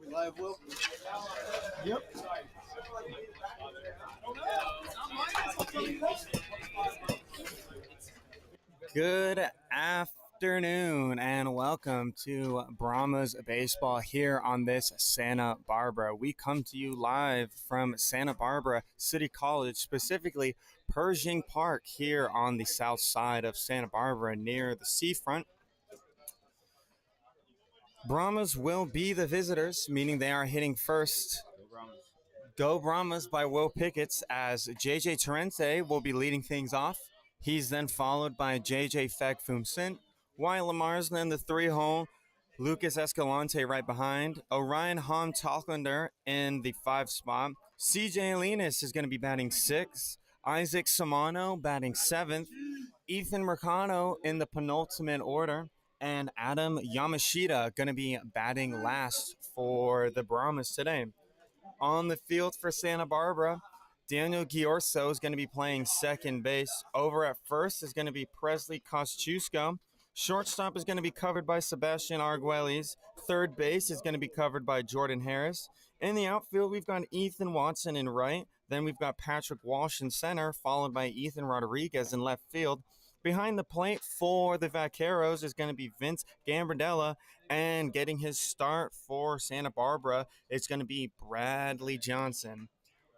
We live, Will? Yep. Good afternoon and welcome to Brahma's Baseball here on this Santa Barbara. We come to you live from Santa Barbara City College, specifically Pershing Park here on the south side of Santa Barbara near the seafront. Brahmas will be the visitors, meaning they are hitting first. Go Brahmas by Will Pickett's as JJ Terente will be leading things off. He's then followed by JJ Fagfum-Sint, Wyatt Marsden, the 3-hole, Lucas Escalante right behind, Orion Hom Talklander in the 5 spot. CJ Alinas is going to be batting 6th, Isaac Samano batting 7th, Ethan Mercado in the penultimate order, and Adam Yamashita going to be batting last for the Brahmas today. On the field for Santa Barbara, Daniel Giorso is going to be playing second base. Over at first is going to be Presley Kosciuszko. Shortstop is going to be covered by Sebastian Arguelles. Third base is going to be covered by Jordan Harris. In the outfield, we've got Ethan Watson in right. Then we've got Patrick Walsh in center, followed by Ethan Rodriguez in left field. Behind the plate for the Vaqueros is going to be Vince Gambardella, and getting his start for Santa Barbara, it's going to be Bradley Johnson.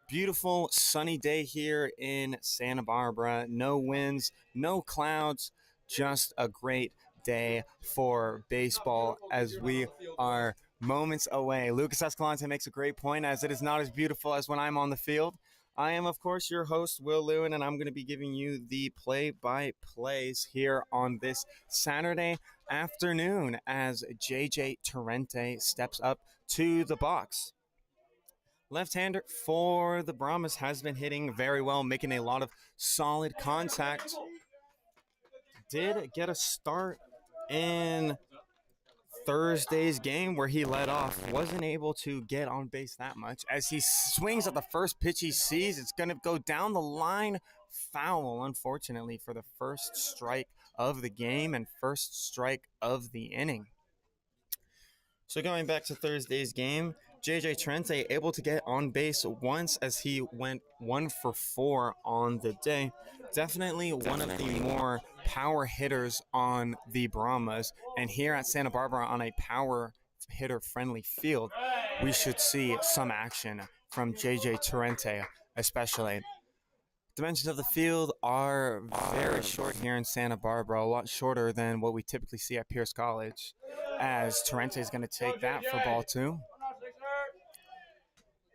Beautiful sunny day here in Santa Barbara. No winds, no clouds, just a great day for baseball as we are moments away. Lucas Escalante makes a great point, as it is not as beautiful as when I'm on the field. I am, of course, your host, Will Lewin, and I'm going to be giving you the play-by-plays here on this Saturday afternoon as JJ Terente steps up to the box. Left-hander for the Brahmas has been hitting very well, making a lot of solid contact. Did get a start in Thursday's game where he led off. Wasn't able to get on base that much. As he swings at the first pitch he sees, it's going to go down the line. Foul, unfortunately, for the first strike of the game and first strike of the inning. So going back to Thursday's game, JJ Terente able to get on base once as he went 1 for 4 on the day. Definitely one of the more power hitters on the Brahmas. And here at Santa Barbara on a power hitter-friendly field, we should see some action from JJ Terente especially. Dimensions of the field are very short here in Santa Barbara, a lot shorter than what we typically see at Pierce College, as Terente is going to take that for ball 2.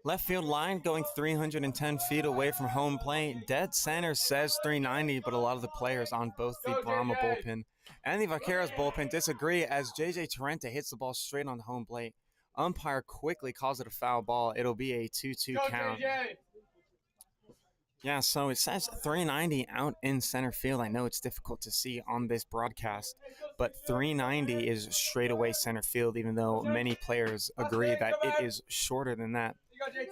Left field line going 310 feet away from home plate. Dead center says 390, but a lot of the players on both the Brahma bullpen and the Vaqueros bullpen disagree as JJ Terente hits the ball straight on the home plate. Umpire quickly calls it a foul ball. It'll be a 2-2 count. Yeah, so it says 390 out in center field. I know it's difficult to see on this broadcast, but 390 is straightaway center field, even though many players agree that it is shorter than that.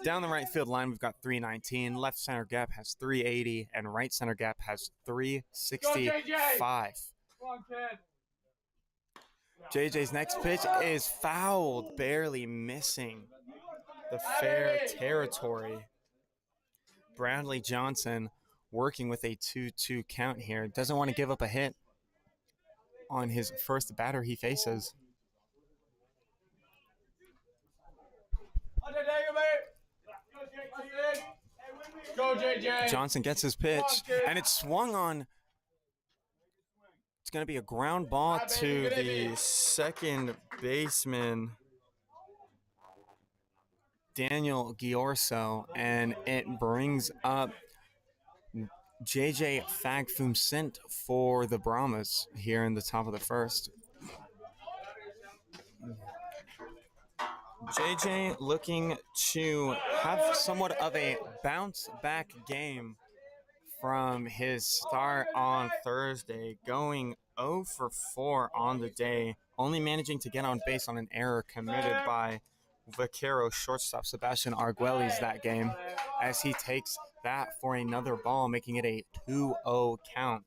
Down the right field line, we've got 319. Left center gap has 380, and right center gap has 365. JJ's next pitch is fouled, barely missing the fair territory. Bradley Johnson working with a 2-2 count here. Doesn't want to give up a hit on his first batter he faces. Go, JJ. Johnson gets his pitch, and it's swung on. It's going to be a ground ball to the second baseman, Daniel Giorso, and it brings up JJ Fagfum-Sint for the Brahmas here in the top of the first. JJ looking to have somewhat of a bounce-back game from his start on Thursday, going 0 for 4 on the day, only managing to get on base on an error committed by Vaquero shortstop Sebastian Arguelles that game, as he takes that for another ball, making it a 2-0 count.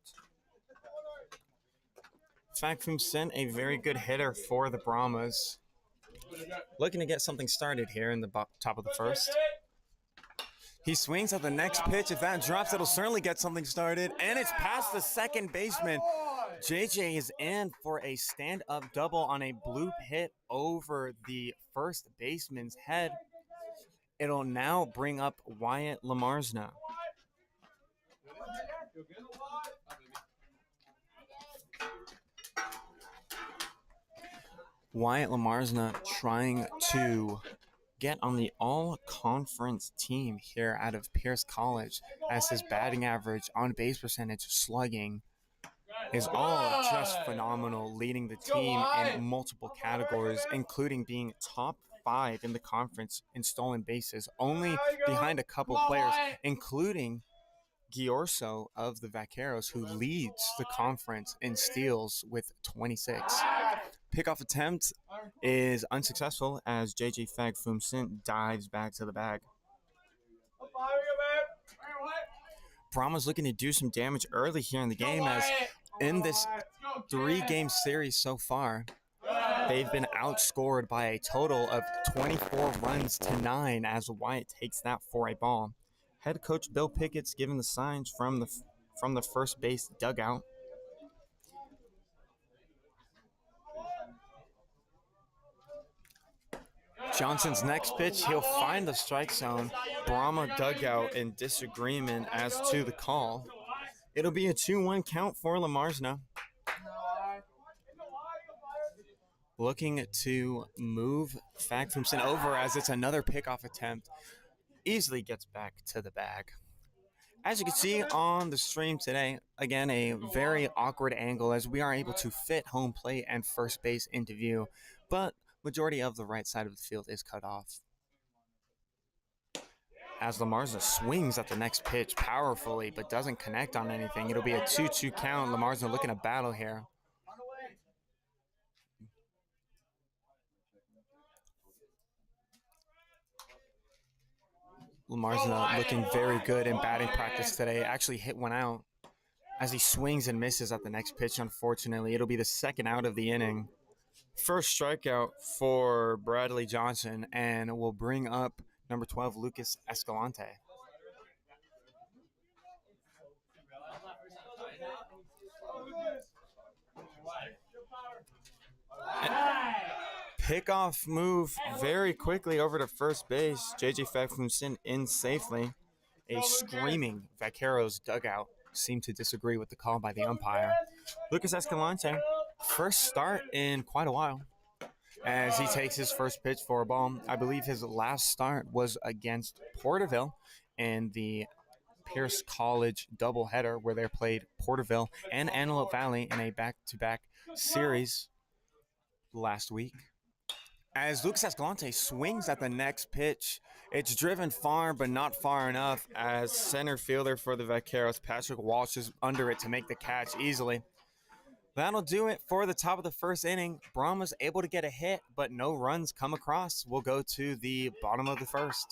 Fagfum-Sint, a very good hitter for the Brahmas. looking to get something started here in the top of the first. He swings at the next pitch. If that drops, it'll certainly get something started. And it's past the second baseman. JJ is in for a stand-up double on a bloop hit over the first baseman's head. It'll now bring up Wyatt Lamarsna. Wyatt Lamarsna trying to get on the all-conference team here out of Pierce College, as his batting average, on-base percentage, slugging is all just phenomenal, leading the team in multiple categories, including being top 5 in the conference in stolen bases, only behind a couple players, including Giorso of the Vaqueros, who leads the conference in steals with 26. Pickoff attempt is unsuccessful as JJ Fag-Fum-Sint dives back to the bag. Brahma's looking to do some damage early here in the game, as in this 3-game series so far, they've been outscored by a total of 24 runs to 9 as Wyatt takes that for a ball. Head coach Bill Pickett's given the signs from the first base dugout. Johnson's next pitch, he'll find the strike zone. Brahma dugout in disagreement as to the call. It'll be a 2-1 count for Lamarsna. Looking to move Fag-Fum-Sint over as it's another pickoff attempt. Easily gets back to the bag. As you can see on the stream today, again, a very awkward angle as we are able to fit home plate and first base into view, but majority of the right side of the field is cut off. As Lamarsna swings at the next pitch powerfully but doesn't connect on anything, it'll be a 2-2 count. Lamarsna looking to battle here. Lamarsna looking very good in batting practice today. Actually hit one out as he swings and misses at the next pitch, unfortunately. It'll be the second out of the inning. First strikeout for Bradley Johnson, and will bring up number 12, Lucas Escalante. Pickoff move very quickly over to first base. JJ Fag-Fum-Sint in safely. A screaming Vaqueros dugout seemed to disagree with the call by the umpire. Lucas Escalante, first start in quite a while, as he takes his first pitch for a ball. I believe his last start was against Porterville in the Pierce College doubleheader, where they played Porterville and Antelope Valley in a back-to-back series last week. As Lucas Escalante swings at the next pitch, it's driven far, but not far enough, as center fielder for the Vaqueros, Patrick Walsh, is under it to make the catch easily. That'll do it for the top of the first inning. Brahma's able to get a hit, but no runs come across. We'll go to the bottom of the first.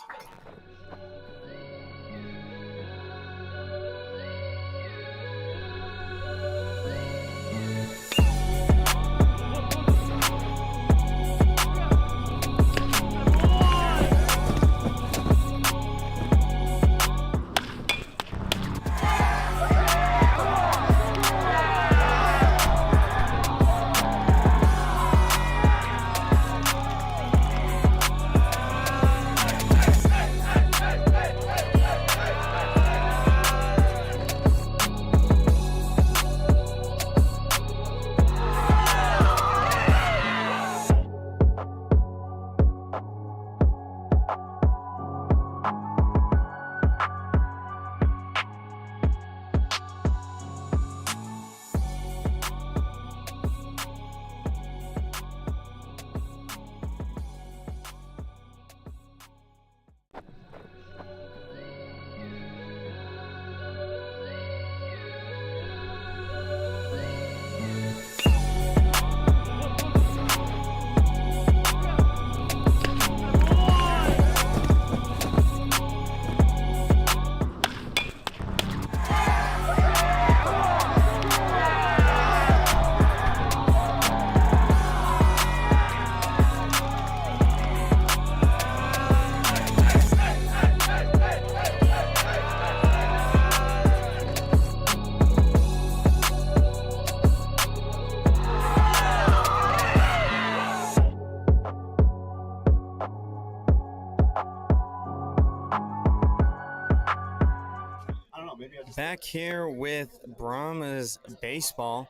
Back here with Brahma's baseball.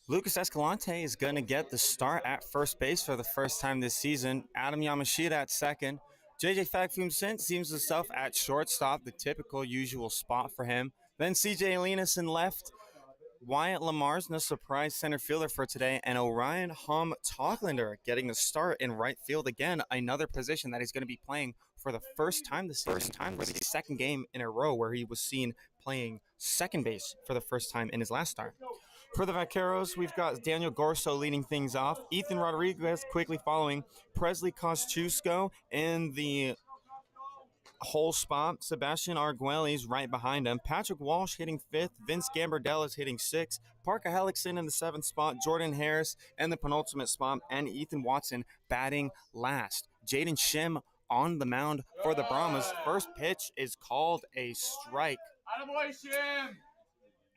Lucas Escalante is going to get the start at first base for the first time this season. Adam Yamashita at second. JJ Fagfum seems himself at shortstop, the typical usual spot for him. Then CJ Alinas in left. Wyatt Lamar's no surprise center fielder for today, and Orion Hom Toglander getting the start in right field again, another position that he's going to be playing for the first time this season, for the second game in a row where he was seen playing second base for the first time in his last start. For the Vaqueros, we've got Daniel Gorso leading things off, Ethan Rodriguez quickly following, Presley Kosciuszko in the hole spot. Sebastian Arguelles right behind him. Patrick Walsh hitting fifth. Vince Gambardella is hitting sixth. Parker Hellickson in the seventh spot. Jordan Harris in the penultimate spot. And Ethan Watson batting last. Jaden Shim on the mound for the Brahmas. First pitch is called a strike.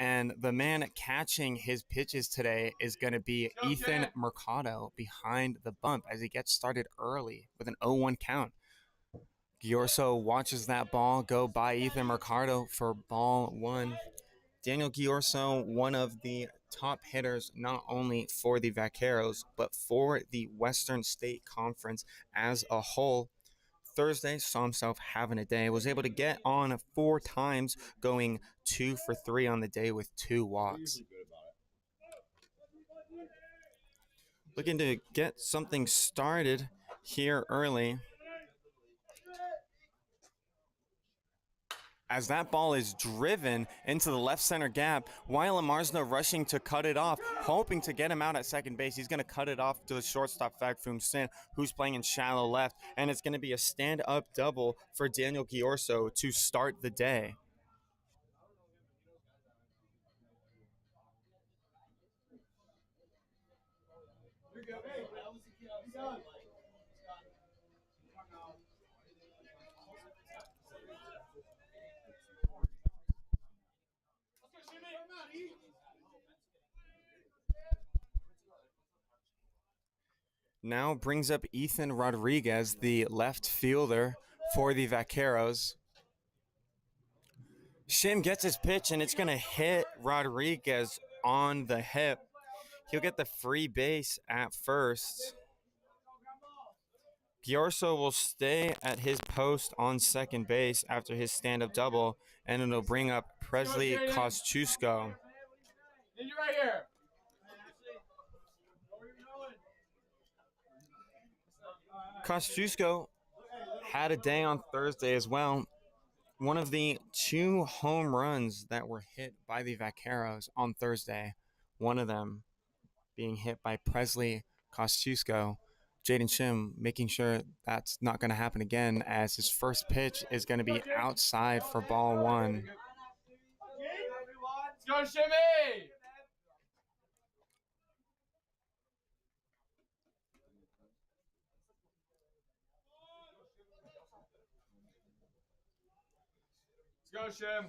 And the man catching his pitches today is going to be Ethan Mercado behind the bump as he gets started early with an 0-1 count. Giorso watches that ball go by Ethan Mercado for ball one. Daniel Giorso, one of the top hitters not only for the Vaqueros, but for the Western State Conference as a whole. Thursday saw himself having a day, was able to get on 4 times, going 2 for 3 on the day with 2 walks. Looking to get something started here early. As that ball is driven into the left center gap, while Marsno rushing to cut it off, hoping to get him out at second base. He's going to cut it off to the shortstop, Fagfum Sin, who's playing in shallow left, and it's going to be a stand-up double for Daniel Giorso to start the day. Now brings up Ethan Rodriguez, the left fielder for the Vaqueros. Shim gets his pitch, and it's going to hit Rodriguez on the hip. He'll get the free base at first. Giorso will stay at his post on second base after his stand-up double, and it'll bring up Presley Kosciuszko. Kosciuszko had a day on Thursday as well. One of the 2 home runs that were hit by the Vaqueros on Thursday, one of them being hit by Presley Kosciuszko. Jaden Shim making sure that's not going to happen again, as his first pitch is going to be outside for ball one. Let's go, Shimmy! Let's go, Shim.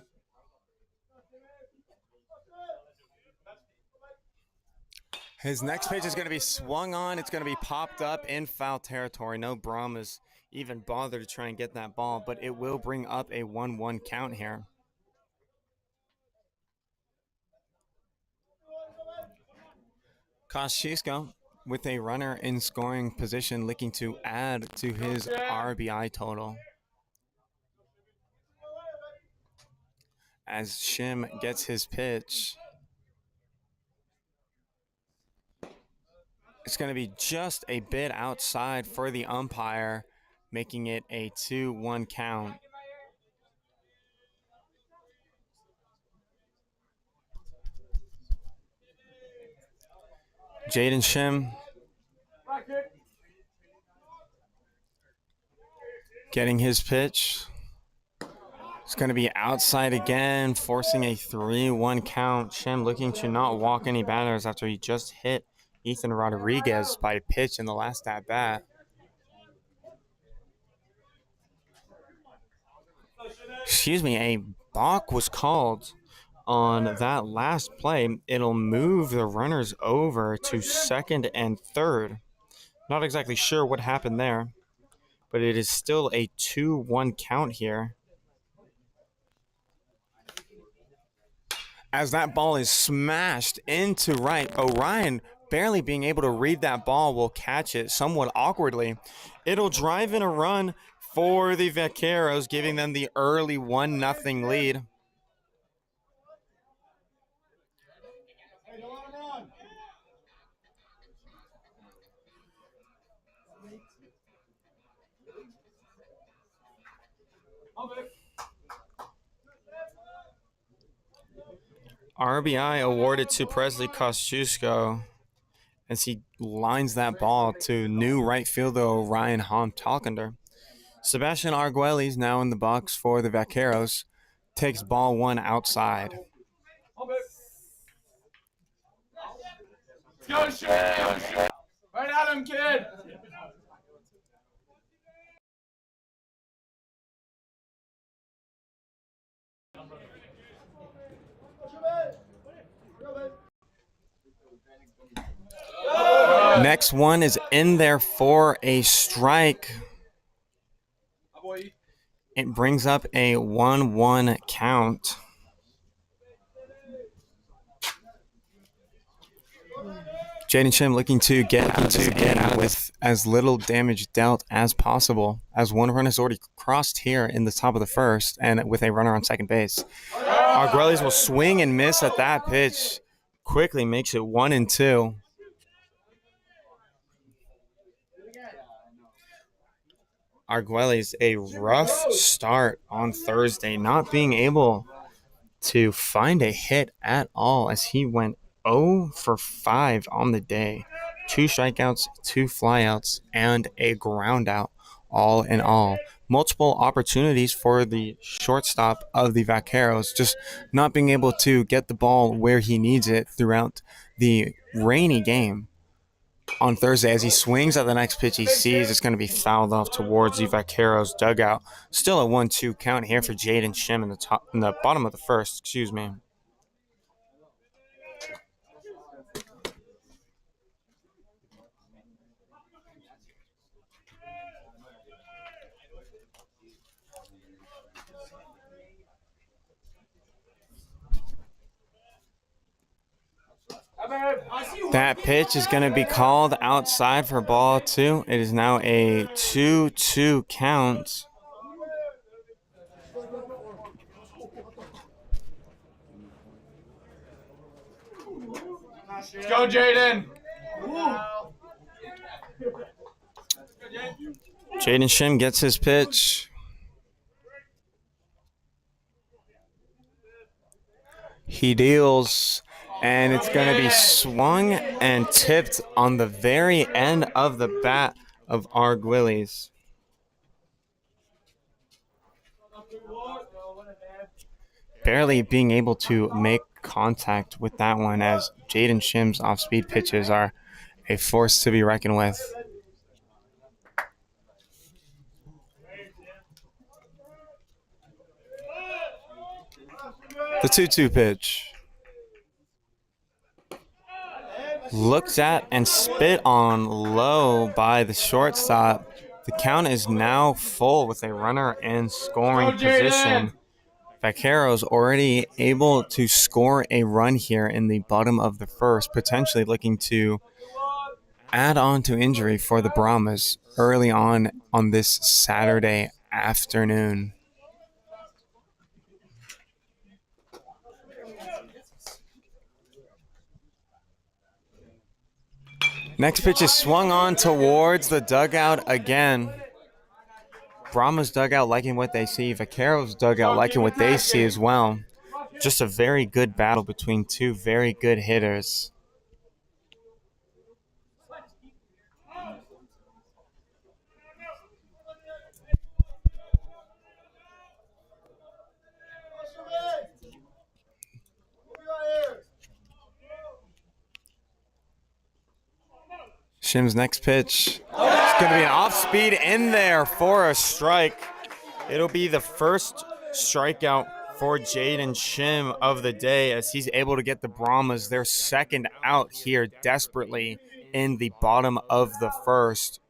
His next pitch is going to be swung on. It's going to be popped up in foul territory. No Brahmas even bother to try and get that ball, but it will bring up a 1-1 count here. Kosciuszko with a runner in scoring position, looking to add to his RBI total. As Shim gets his pitch, it's going to be just a bit outside for the umpire, making it a 2-1 count. Jaden Shim getting his pitch. It's going to be outside again, forcing a 3-1 count. Shim looking to not walk any batters after he just hit Ethan Rodriguez by a pitch in the last at-bat. Excuse me, a balk was called on that last play. It'll move the runners over to second and third. Not exactly sure what happened there, but it is still a 2-1 count here. as that ball is smashed into right. Orion, barely being able to read that ball, will catch it somewhat awkwardly. It'll drive in a run for the Vaqueros, giving them the early 1-0 lead. RBI awarded to Presley Kosciuszko as he lines that ball to new right fielder Orion Hom-Talkender. Sebastian Arguelles, now in the box for the Vaqueros, takes ball one outside. Let's go, Shim! Right at him, kid! Next one is in there for a strike. It brings up a 1-1 count. Jaden Shim looking to get out with as little damage dealt as possible, as one run is already crossed here in the top of the first and with a runner on second base. Arguelles will swing and miss at that pitch. Quickly makes it 1-2. Arguelles, a rough start on Thursday, not being able to find a hit at all as he went 0 for 5 on the day. 2 strikeouts, 2 flyouts, and a ground out, all in all. Multiple opportunities for the shortstop of the Vaqueros, just not being able to get the ball where he needs it throughout the rainy game. On Thursday, as he swings at the next pitch he sees, it's going to be fouled off towards the Vaqueros dugout. Still a 1-2 count here for Jaden Shim in the bottom of the first. Excuse me. That pitch is going to be called outside for ball 2. It is now a 2-2 count. Let's go, Jaden! Jaden Shim gets his pitch. He deals, and it's going to be swung and tipped on the very end of the bat of Arguelles. Barely being able to make contact with that one, as Jaden Shim's off-speed pitches are a force to be reckoned with. The 2-2 pitch. Looked at and spit on low by the shortstop. The count is now full with a runner in scoring position. Vaqueros already able to score a run here in the bottom of the first, potentially looking to add on to injury for the Brahmas early on this Saturday afternoon. Next pitch is swung on towards the dugout again. Brahma's dugout liking what they see. Vaqueros' dugout liking what they see as well. Just a very good battle between two very good hitters. Shim's next pitch. It's going to be an off-speed in there for a strike. It'll be the first strikeout for Jaden Shim of the day, as he's able to get the Brahmas their second out here desperately in the bottom of the first.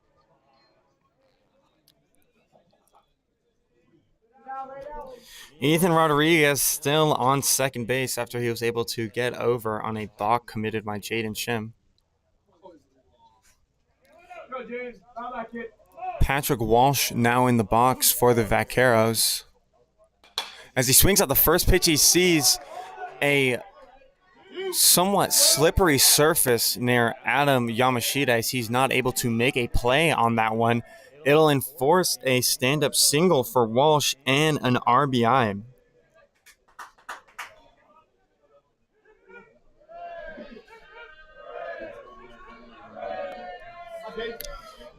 Ethan Rodriguez still on second base after he was able to get over on a balk committed by Jaden Shim. Patrick Walsh now in the box for the Vaqueros. As he swings at the first pitch, he sees a somewhat slippery surface near Adam Yamashita as he's not able to make a play on that one. It'll enforce a stand-up single for Walsh and an RBI.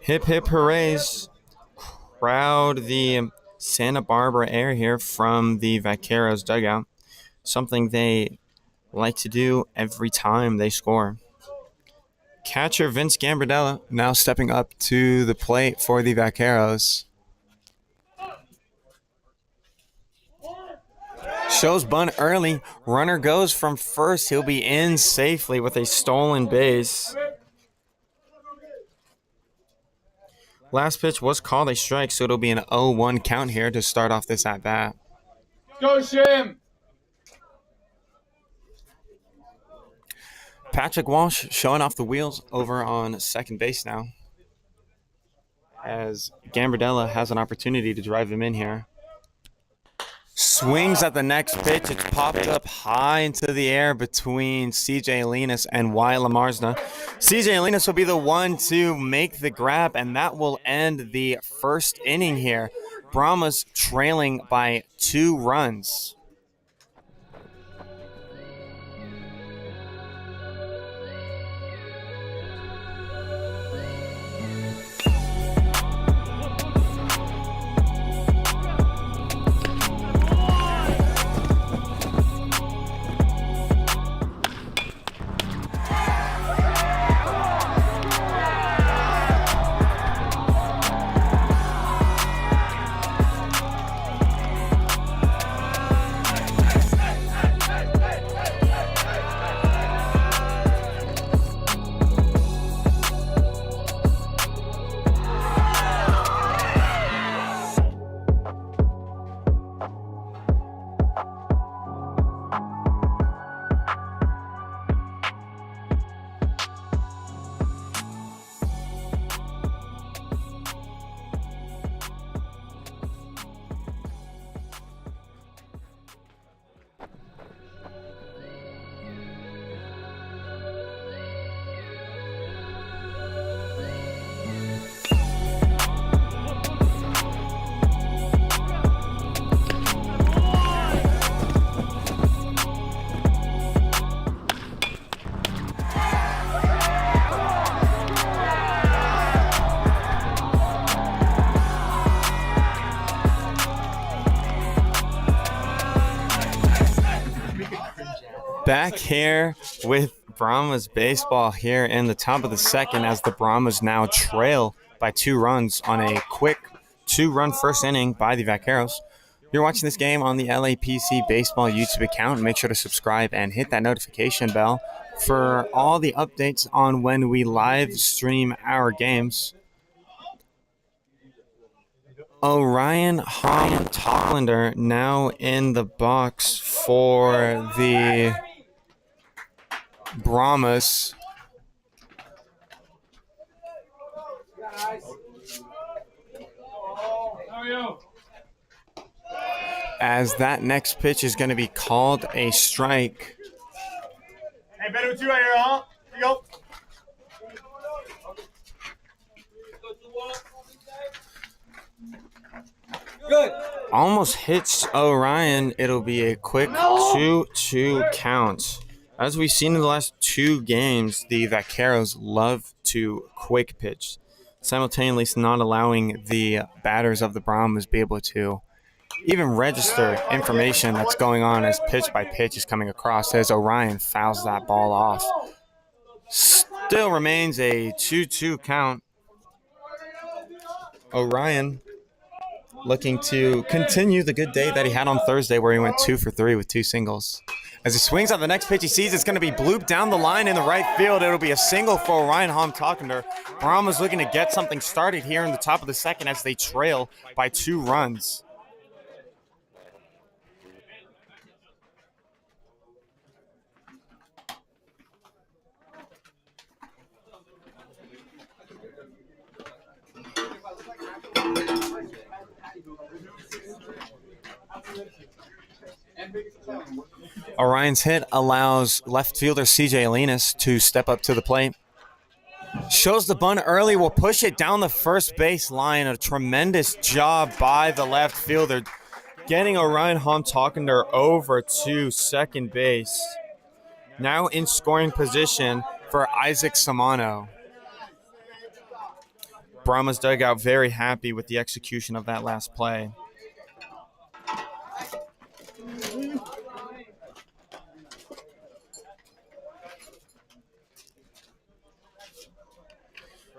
Hip hip hoorays. Crowd the Santa Barbara air here from the Vaqueros dugout. Something they like to do every time they score. Catcher Vince Gambardella now stepping up to the plate for the Vaqueros. Shows bunt early. Runner goes from first. He'll be in safely with a stolen base. Last pitch was called a strike, so it'll be an 0-1 count here to start off this at-bat. Go, Shim! Patrick Walsh showing off the wheels over on second base now, as Gambardella has an opportunity to drive him in here. Swings at the next pitch. It's popped up high into the air between C.J. Alinas and Wyatt Lamarsna. C.J. Alinas will be the one to make the grab, and that will end the first inning here. Brahmas trailing by 2 runs. Back here with Brahmas baseball here in the top of the second as the Brahmas now trail by 2 runs on a quick 2-run first inning by the Vaqueros. You're watching this game on the LAPC Baseball YouTube account. Make sure to subscribe and hit that notification bell for all the updates on when we live stream our games. Orion Hollander now in the box for the Brahmas. As that next pitch is going to be called a strike. Hey, better with you right here, huh? Here you go. Good. Almost hits Orion. It'll be a quick 2-2 count. As we've seen in the last 2 games, the Vaqueros love to quick pitch, simultaneously not allowing the batters of the Brahmas be able to even register information that's going on as pitch by pitch is coming across, as Orion fouls that ball off. Still remains a 2-2 count. Orion looking to continue the good day that he had on Thursday where he went 2 for 3 with 2 singles. As he swings on the next pitch, he sees it's going to be blooped down the line in the right field. It'll be a single for Orion Hollander. Brahmas looking to get something started here in the top of the second as they trail by 2 runs. Orion's hit allows left fielder CJ Alinas to step up to the plate. Shows the bunt early, will push it down the first base line. A tremendous job by the left fielder, getting Orion Homtalkender over to second base. Now in scoring position for Isaac Samano. Brahma's dugout very happy with the execution of that last play.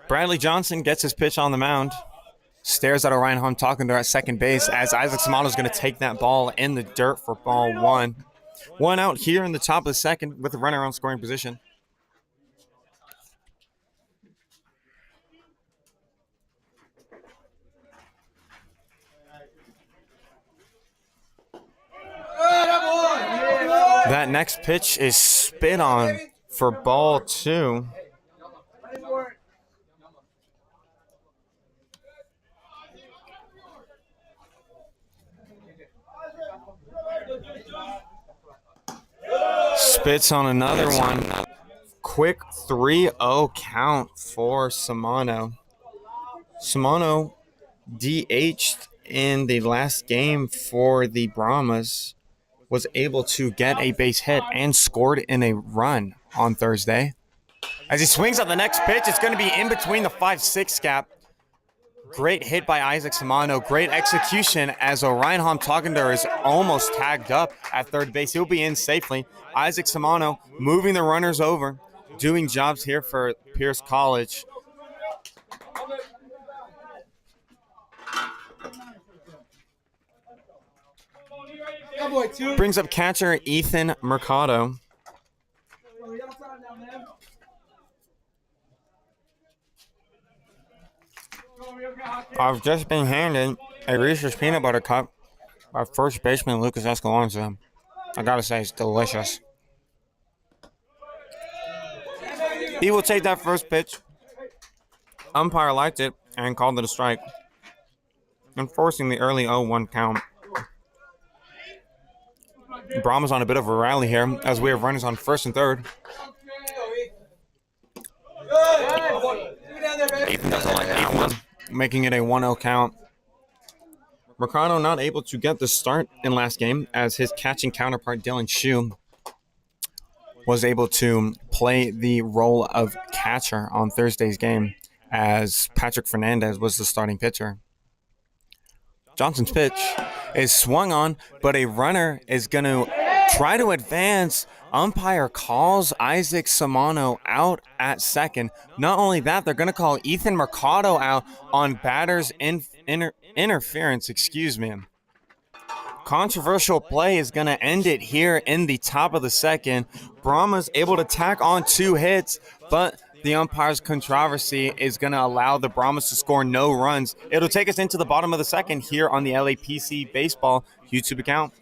Bradley Johnson gets his pitch on the mound. Stares at Orion Homtalkender at second base as Isaac Samano is going to take that ball in the dirt for ball one. One out here in the top of the second with a runner on scoring position. That next pitch is spit on for ball two. Spits on another one. Quick 3-0 count for Samano. Samano DH'd in the last game for the Brahmas. Was able to get a base hit and scored in a run on Thursday. As he swings at the next pitch, it's going to be in between the 5-6 gap. Great hit by Isaac Samano. Great execution as Orion Homtalkender is almost tagged up at third base. He'll be in safely. Isaac Samano moving the runners over, doing jobs here for Pierce College. Brings up catcher Ethan Mercado. I've just been handed a Reese's Peanut Butter Cup by first baseman Lucas Escalante. I gotta say, it's delicious. He will take that first pitch. Umpire liked it and called it a strike, enforcing the early 0-1 count. Brahma's on a bit of a rally here as we have runners on first and third. Ethan doesn't like that one, making it a 1-0 count. Mercado not able to get the start in last game as his catching counterpart Dylan Shue was able to play the role of catcher on Thursday's game as Patrick Fernandez was the starting pitcher. Johnson's pitch is swung on, but a runner is going to try to advance. Umpire calls Isaac Samano out at second. Not only that, they're going to call Ethan Mercado out on batter's interference. Controversial play is going to end it here in the top of the second. Brahma's able to tack on 2 hits, but the umpire's controversy is going to allow the Brahmas to score no runs. It'll take us into the bottom of the second here on the LAPC Baseball YouTube account.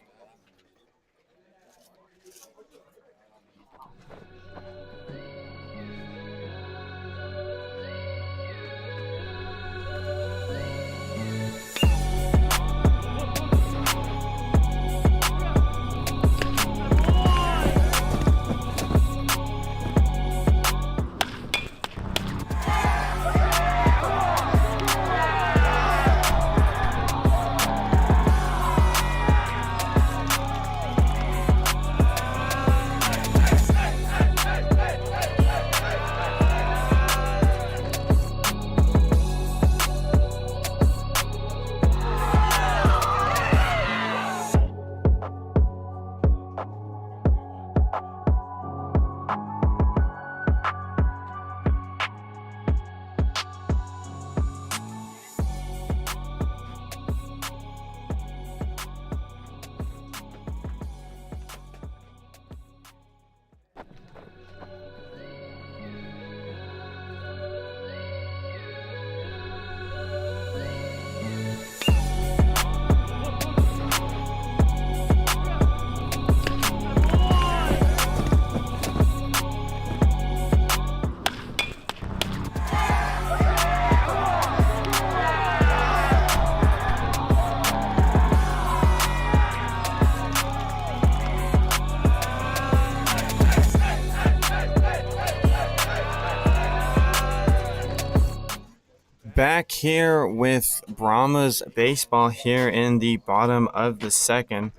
here with Brahma's baseball here in the bottom of the second.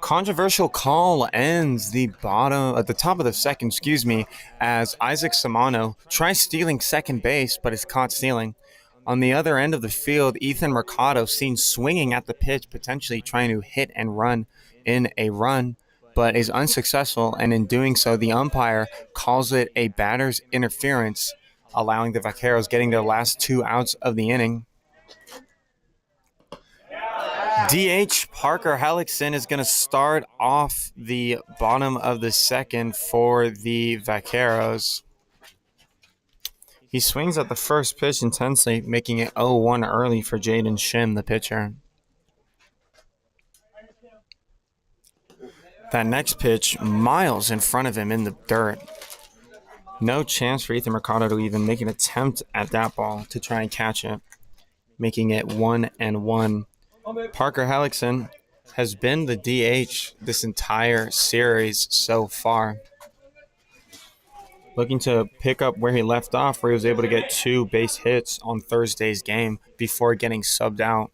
Controversial call ends the bottom at the top of the second, as Isaac Samano tries stealing second base but is caught stealing. On the other end of the field, Ethan Mercado seen swinging at the pitch, potentially trying to hit and run in a run, but is unsuccessful, and in doing so, the umpire calls it a batter's interference, allowing the Vaqueros getting their last 2 outs of the inning. DH Parker Hellickson is going to start off the bottom of the second for the Vaqueros. He swings at the first pitch intensely, making it 0-1 early for Jaden Shim, the pitcher. That next pitch, miles in front of him in the dirt. No chance for Ethan Mercado to even make an attempt at that ball to try and catch it, making it 1-1. Parker Hellickson has been the DH this entire series so far. Looking to pick up where he left off, where he was able to get 2 base hits on Thursday's game before getting subbed out.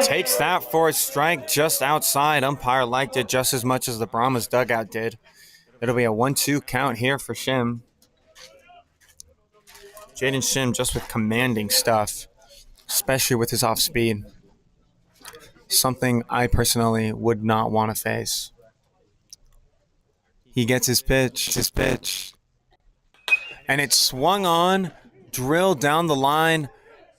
Takes that for a strike just outside. Umpire liked it just as much as the Brahmas dugout did. It'll be a 1-2 count here for Shim. Jaden Shim just with commanding stuff, especially with his off speed. Something I personally would not want to face. He gets his pitch. And it's swung on, drilled down the line.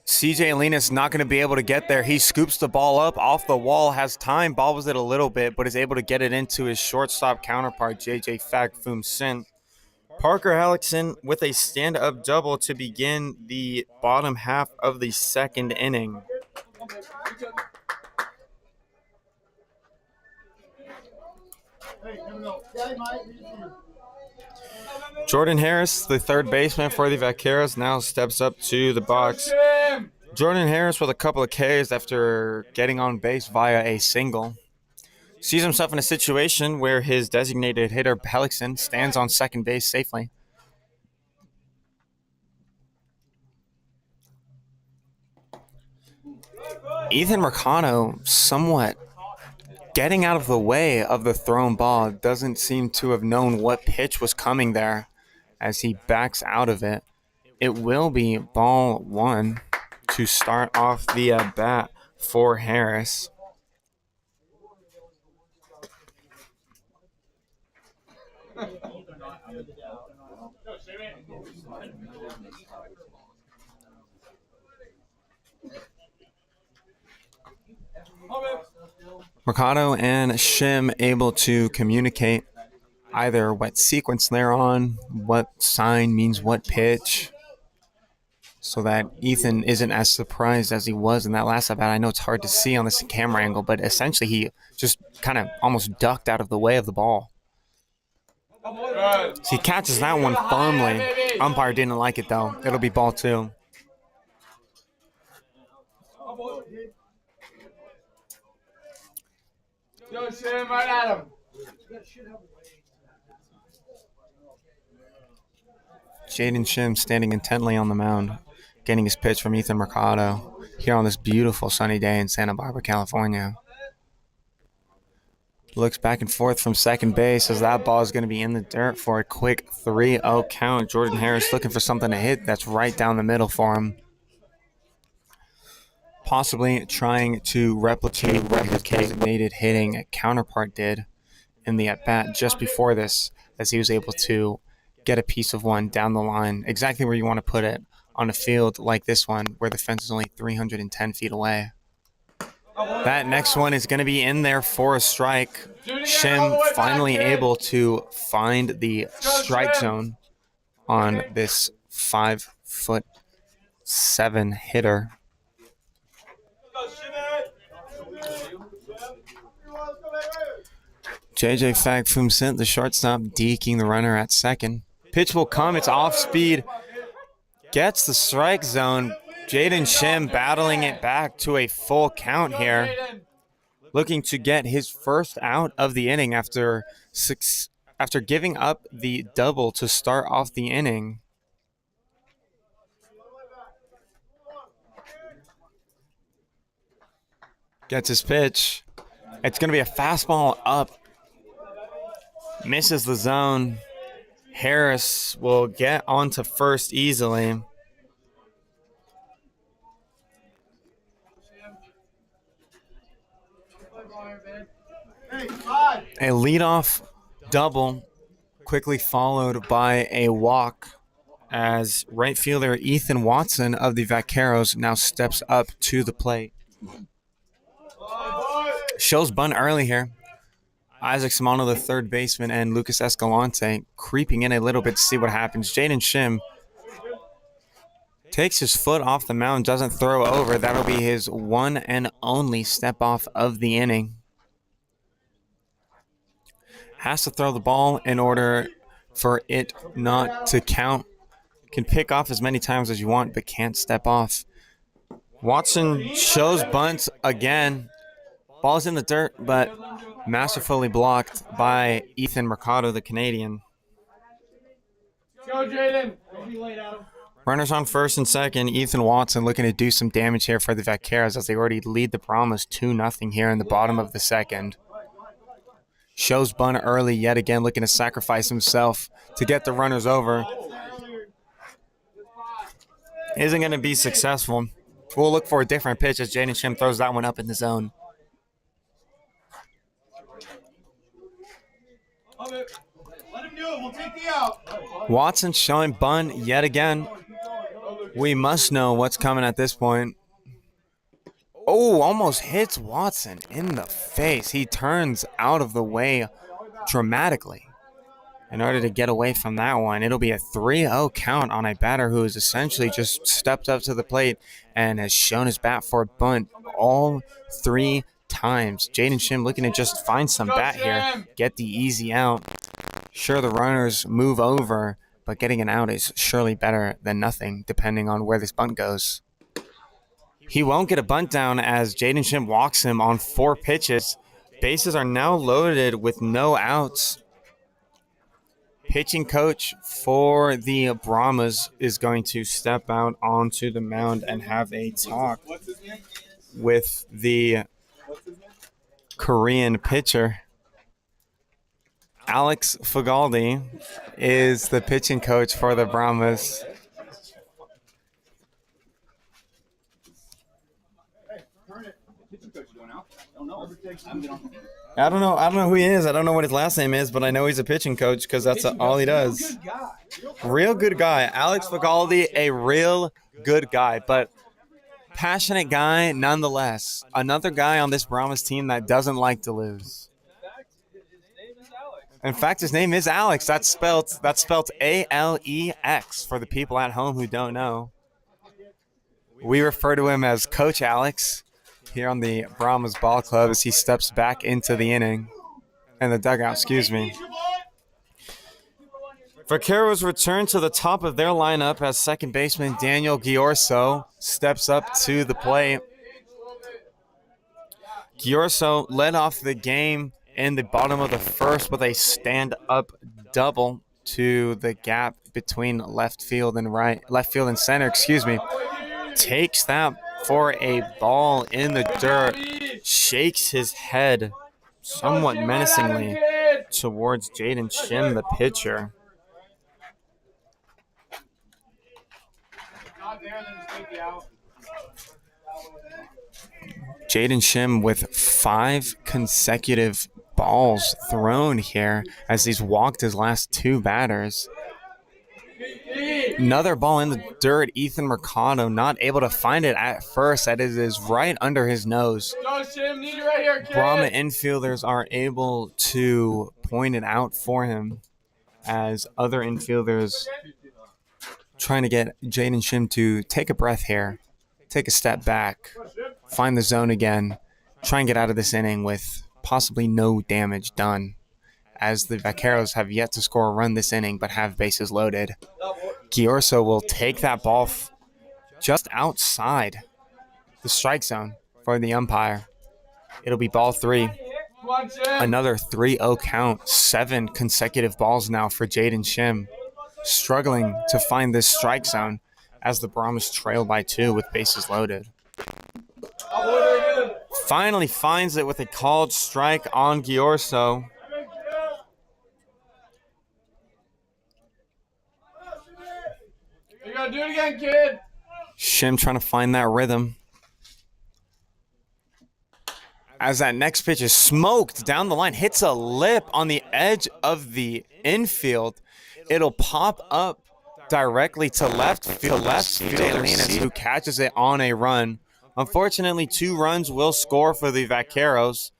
CJ Alinas not going to be able to get there. He scoops the ball up off the wall, has time, bobbles it a little bit, but is able to get it into his shortstop counterpart, JJ Fagfum Sint. Parker Hellickson with a stand-up double to begin the bottom half of the second inning. Jordan Harris, the third baseman for the Vaqueros, now steps up to the box. Jordan Harris with a couple of Ks after getting on base via a single. Sees himself in a situation where his designated hitter, Hellickson, stands on second base safely. Ethan Mercado somewhat getting out of the way of the thrown ball, doesn't seem to have known what pitch was coming there as he backs out of it. It will be ball 1 to start off the bat for Harris. Mercado and Shim able to communicate either what sequence they're on, what sign means what pitch, so that Ethan isn't as surprised as he was in that last at bat. I know it's hard to see on this camera angle, but essentially he just kind of almost ducked out of the way of the ball. So he catches that one firmly. Umpire didn't like it, though. It'll be ball 2. Jaden Shim standing intently on the mound, getting his pitch from Ethan Mercado here on this beautiful sunny day in Santa Barbara, California. Looks back and forth from second base as that ball is going to be in the dirt for a quick 3-0 count. Jordan Harris looking for something to hit that's right down the middle for him. Possibly trying to replicate what his designated hitting counterpart did in the at-bat just before this, as he was able to get a piece of one down the line, exactly where you want to put it on a field like this one, where the fence is only 310 feet away. That next one is going to be in there for a strike. Shim finally able to find the strike zone on this 5'7" hitter. JJ Fagfum Sint, the shortstop, deking the runner at second. Pitch will come. It's off speed. Gets the strike zone. Jaden Shim battling it back to a full count here. Looking to get his first out of the inning after giving up the double to start off the inning. Gets his pitch. It's going to be a fastball up. Misses the zone. Harris will get onto first easily. A leadoff double, quickly followed by a walk, as right fielder Ethan Watson of the Vaqueros now steps up to the plate. Shows bunt early here. Isaac Simano, the third baseman, and Lucas Escalante creeping in a little bit to see what happens. Jaden Shim takes his foot off the mound, doesn't throw over. That'll be his one and only step off of the inning. Has to throw the ball in order for it not to count. Can pick off as many times as you want, but can't step off. Watson shows bunt again. Ball's in the dirt, but masterfully blocked by Ethan Mercado, the Canadian. Go, Jaden. Don't be late, Adam. Runners on first and second. Ethan Watson looking to do some damage here for the Vaqueros as they already lead the Brahmas 2-0 here in the bottom of the second. Shows bunt early yet again, looking to sacrifice himself to get the runners over. Isn't going to be successful. We'll look for a different pitch as Jaden Shim throws that one up in the zone. Let him do it. We'll take the out. Watson showing bunt yet again. We must know what's coming at this point. Oh, almost hits Watson in the face. He turns out of the way dramatically in order to get away from that one. It'll be a 3-0 count on a batter who has essentially just stepped up to the plate and has shown his bat for a bunt all 3 times. Jaden Shim looking to just find some bat here, get the easy out. Sure, the runners move over, but getting an out is surely better than nothing, depending on where this bunt goes. He won't get a bunt down as Jaden Shim walks him on 4 pitches. Bases are now loaded with no outs. Pitching coach for the Brahmas is going to step out onto the mound and have a talk with the Korean pitcher. Alex Fagaldi is the pitching coach for the Brahmas. I don't know who he is. I don't know what his last name is, but I know he's a pitching coach because that's all he does. Real good guy. Alex Fagaldi, a real good guy, but passionate guy nonetheless. Another guy on this Brahmas team that doesn't like to lose. In fact, his name is Alex. That's spelled A-L-E-X for the people at home who don't know. We refer to him as Coach Alex here on the Brahmas Ball Club as he steps back into the inning. And the dugout, excuse me. Vaqueros return to the top of their lineup as second baseman Daniel Giorso steps up to the plate. Giorso led off the game in the bottom of the first with a stand-up double to the gap between left field and center, excuse me. Takes that for a ball in the dirt, shakes his head somewhat menacingly towards Jaden Shim, the pitcher. Jaden Shim with 5 consecutive balls thrown here as he's walked his last 2 batters. Another ball in the dirt. Ethan Mercado not able to find it at first. That is right under his nose. Brahma infielders are able to point it out for him as other infielders trying to get Jaden Shim to take a breath here, take a step back, find the zone again, try and get out of this inning with possibly no damage done, as the Vaqueros have yet to score a run this inning but have bases loaded. Giorso will take that ball just outside the strike zone for the umpire. It'll be ball 3. Another 3-0 count. 7 consecutive balls now for Jaden Shim. Struggling to find this strike zone as the Brahmas trail by 2 with bases loaded. finally finds it with a called strike on Giorso. You gotta do it again, kid. Shim trying to find that rhythm. As that next pitch is smoked down the line, hits a lip on the edge of the infield. It'll pop up directly to left field. Who catches it on a run. Unfortunately, 2 runs will score for the Vaqueros.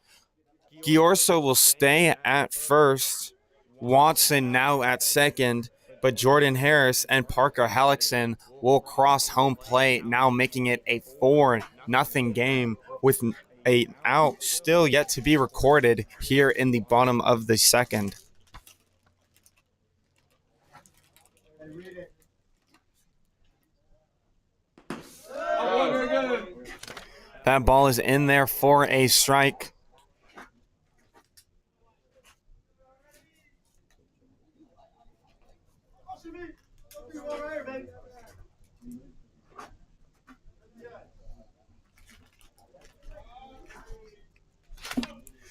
Giorso will stay at first. Watson now at second. But Jordan Harris and Parker Hellickson will cross home plate, now making it a 4-0 game with an out still yet to be recorded here in the bottom of the second. That ball is in there for a strike.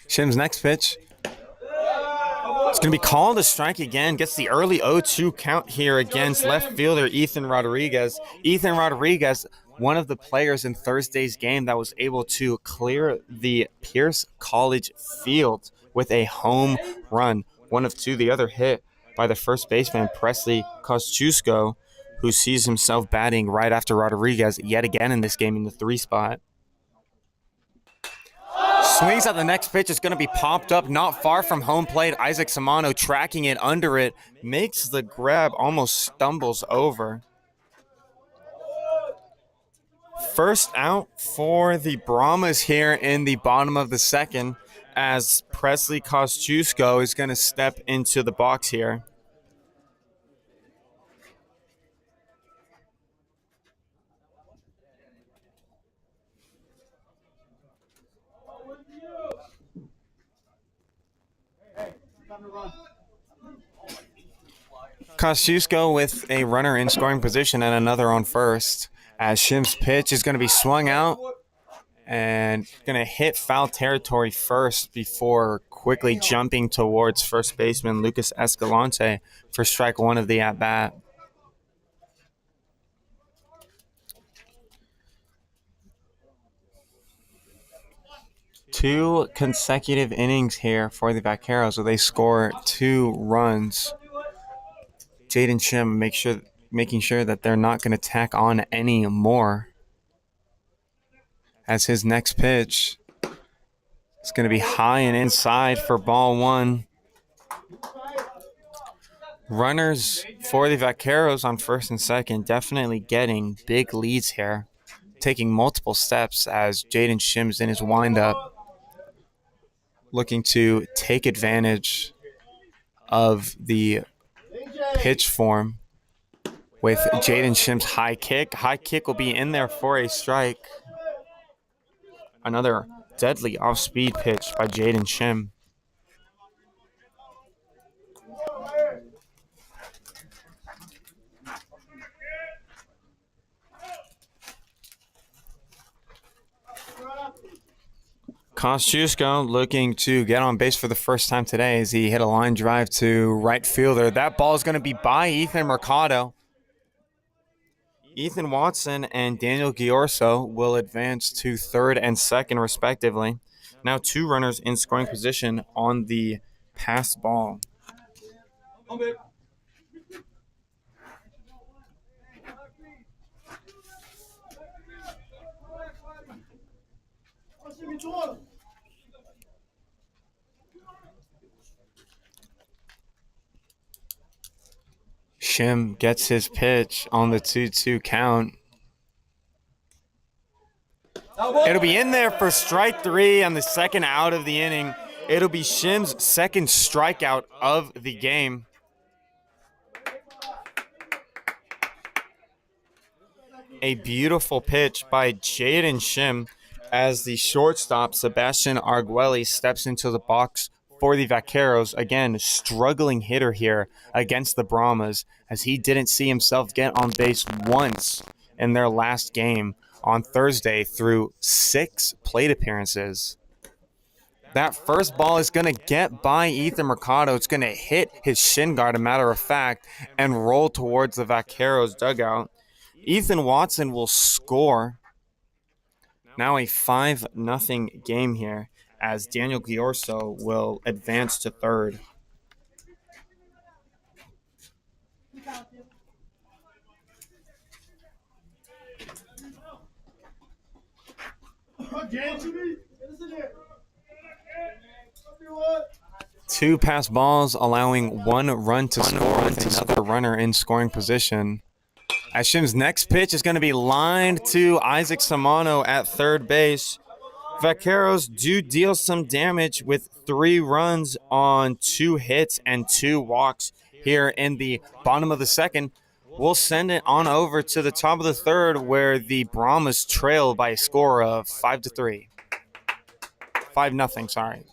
Shim's next pitch. It's going to be called a strike again. Gets the early 0-2 count here against left fielder Ethan Rodriguez. Ethan Rodriguez, one of the players in Thursday's game that was able to clear the Pierce College field with a home run. One of 2, the other hit by the first baseman, Presley Kosciuszko, who sees himself batting right after Rodriguez yet again in this game in the 3 spot. Swings at the next pitch. Is going to be popped up not far from home plate. Isaac Samano tracking it under it. Makes the grab, almost stumbles over. First out for the Brahmas here in the bottom of the second, as Presley Kosciuszko is going to step into the box here. Kosciuszko with a runner in scoring position and another on first, as Shim's pitch is going to be swung out and going to hit foul territory first before quickly jumping towards first baseman Lucas Escalante for strike 1 of the at-bat. Two consecutive innings here for the Vaqueros where they score 2 runs. Jaden Shim making sure that they're not going to tack on any more, as his next pitch is going to be high and inside for ball 1. Runners for the Vaqueros on first and second, definitely getting big leads here, taking multiple steps as Jaden Shim's in his windup, looking to take advantage of the pitch form with Jaden Shim's high kick. High kick will be in there for a strike. Another deadly off-speed pitch by Jaden Shim. Kosciuszko looking to get on base for the first time today as he hit a line drive to right fielder. That ball is going to be by Ethan Mercado. Ethan Watson and Daniel Giorso will advance to third and second respectively. Now 2 runners in scoring position on the pass ball. Shim gets his pitch on the 2-2 count. It'll be in there for strike 3 on the second out of the inning. It'll be Shim's second strikeout of the game. A beautiful pitch by Jaden Shim as the shortstop, Sebastian Arguelli, steps into the box for the Vaqueros. Again, struggling hitter here against the Brahmas, as he didn't see himself get on base once in their last game. on Thursday through 6 plate appearances. That first ball is going to get by Ethan Mercado. It's going to hit his shin guard, a matter of fact, and roll towards the Vaqueros dugout. Ethan Watson will score. Now a 5-0 game here as Daniel Giorso will advance to third. Two pass balls allowing 1 run to score with another runner in scoring position. Ashim's next pitch is going to be lined to Isaac Samano at third base. Vaqueros do deal some damage with 3 runs on 2 hits and 2 walks here in the bottom of the second. We'll send it on over to the top of the third where the Brahmas trail by a score of 5-3. 5-0, sorry.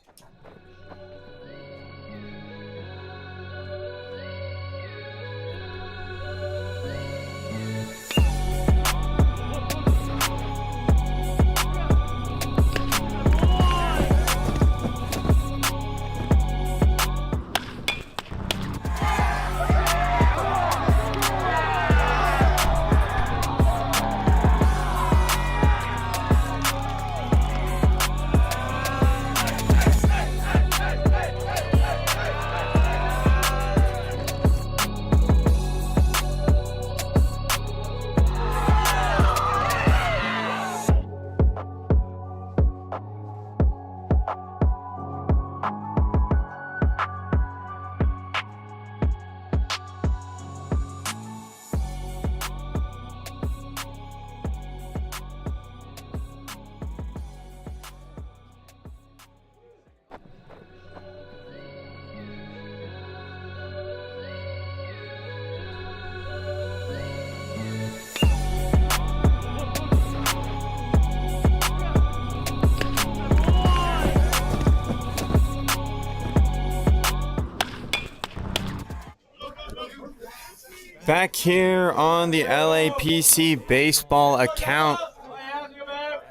Back here on the LAPC baseball account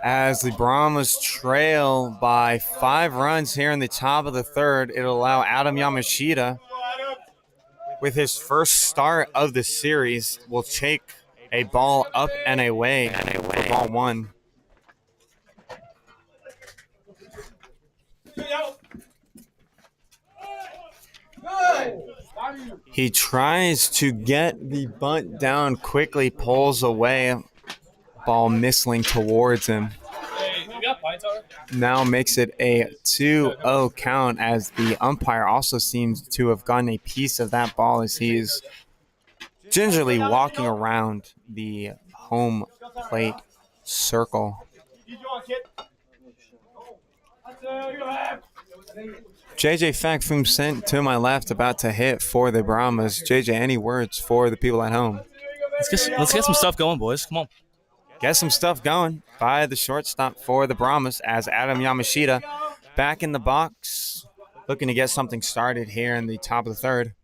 as the Brahmas trail by 5 runs here in the top of the third. It'll allow Adam Yamashita, with his first start of the series, will take a ball up and away for ball 1. He tries to get the bunt down quickly, pulls away, ball missing towards him. Now makes it a 2-0 count as the umpire also seems to have gotten a piece of that ball as he's gingerly walking around the home plate circle. JJ Fakfum sent to my left, about to hit for the Brahmas. JJ, any words for the people at home? Let's get some stuff going, boys. Come on. Get some stuff going by the shortstop for the Brahmas as Adam Yamashita back in the box, looking to get something started here in the top of the third.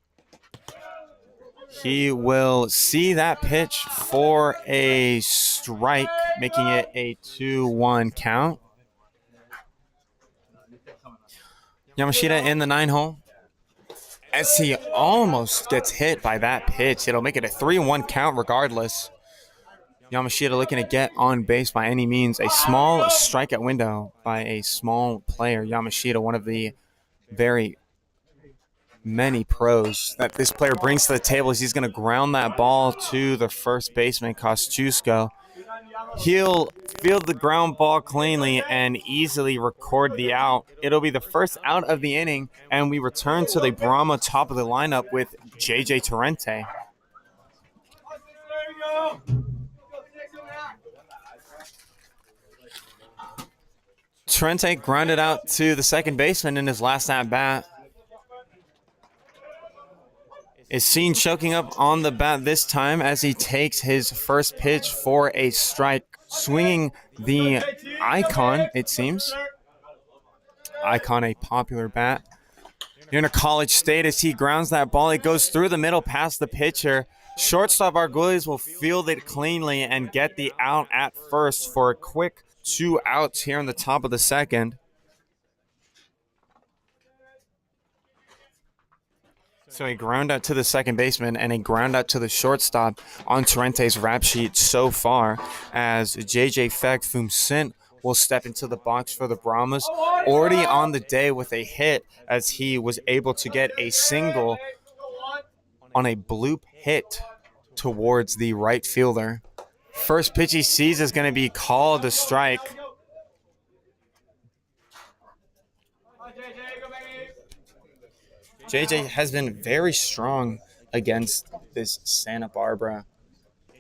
He will see that pitch for a strike, making it a 2-1 count. Yamashita in the 9-hole as he almost gets hit by that pitch. It'll make it a 3-1 count regardless. Yamashita looking to get on base by any means. A small strikeout window by a small player. Yamashita, one of the very many pros that this player brings to the table, as he's going to ground that ball to the first baseman, Kosciuszko. He'll field the ground ball cleanly and easily record the out. It'll be the first out of the inning, and we return to the Brahma top of the lineup with JJ Torrente. Torrente grounded out to the second baseman in his last at-bat. Is seen choking up on the bat this time as he takes his first pitch for a strike, swinging the Icon, it seems. Icon, a popular bat here in a college state, as he grounds that ball. It goes through the middle past the pitcher. Shortstop Arguelles will field it cleanly and get the out at first for a quick 2 outs here in the top of the second. So a ground out to the second baseman and a ground out to the shortstop on Torrente's rap sheet so far, as JJ Fag-Fum-Sint will step into the box for the Brahmas, already on the day with a hit, as he was able to get a single on a bloop hit towards the right fielder. First pitch he sees is going to be called a strike. JJ has been very strong against this Santa Barbara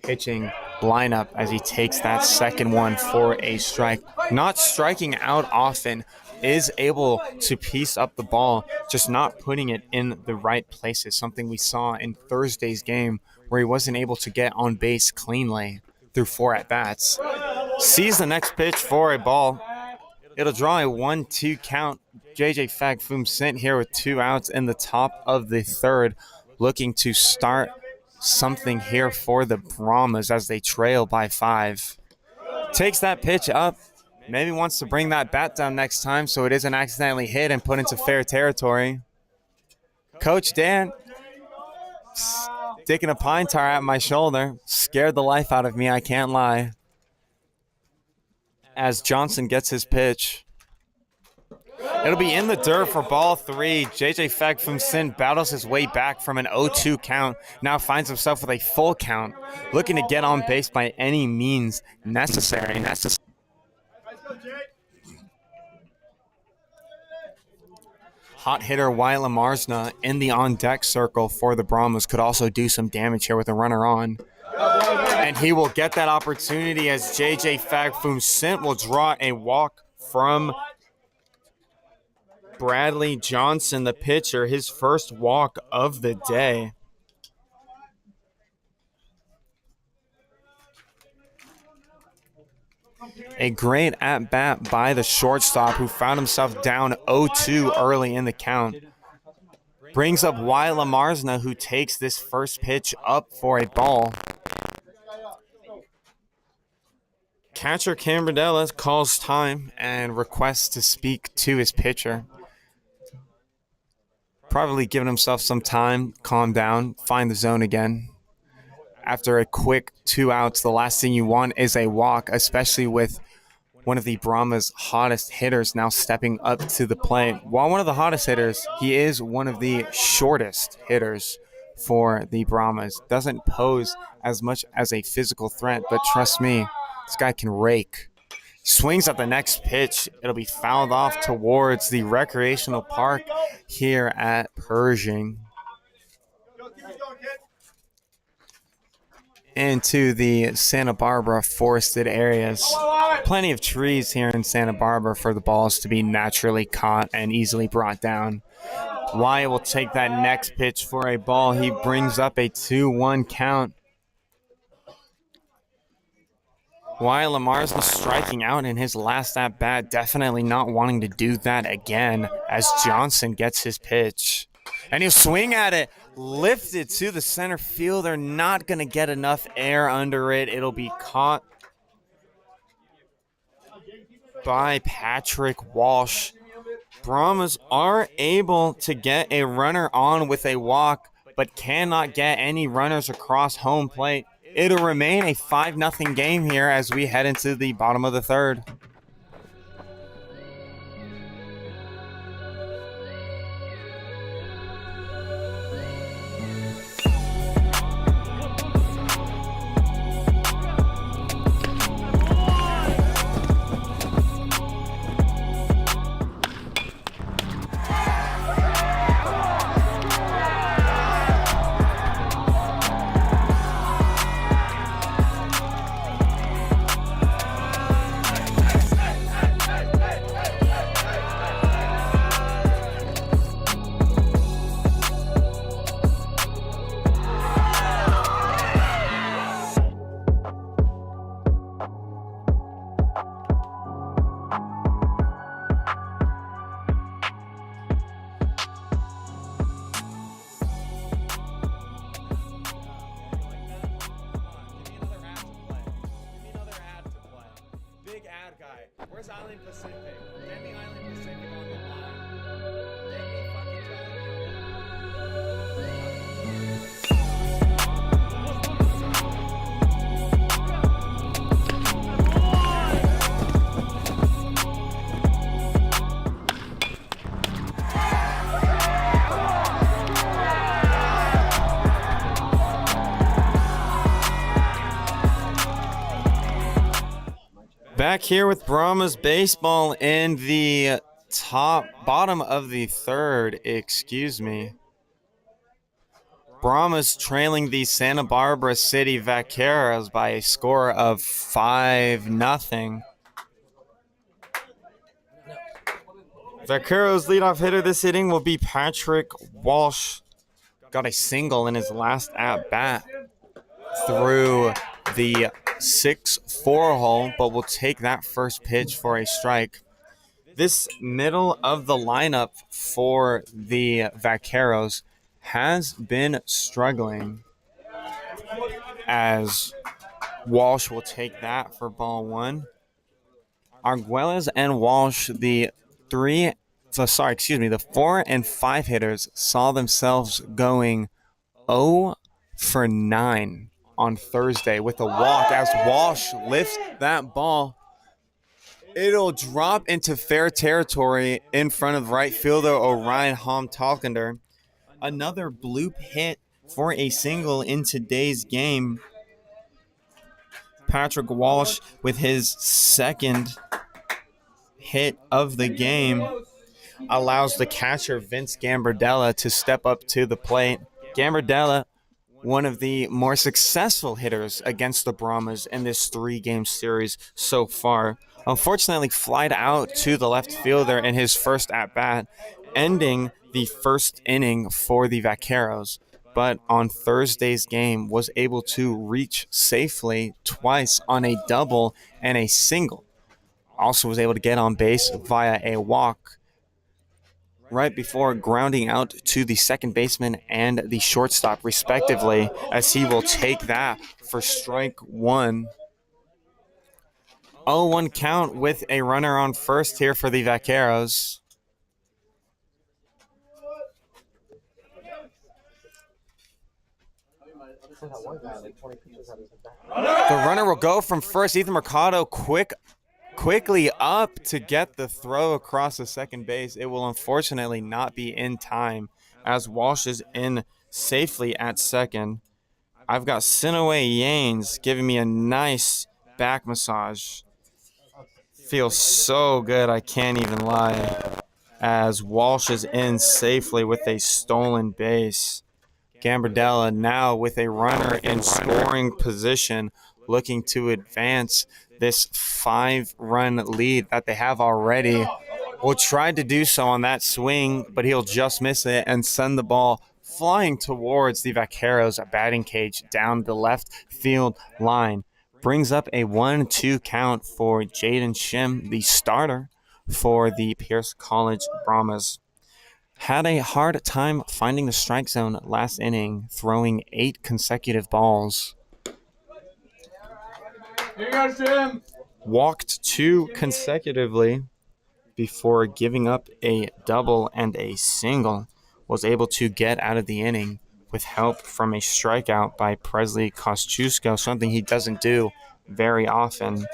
pitching lineup as he takes that second one for a strike. Not striking out often, is able to piece up the ball, just not putting it in the right places, something we saw in Thursday's game where he wasn't able to get on base cleanly through 4 at-bats. Sees the next pitch for a ball. It'll draw a 1-2 count. JJ Fag-Fum-Sint here with 2 outs in the top of the third, looking to start something here for the Brahmas as they trail by 5. Takes that pitch up. Maybe wants to bring that bat down next time so it isn't accidentally hit and put into fair territory. Coach Dan sticking a pine tar at my shoulder. Scared the life out of me, I can't lie. As Johnson gets his pitch. It'll be in the dirt for ball 3. JJ Fag-Fum-Sint battles his way back from an 0-2 count. Now finds himself with a full count. Looking to get on base by any means necessary. Hot hitter Wyatt Lamarsna in the on-deck circle for the Brahmas could also do some damage here with a runner on. And he will get that opportunity as JJ Fag-Fum-Sint will draw a walk from Bradley Johnson, the pitcher, his first walk of the day. A great at-bat by the shortstop who found himself down 0-2 early in the count. Brings up Wyatt Lamarsna, who takes this first pitch up for a ball. Catcher Cambridella calls time and requests to speak to his pitcher. Probably giving himself some time, calm down, find the zone again. After a quick 2 outs, the last thing you want is a walk, especially with one of the Brahmas' hottest hitters now stepping up to the plate. While one of the hottest hitters, he is one of the shortest hitters for the Brahmas. Doesn't pose as much as a physical threat, but trust me, this guy can rake. Swings at the next pitch. It'll be fouled off towards the recreational park here at Pershing. Into the Santa Barbara forested areas. Plenty of trees here in Santa Barbara for the balls to be naturally caught and easily brought down. Wyatt will take that next pitch for a ball. He brings up a 2-1 count. Wyatt Lamarsna striking out in his last at-bat, definitely not wanting to do that again as Johnson gets his pitch. And he'll swing at it, lift it to the center fielder, not going to get enough air under it. It'll be caught by Patrick Walsh. Brahmas are able to get a runner on with a walk, but cannot get any runners across home plate. It'll remain a 5-0 game here as we head into the bottom of the third. Where's Island Pacific? Get me Island Pacific on the line. Get me fucking telling you. Back here with Brahmas baseball in the bottom of the third, excuse me. Brahmas trailing the Santa Barbara City Vaqueros by a score of 5-0. Vaqueros leadoff hitter this inning will be Patrick Walsh. Got a single in his last at bat through the 6-4 hole, but will take that first pitch for a strike. This middle of the lineup for the Vaqueros has been struggling, as Walsh will take that for ball one. Arguelles and Walsh, the 4 and 5 hitters, saw themselves going 0 for 9 on Thursday with a walk as Walsh lifts that ball. It'll drop into fair territory in front of right fielder Orion Talkender. Another bloop hit for a single in today's game. Patrick Walsh with his second hit of the game allows the catcher Vince Gambardella to step up to the plate. Gambardella, one of the more successful hitters against the Brahmas in this 3-game series so far, unfortunately flied out to the left fielder in his first at-bat, ending the first inning for the Vaqueros. But on Thursday's game was able to reach safely twice on a double and a single. Also was able to get on base via a walk right before grounding out to the second baseman and the shortstop, respectively, as he will take that for strike one. 0-1 count with a runner on first here for the Vaqueros. The runner will go from first. Ethan Mercado quickly up to get the throw across the second base. It will unfortunately not be in time as Walsh is in safely at second. I've got Sinaway Yanes giving me a nice back massage. Feels so good, I can't even lie, as Walsh is in safely with a stolen base. Gambardella now with a runner in scoring position, looking to advance this 5-run lead that they have already. Will try to do so on that swing, but he'll just miss it and send the ball flying towards the Vaqueros batting cage down the left field line. Brings up a 1-2 count for Jaden Shim, the starter for the Pierce College Brahmas. Had a hard time finding the strike zone last inning, throwing 8 consecutive balls. Here you go, Jim. Walked 2 consecutively before giving up a double and a single. Was able to get out of the inning with help from a strikeout by Presley Kosciuszko, something he doesn't do very often.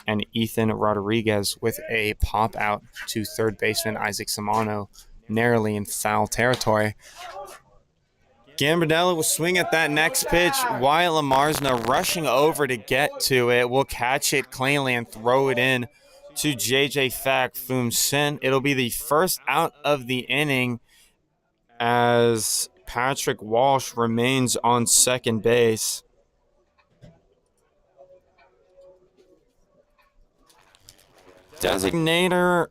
And Ethan Rodriguez with a pop out to third baseman Isaac Samano, narrowly in foul territory. Gambardella will swing at that next pitch. Wyatt Lamarsna rushing over to get to it. Will catch it cleanly and throw it in to JJ Fak Foom Sin. It'll be the first out of the inning as Patrick Walsh remains on second base. Designated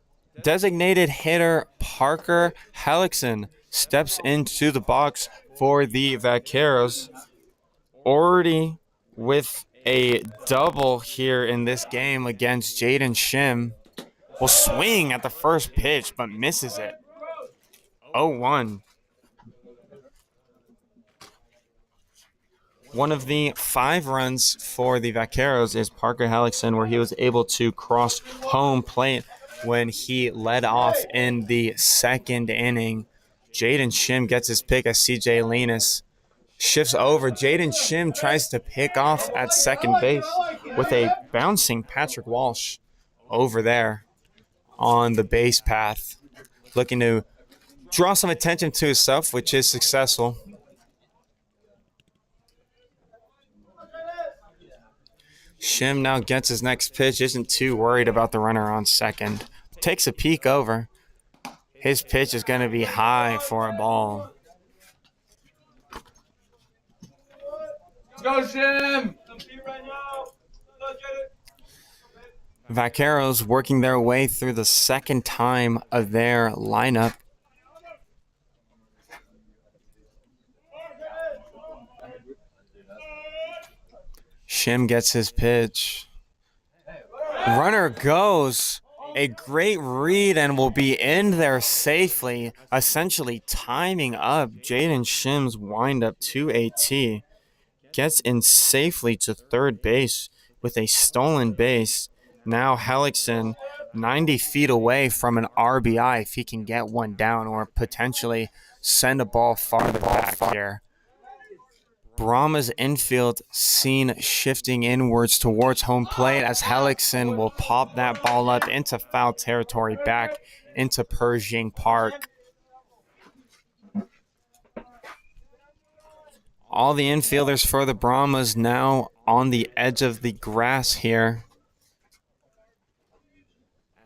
hitter Parker Hellickson steps into the box for the Vaqueros. Already with a double here in this game against Jaden Shim. Will swing at the first pitch but misses it. 0-1. One of the 5 runs for the Vaqueros is Parker Hellickson, where he was able to cross home plate when he led off in the 2nd inning. Jaden Shim gets his pick as CJ Linus shifts over. Jaden Shim tries to pick off at second base with a bouncing Patrick Walsh over there on the base path, looking to draw some attention to himself, which is successful. Shim now gets his next pitch, isn't too worried about the runner on second. Takes a peek over. His pitch is going to be high for a ball. Go, Shim! Vaqueros working their way through the 2nd time of their lineup. Shim gets his pitch. Runner goes. A great read and will be in there safely, essentially timing up Jaden Shim's windup to a T. Gets in safely to third base with a stolen base. Now Hellickson 90 feet away from an RBI if he can get one down or potentially send a ball farther back here. Brahma's infield seen shifting inwards towards home plate as Hellickson will pop that ball up into foul territory back into Pershing Park. All the infielders for the Brahmas now on the edge of the grass here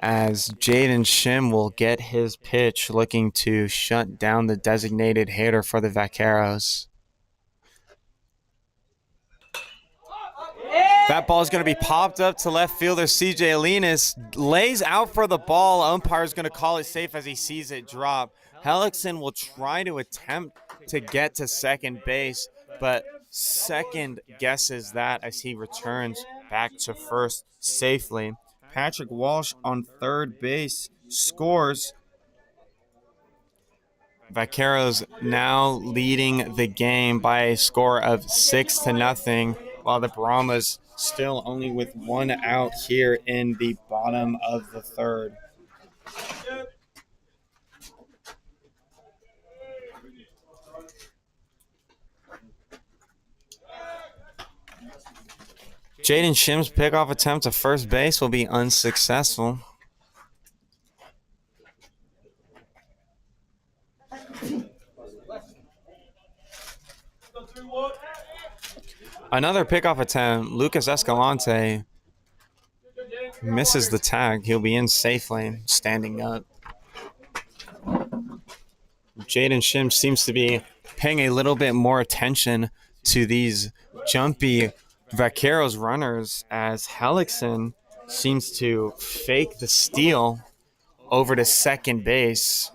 as Jaden Shim will get his pitch, looking to shut down the designated hitter for the Vaqueros. That ball is going to be popped up to left fielder CJ Linus. Lays out for the ball. Umpire is going to call it safe as he sees it drop. Hellickson will try to attempt to get to second base, but second guesses that as he returns back to first safely. Patrick Walsh on third base scores. Vaqueros now leading the game by a score of 6-0, while the Brahmas still only with 1 out here in the bottom of the 3rd. Jaden Shim's pickoff attempt to first base will be unsuccessful. Another pickoff attempt. Lucas Escalante misses the tag. He'll be in safely, standing up. Jaden Shim seems to be paying a little bit more attention to these jumpy Vaqueros runners as Hellickson seems to fake the steal over to second base.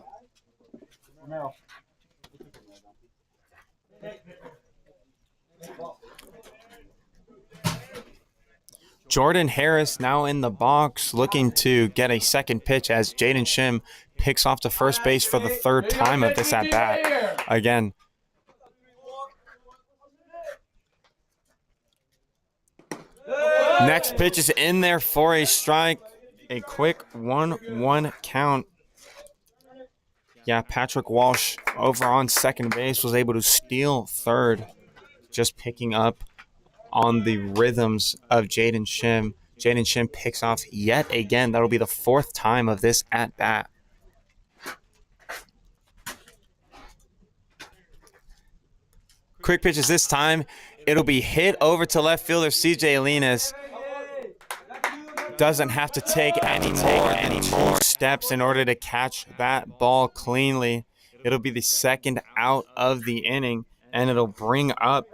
Jordan Harris now in the box looking to get a second pitch as Jaden Shim picks off to first base for the 3rd time of this at-bat. Again, next pitch is in there for a strike. A quick 1-1 count. Yeah, Patrick Walsh over on second base was able to steal third, just picking up on the rhythms of Jaden Shim. Jaden Shim picks off yet again. That'll be the 4th time of this at-bat. Quick pitches this time. It'll be hit over to left fielder CJ Linus. Doesn't have to take any more steps in order to catch that ball cleanly. It'll be the 2nd out of the inning, and it'll bring up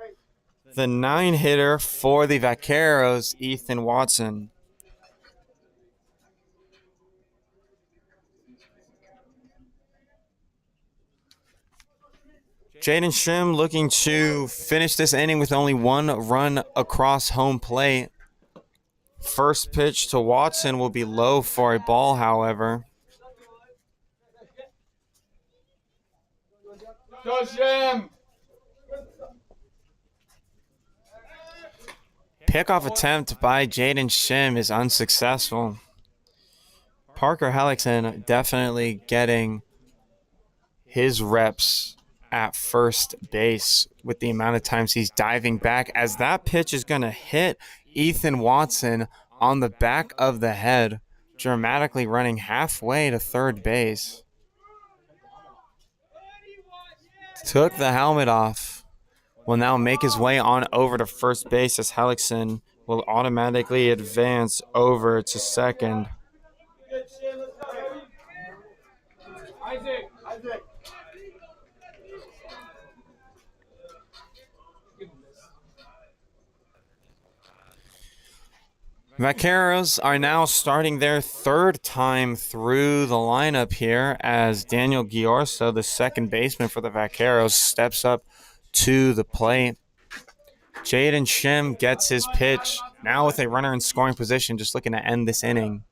the 9-hitter for the Vaqueros, Ethan Watson. Jaden Shim looking to finish this inning with only 1 run across home plate. First pitch to Watson will be low for a ball, however. Go, Shim! pickoff attempt by Jaden Shim is unsuccessful. Parker Hellickson definitely getting his reps at first base with the amount of times he's diving back, as that pitch is going to hit Ethan Watson on the back of the head, dramatically running halfway to third base. Took the helmet off. Will now make his way on over to first base as Hellickson will automatically advance over to second. Vaqueros are now starting their third time through the lineup here as Daniel Giorso, the second baseman for the Vaqueros, steps up to the plate. Jaden Shim gets his pitch, now with a runner in scoring position, just looking to end this inning.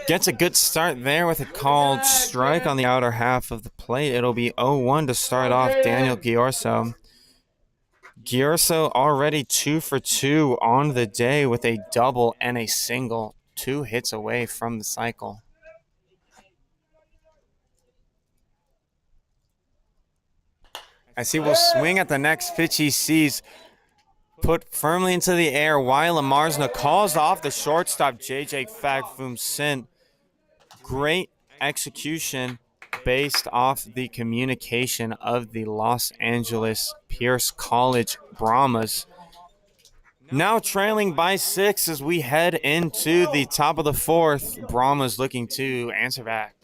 Gets a good start there with a called strike on the outer half of the plate. It'll be 0-1 to start off Daniel Giorso. Giorso already 2 for 2 on the day with a double and a single. 2 hits away from the cycle. As he will swing at the next pitch he sees, put firmly into the air. Wyla Marsna calls off the shortstop, JJ Fagfum-Sint. Great execution based off the communication of the Los Angeles Pierce College Brahmas. Now trailing by 6 as we head into the top of the fourth. Brahmas looking to answer back.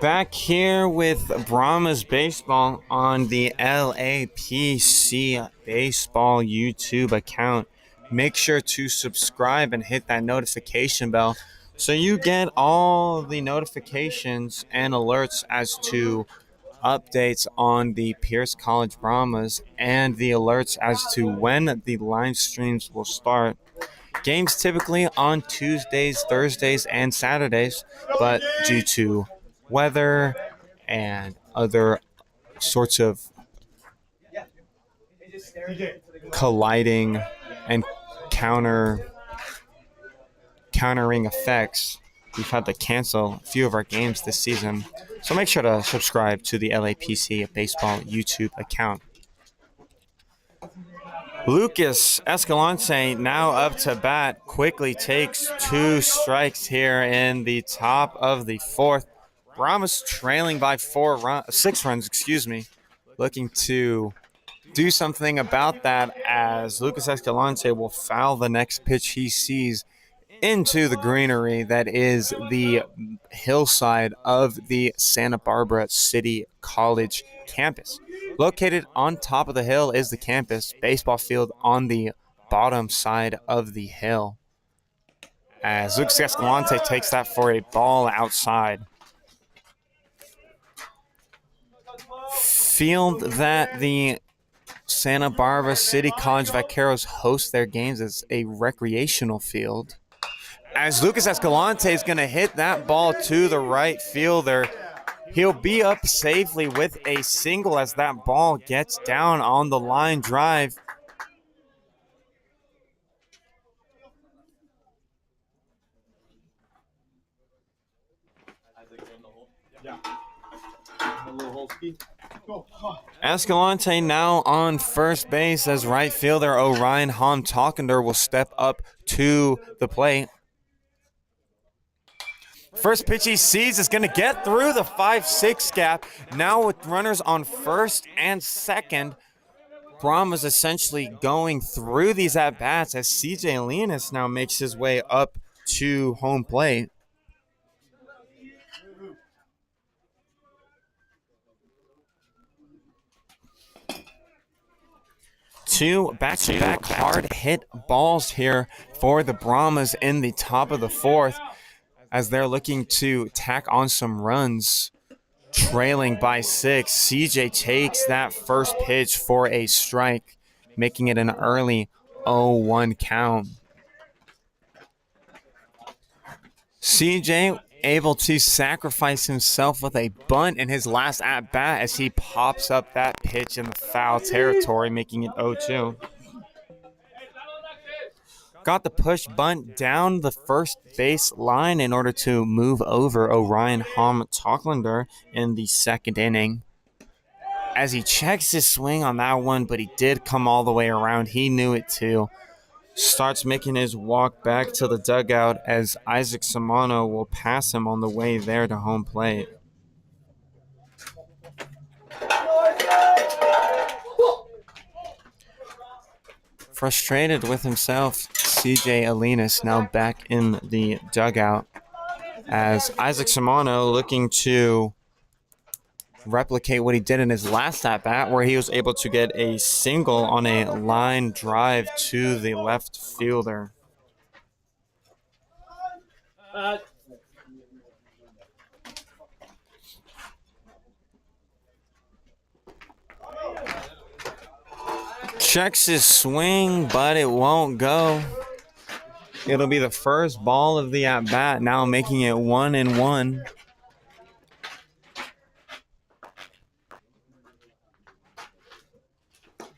Back here with Brahmas Baseball on the LAPC Baseball YouTube account. Make sure to subscribe and hit that notification bell so you get all the notifications and alerts as to updates on the Pierce College Brahmas and the alerts as to when the live streams will start. Games typically on Tuesdays, Thursdays, and Saturdays, but due to weather and other sorts of colliding and countering effects, we've had to cancel a few of our games this season. So make sure to subscribe to the LAPC Baseball YouTube account. Lucas Escalante now up to bat, quickly takes 2 strikes here in the top of the fourth. Brahmas trailing by 6 runs, looking to do something about that as Lucas Escalante will foul the next pitch he sees into the greenery that is the hillside of the Santa Barbara City College campus. Located on top of the hill is the campus baseball field on the bottom side of the hill. As Lucas Escalante takes that for a ball outside. Field that the Santa Barbara City College Vaqueros host their games as a recreational field. As Lucas Escalante is going to hit that ball to the right fielder, he'll be up safely with a single as that ball gets down on the line drive. Escalante now on first base as right fielder Orion Hom-Talkender will step up to the plate. First pitch he sees is going to get through the 5-6 gap. Now with runners on first and second, Brahma's essentially going through these at-bats as CJ Leonis now makes his way up to home plate. Two back-to-back hard-hit balls here for the Brahmas in the top of the fourth as they're looking to tack on some runs. Trailing by 6, CJ takes that first pitch for a strike, making it an early 0-1 count. CJ able to sacrifice himself with a bunt in his last at-bat as he pops up that pitch in the foul territory, making it 0-2. Got the push bunt down the first base line in order to move over Orion Hom-Talkender in the second inning. As he checks his swing on that one, but he did come all the way around. He knew it too. Starts making his walk back to the dugout as Isaac Samano will pass him on the way there to home plate. Frustrated with himself, CJ Leonis now back in the dugout as Isaac Samano looking to replicate what he did in his last at-bat where he was able to get a single on a line drive to the left fielder. Checks his swing, but it won't go. It'll be the first ball of the at-bat, now making it 1-1.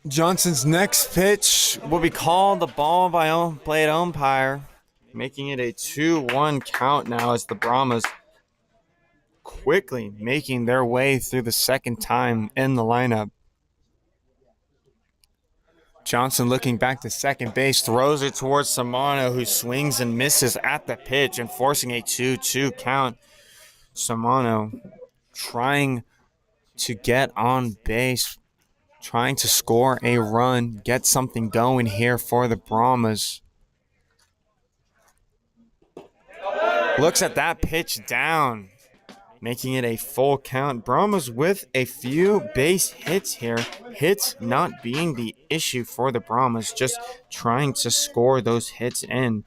Johnson's next pitch will be called the ball by plate umpire, making it a 2-1 count now as the Brahmas quickly making their way through the second time in the lineup. Johnson looking back to second base, throws it towards Samano, who swings and misses at the pitch and forcing a 2-2 count. Samano trying to get on base, trying to score a run, get something going here for the Brahmas. Looks at that pitch down, making it a full count. Brahmas with a few base hits here. Hits not being the issue for the Brahmas, just trying to score those hits in.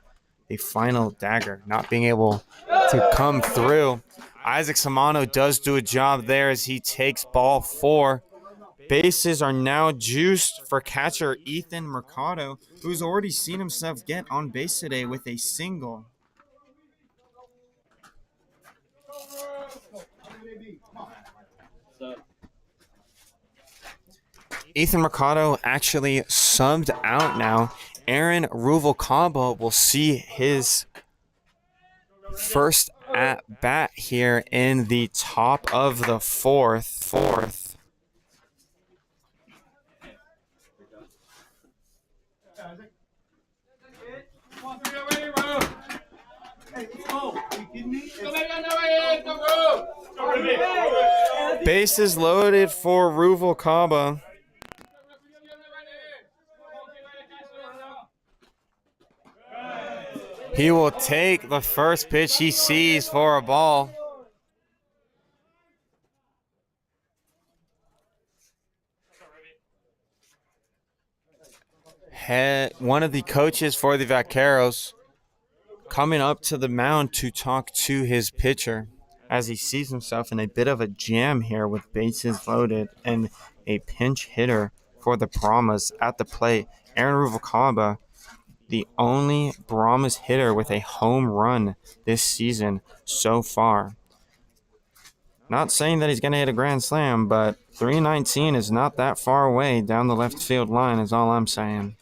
The final dagger not being able to come through. Isaac Samano does do a job there as he takes ball 4. Bases are now juiced for catcher Ethan Mercado, who's already seen himself get on base today with a single. Ethan Mercado actually subbed out now. Aaron Ruvalcaba will see his first at-bat here in the top of the fourth. Bases loaded for Ruvalcaba. He will take the first pitch he sees for a ball. One of the coaches for the Vaqueros coming up to the mound to talk to his pitcher as he sees himself in a bit of a jam here with bases loaded and a pinch hitter for the Brahmas at the plate. Aaron Ruvalcaba, the only Brahmas hitter with a home run this season so far. Not saying that he's going to hit a grand slam, but 319 is not that far away down the left field line is all I'm saying.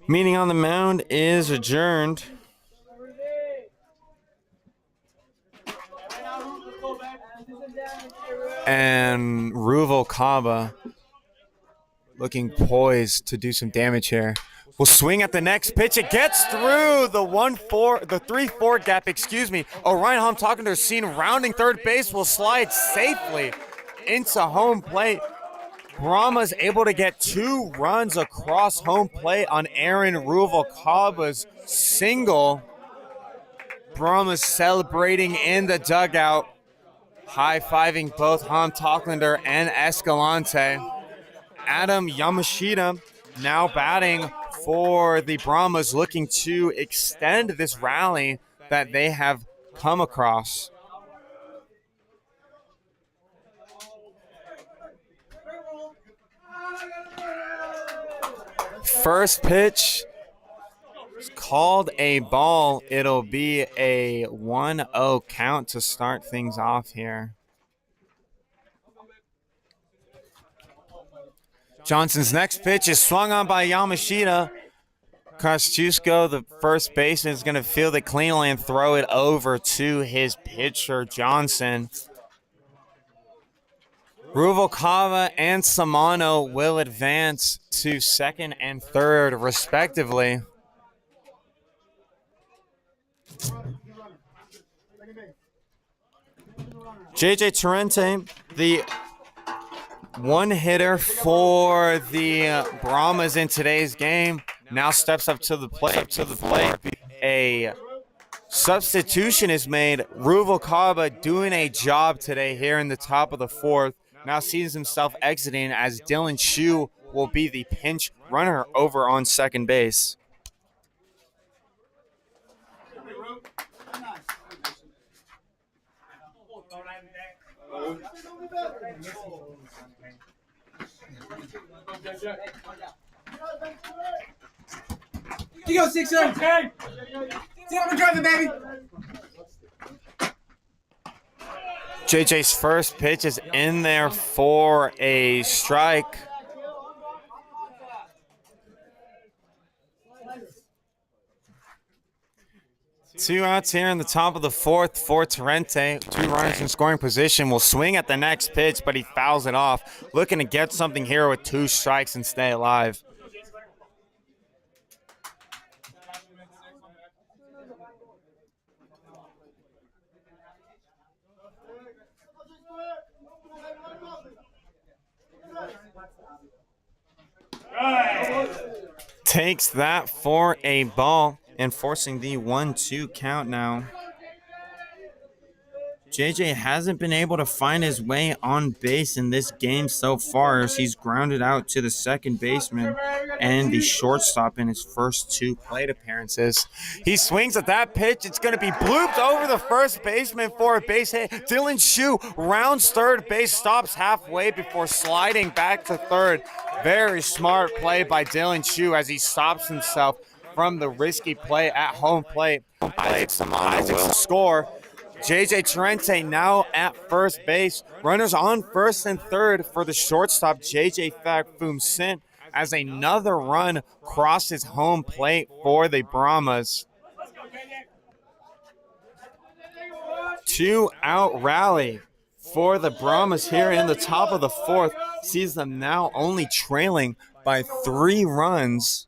Meeting on the mound is adjourned. And Ruvalcaba looking poised to do some damage here. Will swing at the next pitch. It gets through the 3-4 gap, Orion Hom talking to seen rounding third base will slide safely into home plate. Brahma's able to get 2 runs across home plate on Aaron Ruvalcaba's single. Brahma's celebrating in the dugout, high-fiving both Hom Talklander and Escalante. Adam Yamashita now batting for the Brahmas, looking to extend this rally that they have come across. First pitch is called a ball. It'll be a 1-0 count to start things off here. Johnson's next pitch is swung on by Yamashita. Kosciuszko, the first baseman, is going to field it cleanly and throw it over to his pitcher, Johnson. Ruvalcaba and Samano will advance to second and third, respectively. JJ Torrente, the one hitter for the Brahmas in today's game, now steps up to the plate. A substitution is made. Ruvalcaba doing a job today here in the top of the fourth. Now sees himself exiting as Dylan Shu will be the pinch runner over on second base. You go 6-0. Hey. See how I'm driving, baby. JJ's first pitch is in there for a strike. Two outs here in the top of the fourth for Torrente. 2 runners in scoring position. Will swing at the next pitch, but he fouls it off. Looking to get something here with 2 strikes and stay alive. Takes that for a ball, enforcing the 1-2 count now. JJ hasn't been able to find his way on base in this game so far, as he's grounded out to the second baseman and the shortstop in his first 2 plate appearances. He swings at that pitch. It's going to be blooped over the first baseman for a base hit. Dylan Shu rounds third base, stops halfway before sliding back to third. Very smart play by Dylan Shu as he stops himself from the risky play at home plate. Isaac will score. JJ Torrente now at first base. Runners on first and third for the shortstop, JJ Fakfum Sin, as another run crosses home plate for the Brahmas. 2-out rally for the Brahmas here in the top of the fourth. Sees them now only trailing by 3 runs.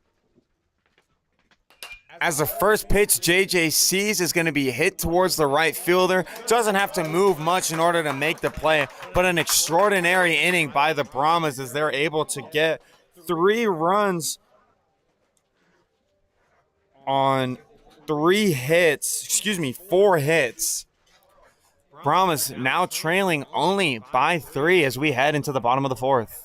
As the first pitch JJ sees is going to be hit towards the right fielder. Doesn't have to move much in order to make the play, but an extraordinary inning by the Brahmas as they're able to get 3 runs on 4 hits. Brahmas now trailing only by 3 as we head into the bottom of the fourth.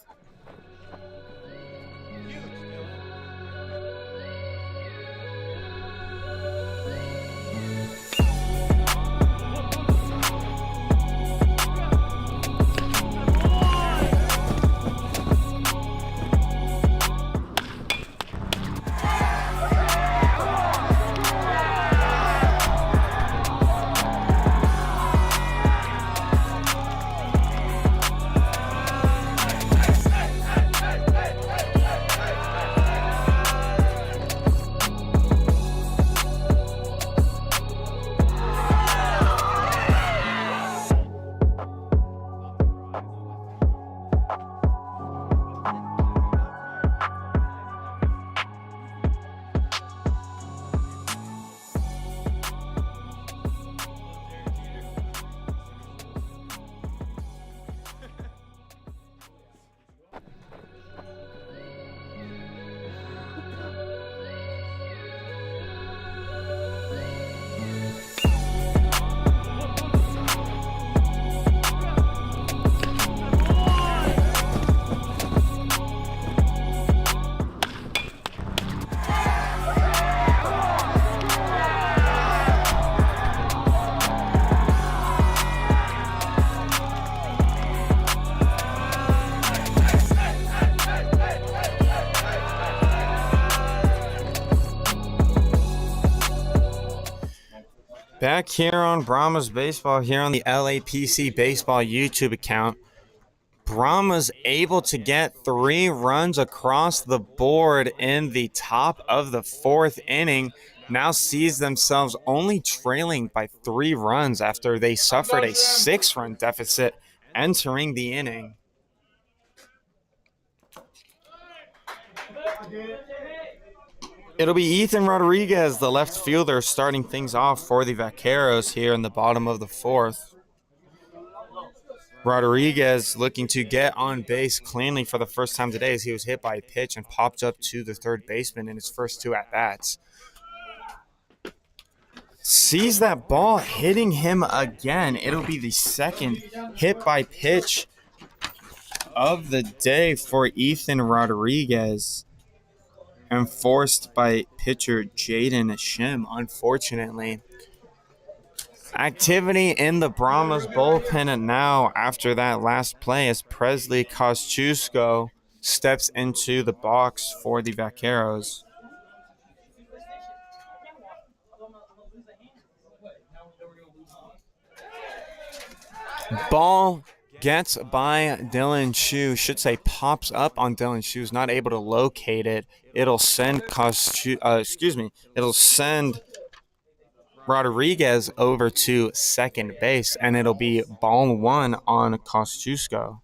Back here on Brahma's Baseball, here on the LAPC Baseball YouTube account, Brahma's able to get 3 runs across the board in the top of the 4th inning. Now sees themselves only trailing by 3 runs after they suffered a 6-run deficit entering the inning. It'll be Ethan Rodriguez, the left fielder, starting things off for the Vaqueros here in the bottom of the 4th. Rodriguez looking to get on base cleanly for the first time today as he was hit by a pitch and popped up to the third baseman in his first 2 at-bats. Sees that ball hitting him again. It'll be the second hit by pitch of the day for Ethan Rodriguez, enforced by pitcher Jaden Shim, unfortunately. Activity in the Brahmas bullpen now after that last play as Presley Kosciuszko steps into the box for the Vaqueros. Ball gets by Dylan Shu, should say pops up on Dylan Shu's not able to locate it. It'll send it'll send Rodriguez over to second base, and it'll be ball 1 on Kosciuszko.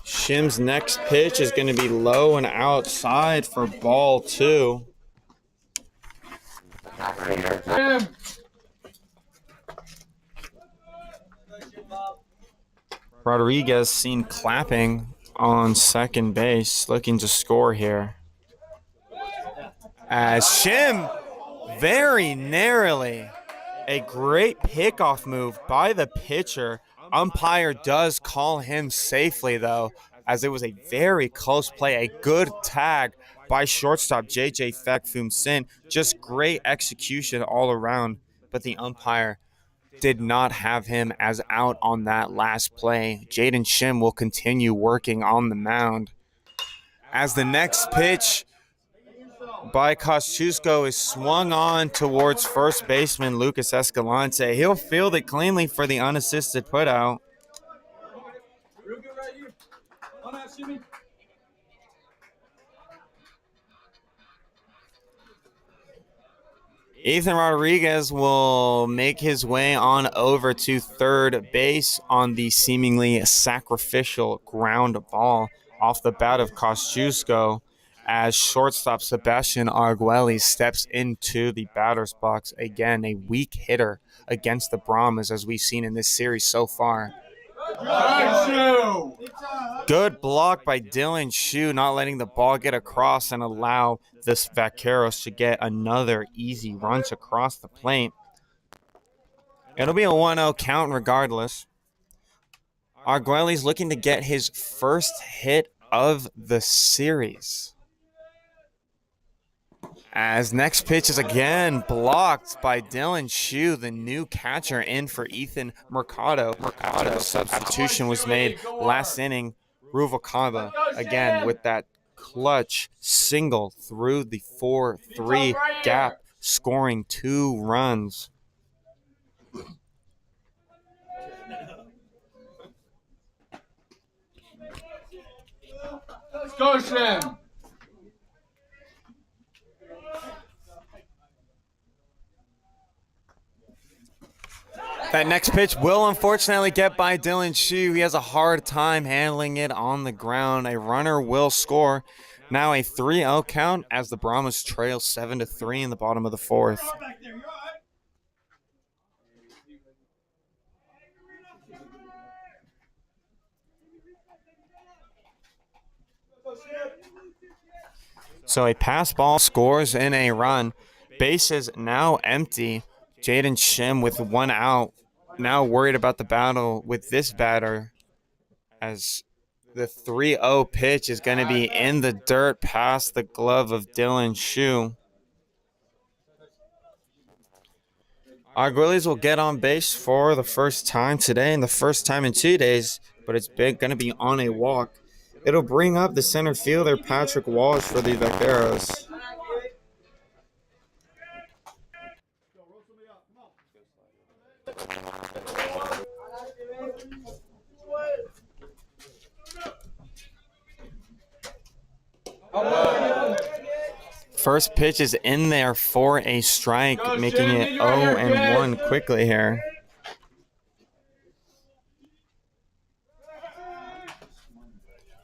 Shim's next pitch is going to be low and outside for ball 2. Rodriguez seen clapping on second base, looking to score here. As Shim very narrowly, a great pickoff move by the pitcher. Umpire does call him safely, though, as it was a very close play. A good tag by shortstop J.J. Fakfum Sin. Just great execution all around, but the umpire did not have him as out on that last play. Jaden Shim will continue working on the mound. As the next pitch by Kosciuszko is swung on towards first baseman Lucas Escalante. He'll field it cleanly for the unassisted putout. Ethan Rodriguez will make his way on over to third base on the seemingly sacrificial ground ball off the bat of Kosciuszko, as shortstop Sebastian Arguelles steps into the batter's box. Again, a weak hitter against the Brahmas, as we've seen in this series so far. Good block by Dylan Shu, not letting the ball get across and allow this Vaqueros to get another easy run across the plate. It'll be a 1-0 count regardless. Arguelles looking to get his first hit of the series. As next pitch is again blocked by Dylan Shu, the new catcher in for Ethan Mercado. The substitution was made last inning. Ruvalcaba again with that clutch single through the 4-3 gap, scoring 2 runs. Let's go, Shim. That next pitch will unfortunately get by Dylan Shu. He has a hard time handling it on the ground. A runner will score. Now a 3-0 count as the Brahmas trail 7-3 in the bottom of the 4th. So a pass ball scores in a run. Bases now empty. Jaden Shim with 1 out. Now worried about the battle with this batter, as the 3-0 pitch is going to be in the dirt past the glove of Dylan Shu. Arguelles will get on base for the first time today and the first time in 2 days, but it's going to be on a walk. It'll bring up the center fielder, Patrick Walsh, for the Vaqueros. First pitch is in there for a strike, making it 0-1 quickly here.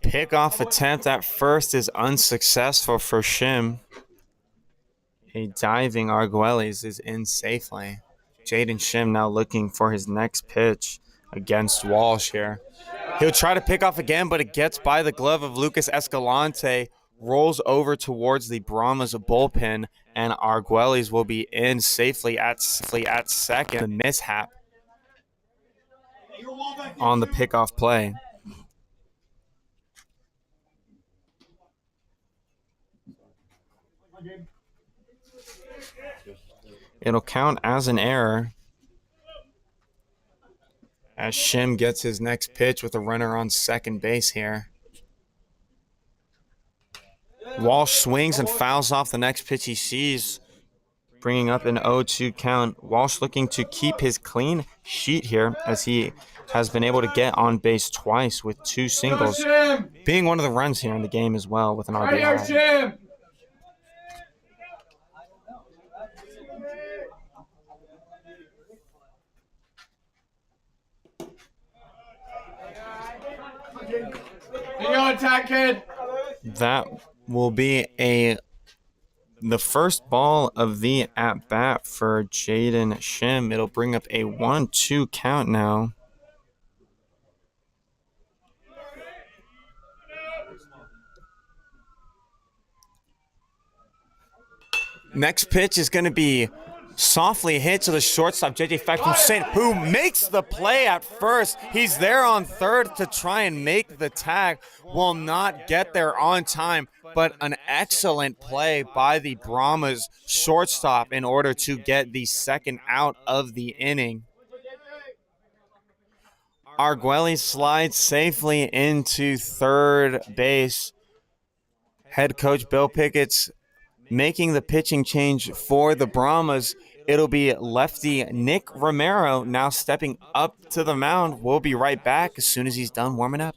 Pickoff attempt at first is unsuccessful for Shim. A diving Arguelles is in safely. Jaden Shim now looking for his next pitch against Walsh here. He'll try to pick off again, but it gets by the glove of Lucas Escalante, rolls over towards the Brahmas bullpen, and Arguelles will be in safely at second. The mishap on the pickoff play. It'll count as an error as Shim gets his next pitch with a runner on second base here. Walsh swings and fouls off the next pitch he sees, bringing up an 0-2 count. Walsh looking to keep his clean sheet here as he has been able to get on base twice with 2 singles, being one of the runs here in the game as well with an RBI. Attack, kid. That will be the first ball of the at-bat for Jaden Shim. It'll bring up a 1-2 count now. Next pitch is going to be softly hit to the shortstop, J.J. Factum, who makes the play at first. He's there on third to try and make the tag. Will not get there on time, but an excellent play by the Brahmas shortstop in order to get the second out of the inning. Arguelles slides safely into third base. Head coach Bill Pickett's making the pitching change for the Brahmas. It'll be lefty Nick Romero now stepping up to the mound. We'll be right back as soon as he's done warming up.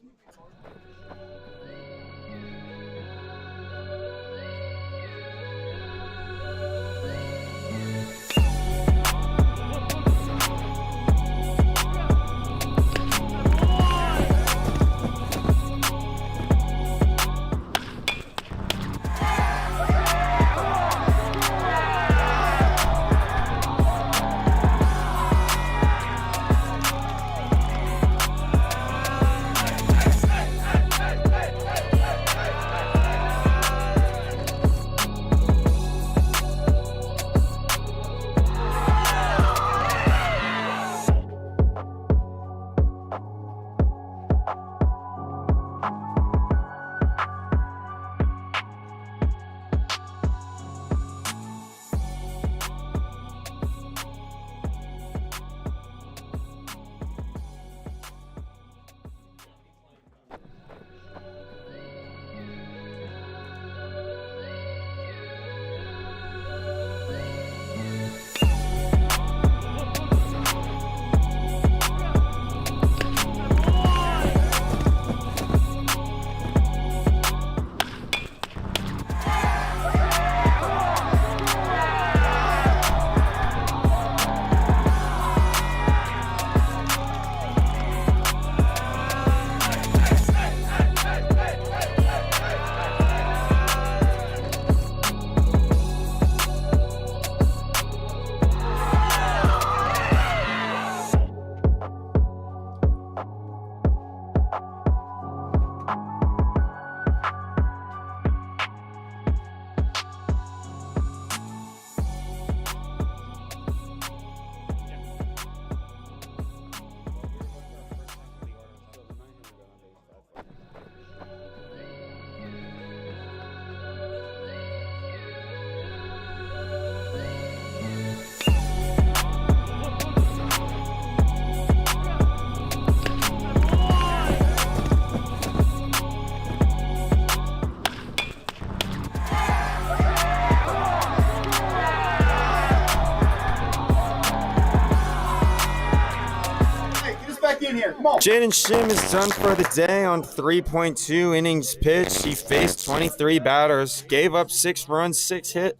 Jaden Shim is done for the day on 3.2 innings pitched. He faced 23 batters, gave up 6 runs, 6 hit,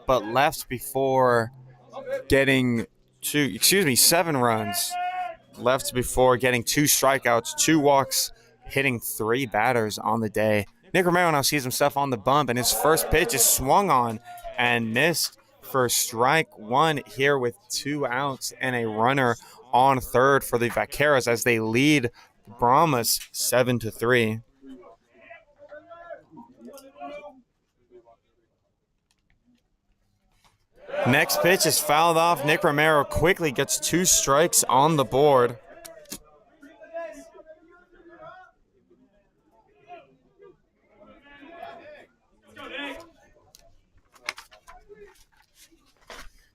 but left before getting 7 runs. Left before getting 2 strikeouts, 2 walks, hitting 3 batters on the day. Nick Romero now sees himself on the bump, and his first pitch is swung on and missed for strike 1 here with 2 outs and a runner on third for the Vaqueros as they lead Brahmas 7-3. Next pitch is fouled off. Nick Romero quickly gets 2 strikes on the board.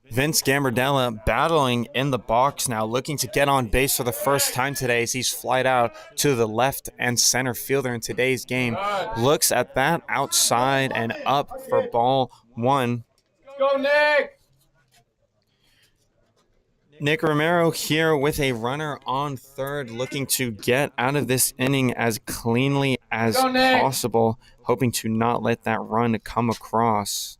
Vince Gambardella battling in the box now, looking to get on base for the first time today as he's flied out to the left and center fielder in today's game. Looks at that outside and up for ball 1. Go, Nick! Nick Romero here with a runner on third, looking to get out of this inning as cleanly as possible, hoping to not let that run come across.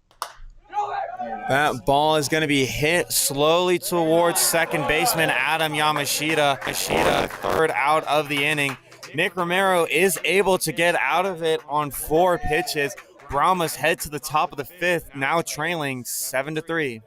That ball is going to be hit slowly towards second baseman Adam Yamashita. Third out of the inning. Nick Romero is able to get out of it on 4 pitches. Brahmas head to the top of the 5th, now trailing 7-3.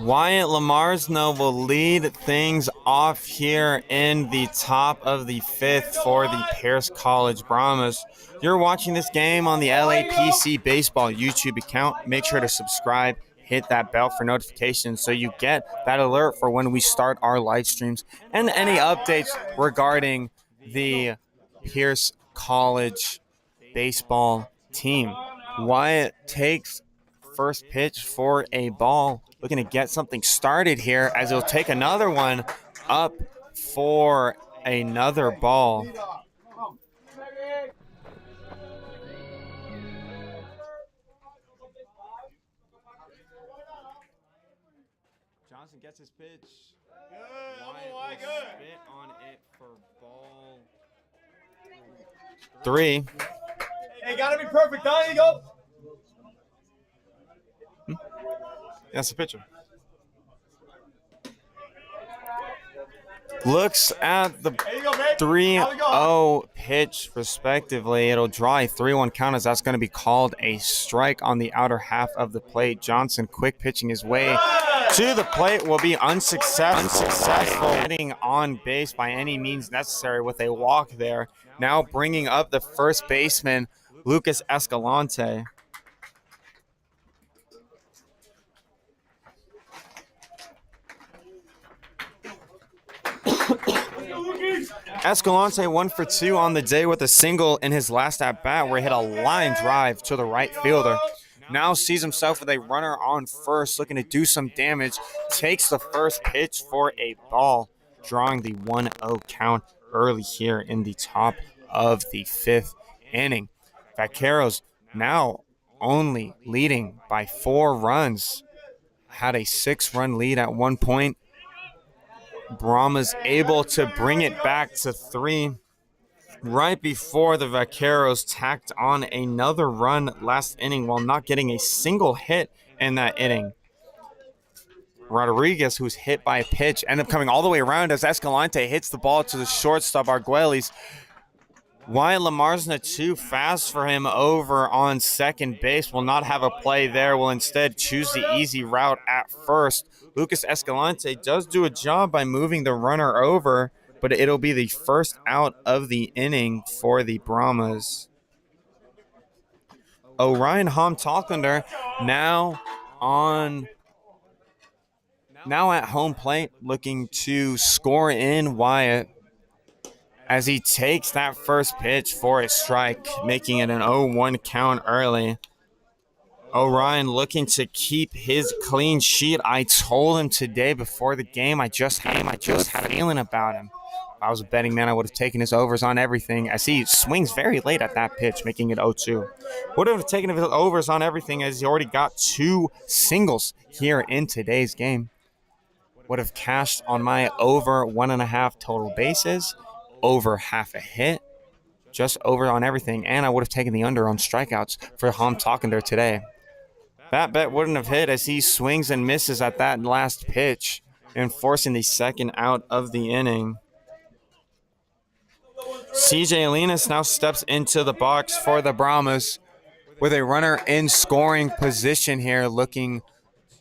Wyatt Lamarsno will lead things off here in the top of the 5th for the Pierce College Brahmas. You're watching this game on the LAPC Baseball YouTube account. Make sure to subscribe, hit that bell for notifications so you get that alert for when we start our live streams and any updates regarding the Pierce College baseball team. Wyatt takes first pitch for a ball. Looking to get something started here as he'll take another one up for another ball. Johnson gets his pitch. Wyatt will spit on it for ball 3. Hey, gotta be perfect, huh? Here you go. That's the pitcher. Looks at the 3-0 pitch respectively. It'll draw a 3-1 count as that's going to be called a strike on the outer half of the plate. Johnson quick pitching his way to the plate will be unsuccessful. Getting on base by any means necessary with a walk there. Now bringing up the first baseman, Lucas Escalante. Escalante 1 for 2 on the day with a single in his last at-bat where he hit a line drive to the right fielder. Now sees himself with a runner on first, looking to do some damage. Takes the first pitch for a ball, drawing the 1-0 count early here in the top of the 5th inning. Vaqueros now only leading by 4 runs. Had a 6-run lead at one point. Brahmas able to bring it back to 3 right before the Vaqueros tacked on another run last inning while not getting a single hit in that inning. Rodriguez, who's hit by a pitch, ended up coming all the way around as Escalante hits the ball to the shortstop, Arguelles. Wyatt Lamarsna too fast for him over on second base. Will not have a play there. Will instead choose the easy route at first. Lucas Escalante does do a job by moving the runner over, but it'll be the first out of the inning for the Brahmas. Orion Hom-Talklander now at home plate, looking to score in Wyatt as he takes that first pitch for a strike, making it an 0-1 count early. Orion looking to keep his clean sheet. I told him today before the game, I just had a feeling about him. If I was a betting man, I would have taken his overs on everything as he swings very late at that pitch, making it 0-2. Would have taken his overs on everything as he already got 2 singles here in today's game. Would have cashed on my over 1.5 total bases, over half a hit, just over on everything, and I would have taken the under on strikeouts for Hom-Talklander today. That bet wouldn't have hit as he swings and misses at that last pitch and forcing the second out of the inning. CJ Alinas now steps into the box for the Brahmas with a runner in scoring position here, looking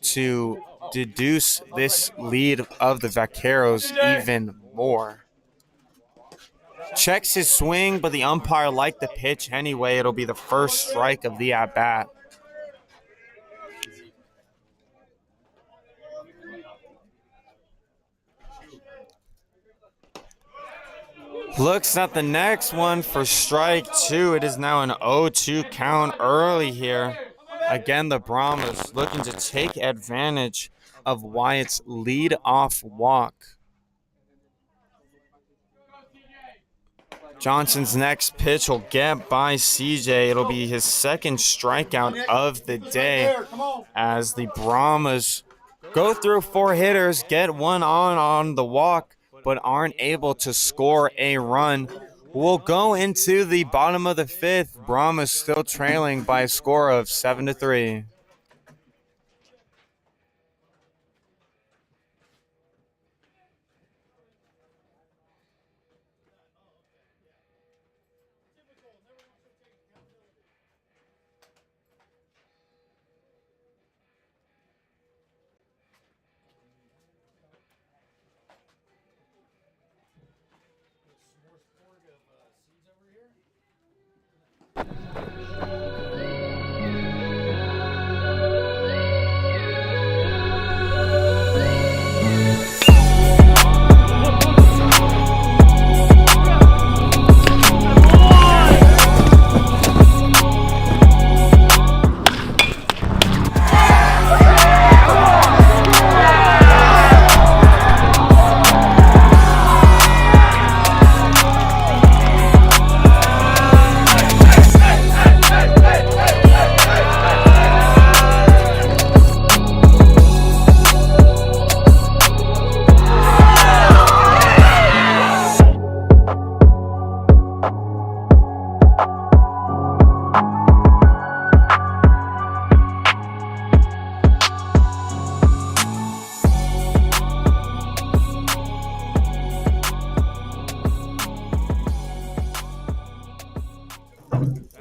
to deduce this lead of the Vaqueros even more. Checks his swing, but the umpire liked the pitch anyway. It'll be the first strike of the at-bat. Looks at the next one for strike 2. It is now an 0-2 count early here. Again, the Brahmas looking to take advantage of Wyatt's lead-off walk. Johnson's next pitch will get by CJ. It'll be his second strikeout of the day as the Brahmas go through 4 hitters, get one on the walk, but aren't able to score a run. We'll go into the bottom of the 5th. Brahmas still trailing by a score of 7-3.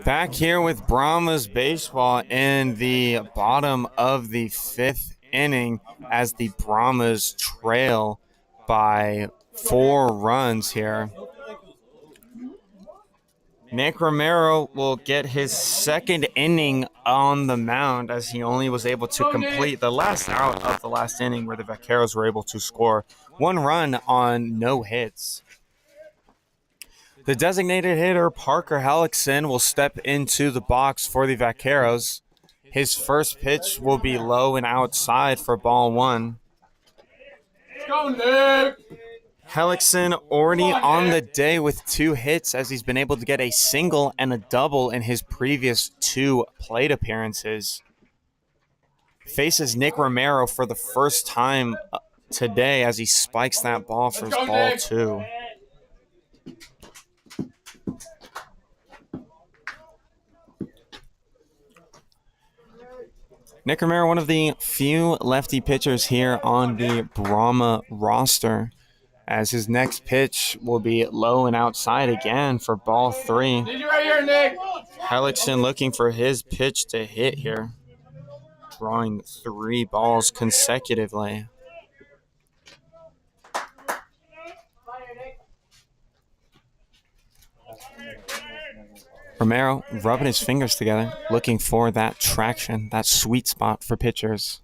Back here with Brahmas baseball in the bottom of the 5th inning as the Brahmas trail by 4 runs here. Nick Romero will get his second inning on the mound as he only was able to complete the last out of the last inning where the Vaqueros were able to score 1 run on no hits. The designated hitter, Parker Hellickson, will step into the box for the Vaqueros. His first pitch will be low and outside for ball 1. Let's go, Nick! Hellickson already on the day with 2 hits as he's been able to get a single and a double in his previous 2 plate appearances. Faces Nick Romero for the first time today as he spikes that ball for his ball 2. Nick Romero, one of the few lefty pitchers here on the Brahma roster, as his next pitch will be low and outside again for ball 3. Hellickson looking for his pitch to hit here, drawing 3 balls consecutively. Romero rubbing his fingers together, looking for that traction, that sweet spot for pitchers.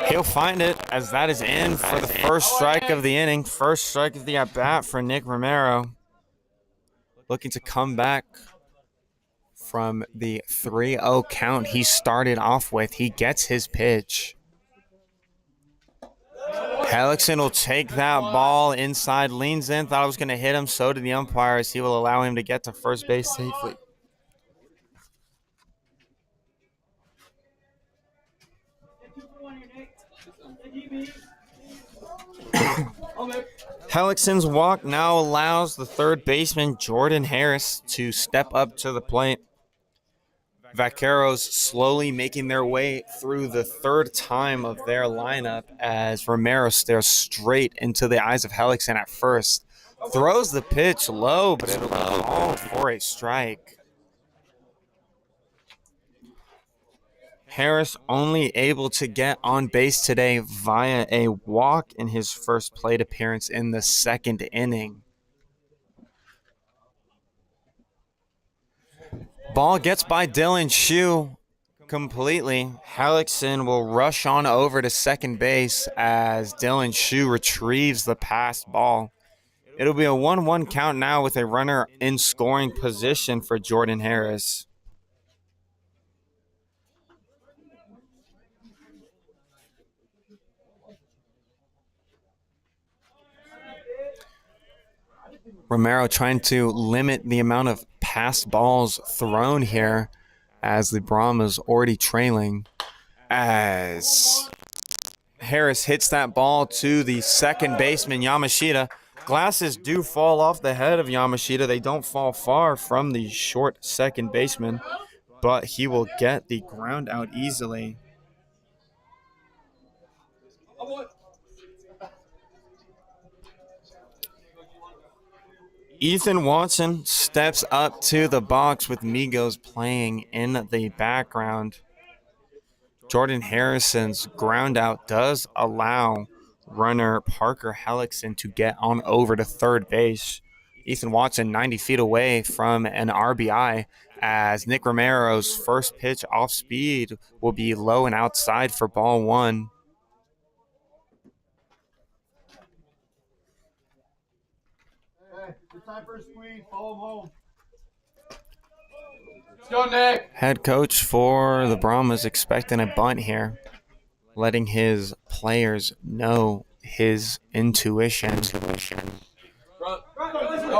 He'll find it as that is in for the first strike of the inning, first strike of the at-bat for Nick Romero. Looking to come back from the 3-0 count he started off with. He gets his pitch. Hellickson will take that ball inside, leans in, thought it was going to hit him. So did the umpires. He will allow him to get to first base safely. Hellickson's walk now allows the third baseman, Jordan Harris, to step up to the plate. Vaqueros slowly making their way through the third time of their lineup as Romero stares straight into the eyes of Hellickson at first. Throws the pitch low, but it'll be called for a strike. Harris only able to get on base today via a walk in his first plate appearance in the second inning. Ball gets by Dylan Shue completely. Hellickson will rush on over to second base as Dylan Shue retrieves the passed ball. It'll be a 1-1 count now with a runner in scoring position for Jordan Harris. Romero trying to limit the amount of passed balls thrown here as the Brahmas already trailing. As Harris hits that ball to the second baseman, Yamashita. Glasses do fall off the head of Yamashita. They don't fall far from the short second baseman, but he will get the ground out easily. Ethan Watson steps up to the box with Migos playing in the background. Jordan Harrison's ground out does allow runner Parker Hellickson to get on over to third base. Ethan Watson 90 feet away from an RBI as Nick Romero's first pitch off speed will be low and outside for ball 1. It's time for a squeeze. Follow him home. Let's go, Nick. Head coach for the Brahmas expecting a bunt here, letting his players know his intuition.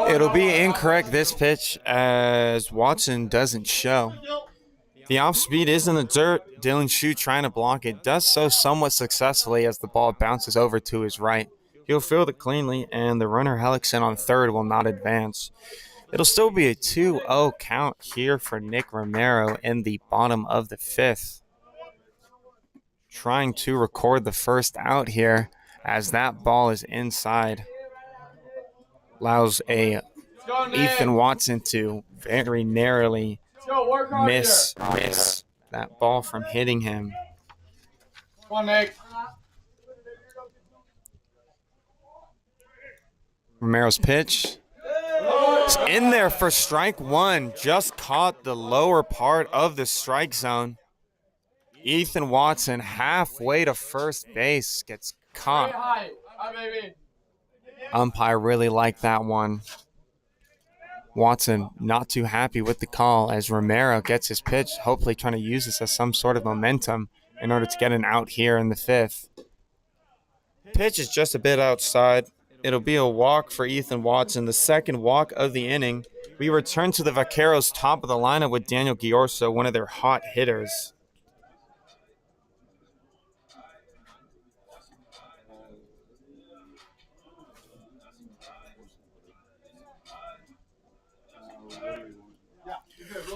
It'll be incorrect this pitch as Watson doesn't show. The off speed is in the dirt. Dylan Shue trying to block it. Does so somewhat successfully as the ball bounces over to his right. He'll field it cleanly, and the runner Hellickson on third will not advance. It'll still be a 2-0 count here for Nick Romero in the bottom of the 5th. Trying to record the first out here as that ball is inside. Allows a Ethan Watson to very narrowly miss that ball from hitting him. Come on, Nick. Romero's pitch. It's in there for strike 1. Just caught the lower part of the strike zone. Ethan Watson halfway to first base gets caught. Hi, baby. Umpire really liked that one. Watson not too happy with the call as Romero gets his pitch, hopefully trying to use this as some sort of momentum in order to get an out here in the 5th. pitch is just a bit outside. It'll be a walk for Ethan Watson, the second walk of the inning. We return to the Vaqueros' top of the lineup with Daniel Giorso, one of their hot hitters.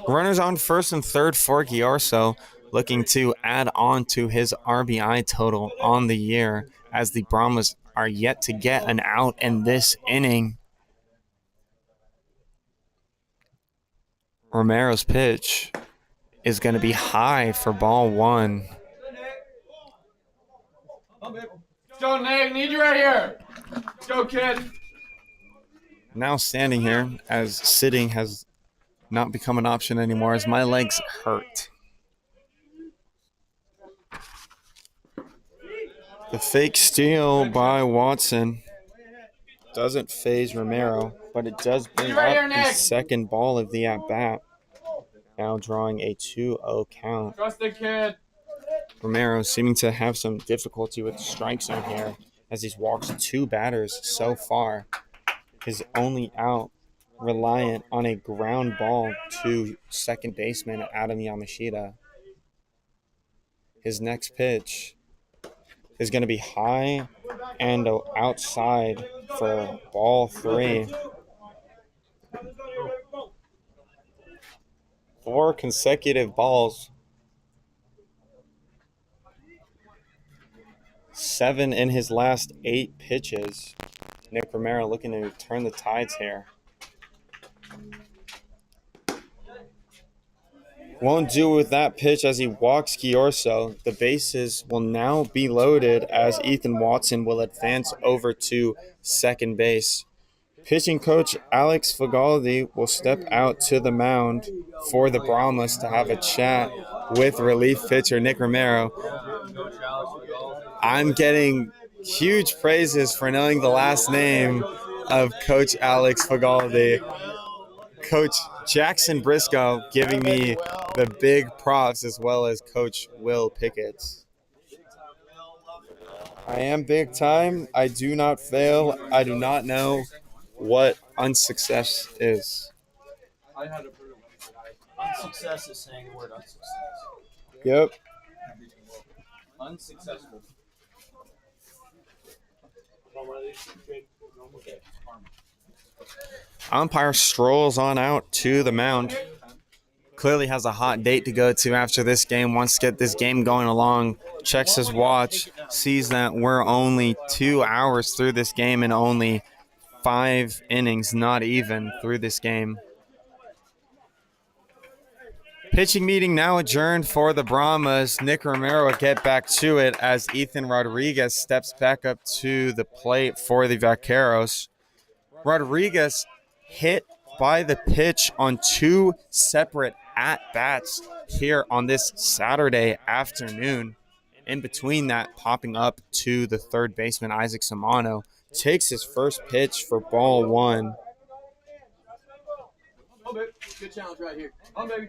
Runners on first and third for Giorso, looking to add on to his RBI total on the year, as the Brahmas are yet to get an out in this inning. Romero's pitch is going to be high for ball one. Let's go, Nick. Need you right here. Let's go, kid. Now standing here, as sitting has not become an option anymore, as my legs hurt. The fake steal by Watson doesn't phase Romero, but it does bring up the second ball of the at-bat. Now drawing a 2-0 count. Trust the kid. Romero seeming to have some difficulty with the strike zone here, as he's walked 2 batters so far. His only out reliant on a ground ball to second baseman Adam Yamashita. His next pitch is going to be high and outside for ball 3. 4 consecutive balls. 7 in his last 8 pitches. Nick Romero looking to turn the tides here. Won't do with that pitch as he walks Giorso. The bases will now be loaded as Ethan Watson will advance over to second base. Pitching coach Alex Fagaldi will step out to the mound for the Brahmas to have a chat with relief pitcher Nick Romero. I'm getting huge praises for knowing the last name of Coach Alex Fagaldi. Coach Jackson Briscoe giving me the big props, as well as Coach Will Pickett. I am big time. I do not fail. I do not know what unsuccess is. Unsuccess is saying the word unsuccess. Yep. Unsuccessful. Umpire strolls on out to the mound. Clearly has a hot date to go to after this game. Wants to get this game going along. Checks his watch. Sees that we're only 2 hours through this game and only 5 innings, not even, through this game. Pitching meeting now adjourned for the Brahmas. Nick Romero will get back to it as Ethan Rodriguez steps back up to the plate for the Vaqueros. Rodriguez hit by the pitch on 2 separate at-bats here on this Saturday afternoon. In between that, popping up to the third baseman, Isaac Samano, takes his first pitch for ball 1. Good challenge right here. On, baby.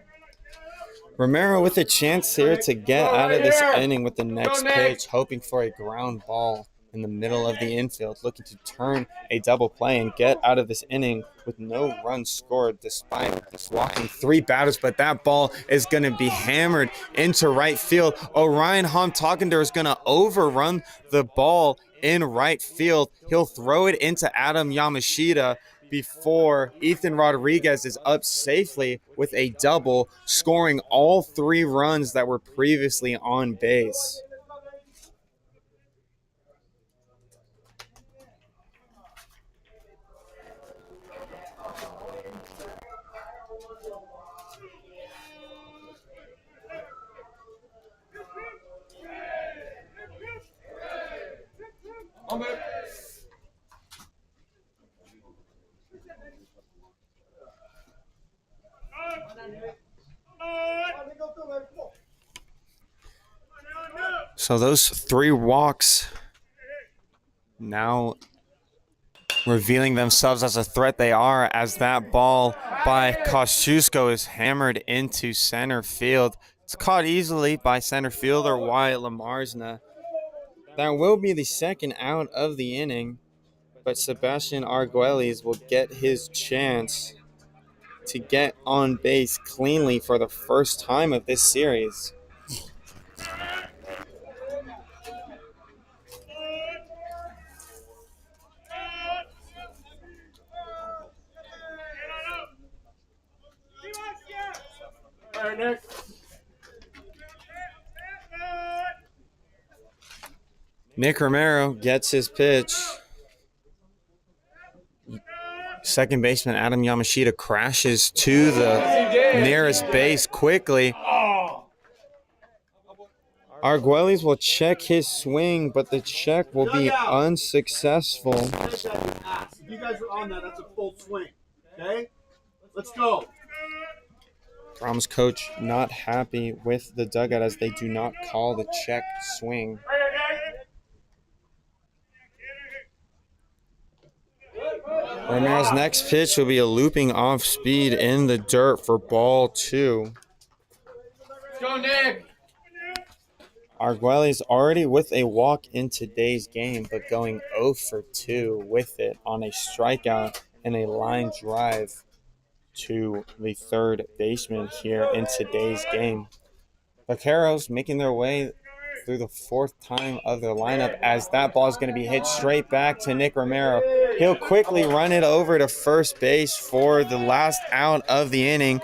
Romero with a chance here to get out of this inning with the next pitch, hoping for a ground ball in the middle of the infield, looking to turn a double play and get out of this inning with no runs scored despite walking 3 batters. But that ball is going to be hammered into right field. Orion Homtogender is going to overrun the ball in right field. He'll throw it into Adam Yamashita before Ethan Rodriguez is up safely with a double, scoring all 3 runs that were previously on base. On, baby. So those 3 walks now revealing themselves as a threat they are, as that ball by Kosciuszko is hammered into center field. It's caught easily by center fielder Wyatt Lamarsna. That will be the second out of the inning, but Sebastian Arguelles will get his chance to get on base cleanly for the first time of this series. Nick Romero gets his pitch. Second baseman Adam Yamashita crashes to the nearest base quickly. Arguelles will check his swing, but the check will be unsuccessful. If you guys are on that, that's a full swing. Okay? Let's go. Brahms coach not happy with the dugout as they do not call the check swing. Romero's next pitch will be a looping off speed in the dirt for ball 2. Let's go, Nick. Arguelles already with a walk in today's game, but going 0 for 2 with it on a strikeout and a line drive to the third baseman here in today's game. Vaqueros making their way through the fourth time of their lineup as that ball is going to be hit straight back to Nick Romero. He'll quickly run it over to first base for the last out of the inning.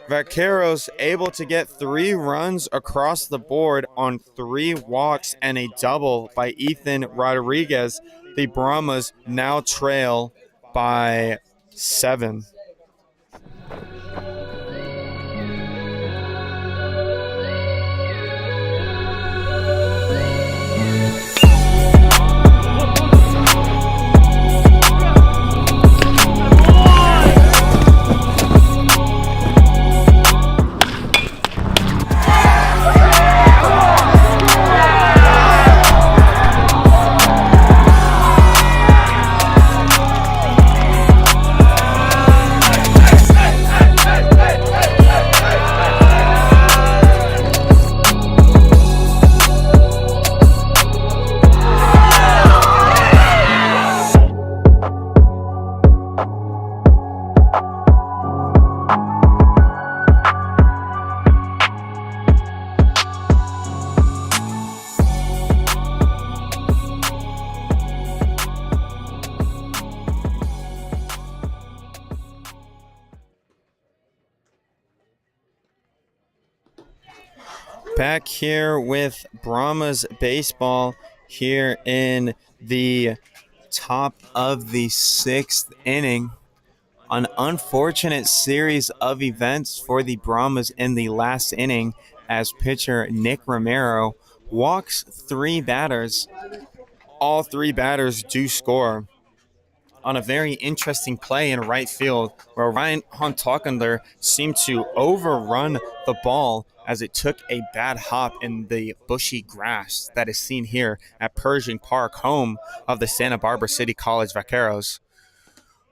Vaqueros able to get 3 runs across the board on 3 walks and a double by Ethan Rodriguez. The Brahmas now trail by 7. Back here with Brahmas baseball here in the top of the 6th inning. An unfortunate series of events for the Brahmas in the last inning as pitcher Nick Romero walks 3 batters. All 3 batters do score on a very interesting play in right field where Ryan Hontalkender seemed to overrun the ball as it took a bad hop in the bushy grass that is seen here at Pershing Park, home of the Santa Barbara City College Vaqueros.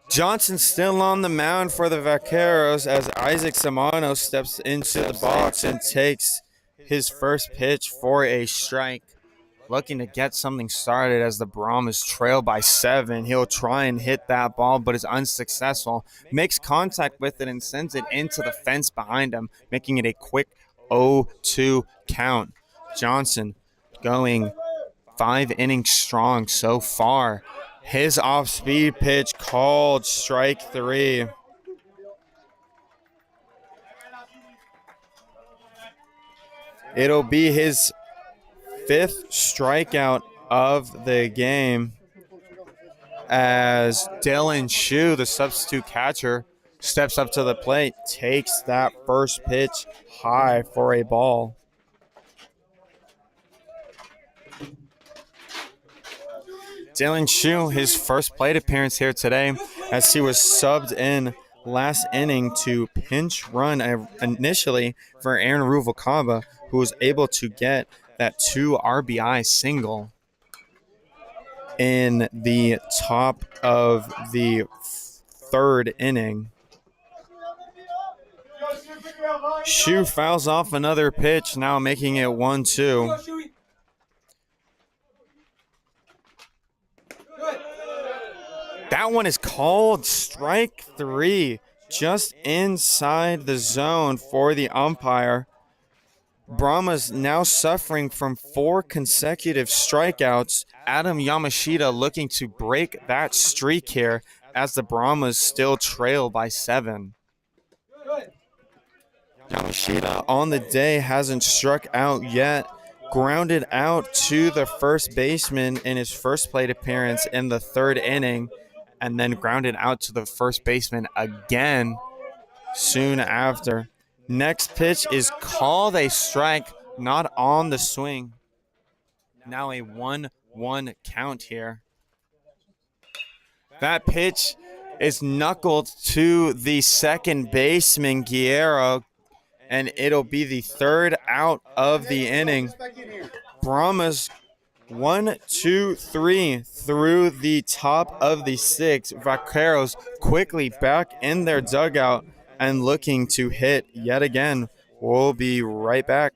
Johnson still on the mound for the Vaqueros as Isaac Samano steps into the box and takes his first pitch for a strike. Looking to get something started as the Brahmas trail by 7. He'll try and hit that ball, but is unsuccessful. Makes contact with it and sends it into the fence behind him, making it a quick 0-2 count. Johnson going 5 innings strong so far. His off-speed pitch called strike 3. It'll be his 5th strikeout of the game as Dylan Shue, the substitute catcher, steps up to the plate, takes that first pitch high for a ball. Dylan Shue, his first plate appearance here today as he was subbed in last inning to pinch run initially for Aaron Ruvalcaba, who was able to get that 2 RBI single in the top of the 3rd inning. Shue fouls off another pitch, now making it 1-2. That one is called strike 3, just inside the zone for the umpire. Brahma's now suffering from 4 consecutive strikeouts. Adam Yamashita looking to break that streak here as the Brahmas still trail by 7. Yamashita on the day hasn't struck out yet. Grounded out to the first baseman in his first plate appearance in the 3rd inning, and then grounded out to the first baseman again soon after. Next pitch is called a strike, not on the swing. Now a 1-1 count here. That pitch is knuckled to the second baseman, Guerrero, and it'll be the 3rd out of the inning. Brahmas 1, 2, 3 through the top of the 6th. Vaqueros quickly back in their dugout and looking to hit yet again. We'll be right back.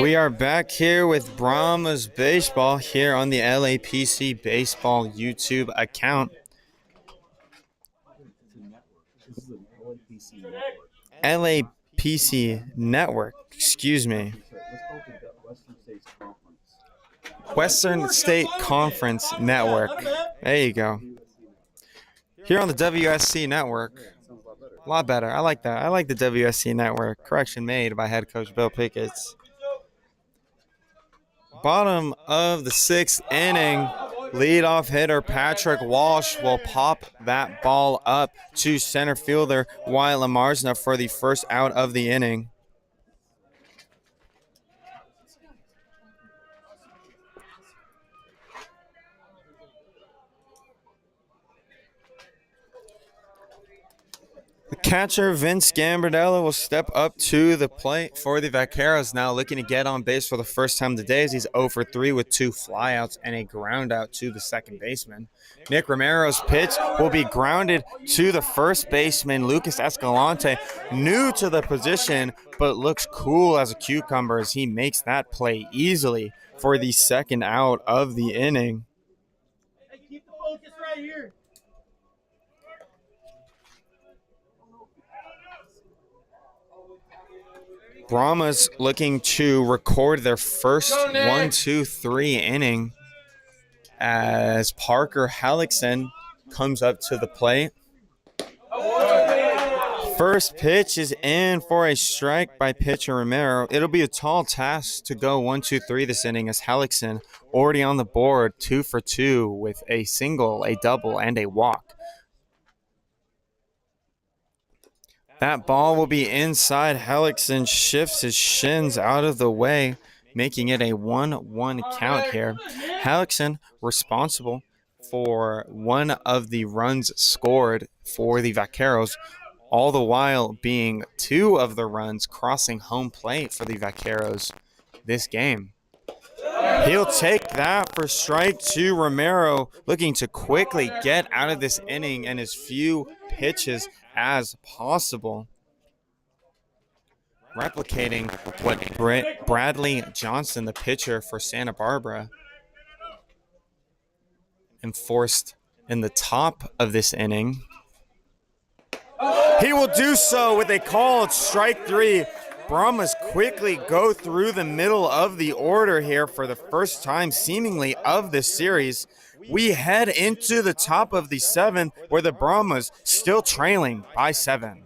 We are back here with Brahmas Baseball here on the LAPC Baseball YouTube account. LAPC Network, excuse me. Western State Conference Network. There you go. Here on the WSC Network. A lot better. I like that. I like the WSC Network. Correction made by head coach Bill Pickett. Bottom of the 6th inning, leadoff hitter Patrick Walsh will pop that ball up to center fielder Wyatt Lamarsna for the first out of the inning. The catcher, Vince Gambardella, will step up to the plate for the Vaqueros now, looking to get on base for the first time today as he's 0 for 3 with 2 flyouts and a ground out to the second baseman. Nick Romero's pitch will be grounded to the first baseman, Lucas Escalante, new to the position, but looks cool as a cucumber as he makes that play easily for the second out of the inning. Hey, keep the focus right here. Brahmas looking to record their first 1-2-3 inning as Parker Hellickson comes up to the plate. First pitch is in for a strike by pitcher Romero. It'll be a tall task to go 1-2-3 this inning as Hellickson already on the board, 2 for 2 with a single, a double, and a walk. That ball will be inside. Hellickson shifts his shins out of the way, making it a 1-1 count here. Hellickson responsible for one of the runs scored for the Vaqueros. all the while being 2 of the runs crossing home plate for the Vaqueros this game. He'll take that for strike 2. Romero looking to quickly get out of this inning and as few pitches as possible. Replicating what Bradley Johnson, the pitcher for Santa Barbara, enforced in the top of this inning. He will do so with a called strike 3. Brahmas quickly go through the middle of the order here for the first time seemingly of this series. We head into the top of the 7th where the Brahmas still trailing by 7.